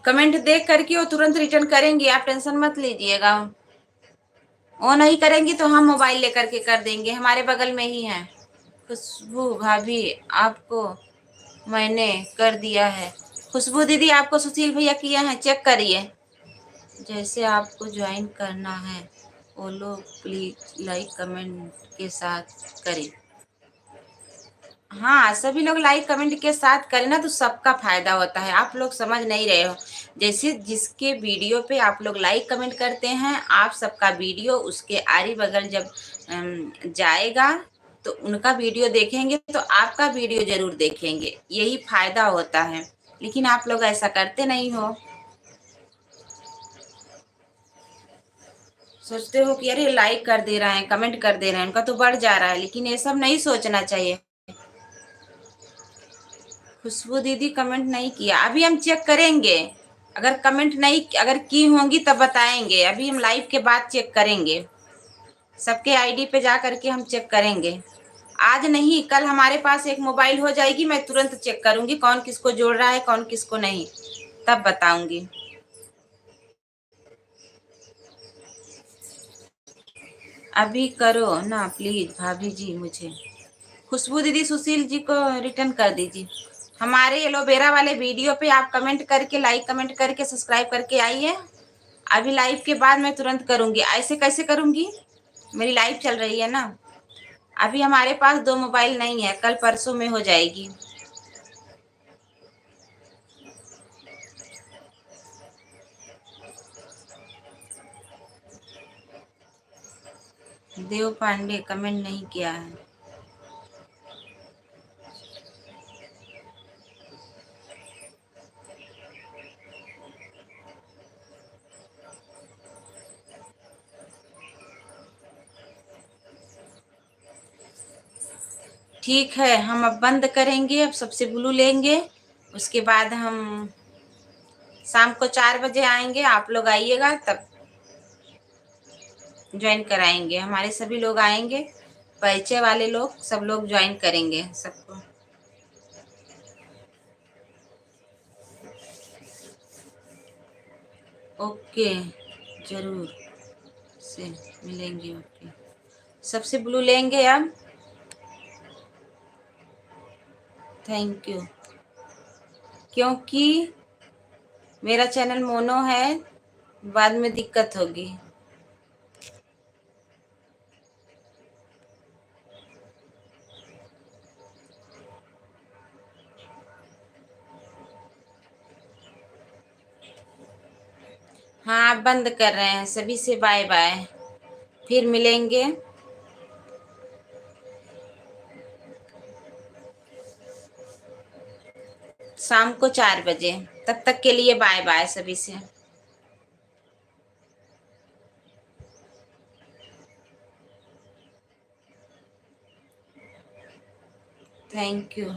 कमेंट देख करके वो तुरंत रिटर्न करेंगे, आप टेंशन मत लीजिएगा। वो नहीं करेंगी तो हम मोबाइल लेकर के कर देंगे, हमारे बगल में ही है। खुशबू भाभी आपको मैंने कर दिया है। खुशबू दीदी आपको सुशील भैया किया है, चेक करिए। जैसे आपको ज्वाइन करना है वो लोग प्लीज लाइक कमेंट के साथ करें। हाँ सभी लोग लाइक कमेंट के साथ करें ना तो सबका फायदा होता है। आप लोग समझ नहीं रहे हो, जैसे जिसके वीडियो पे आप लोग लाइक कमेंट करते हैं, आप सबका वीडियो उसके आरी बगल जब जाएगा तो उनका वीडियो देखेंगे तो आपका वीडियो जरूर देखेंगे, यही फायदा होता है। लेकिन आप लोग ऐसा करते नहीं हो, सोचते हो कि अरे लाइक कर दे रहे हैं, कमेंट कर दे रहे हैं, उनका तो बढ़ जा रहा है, लेकिन ये सब नहीं सोचना चाहिए। खुशबू दीदी कमेंट नहीं किया, अभी हम चेक करेंगे। अगर कमेंट नहीं अगर की होंगी तब बताएंगे, अभी हम लाइव के बाद चेक करेंगे। सबके आईडी पे जा करके हम चेक करेंगे। आज नहीं कल हमारे पास एक मोबाइल हो जाएगी, मैं तुरंत चेक करूंगी कौन किसको जोड़ रहा है कौन किसको नहीं, तब बताऊंगी। अभी करो ना प्लीज भाभी जी मुझे। खुशबू दीदी सुशील जी को रिटर्न कर दीजिए। हमारे एलोवेरा वाले वीडियो पे आप कमेंट करके लाइक कमेंट करके सब्सक्राइब करके आइए। अभी लाइव के बाद मैं तुरंत करूंगी, ऐसे कैसे करूंगी, मेरी लाइव चल रही है ना। अभी हमारे पास 2 मोबाइल नहीं है, कल परसों में हो जाएगी। देव पांडे कमेंट नहीं किया है। ठीक है, हम अब बंद करेंगे, अब सबसे ब्लू लेंगे, उसके बाद हम शाम को 4 बजे आएंगे, आप लोग आइएगा तब ज्वाइन कराएंगे। हमारे सभी लोग आएंगे, परिचय वाले लोग सब लोग ज्वाइन करेंगे सबको। ओके, जरूर से मिलेंगे। ओके, सबसे ब्लू लेंगे अब। Thank you. क्योंकि मेरा चैनल मोनो है, बाद में दिक्कत होगी। हाँ, आप बंद कर रहे हैं। सभी से बाय बाय, फिर मिलेंगे। शाम को 4 बजे। तब तक के लिए बाय बाय सभी से। Thank you.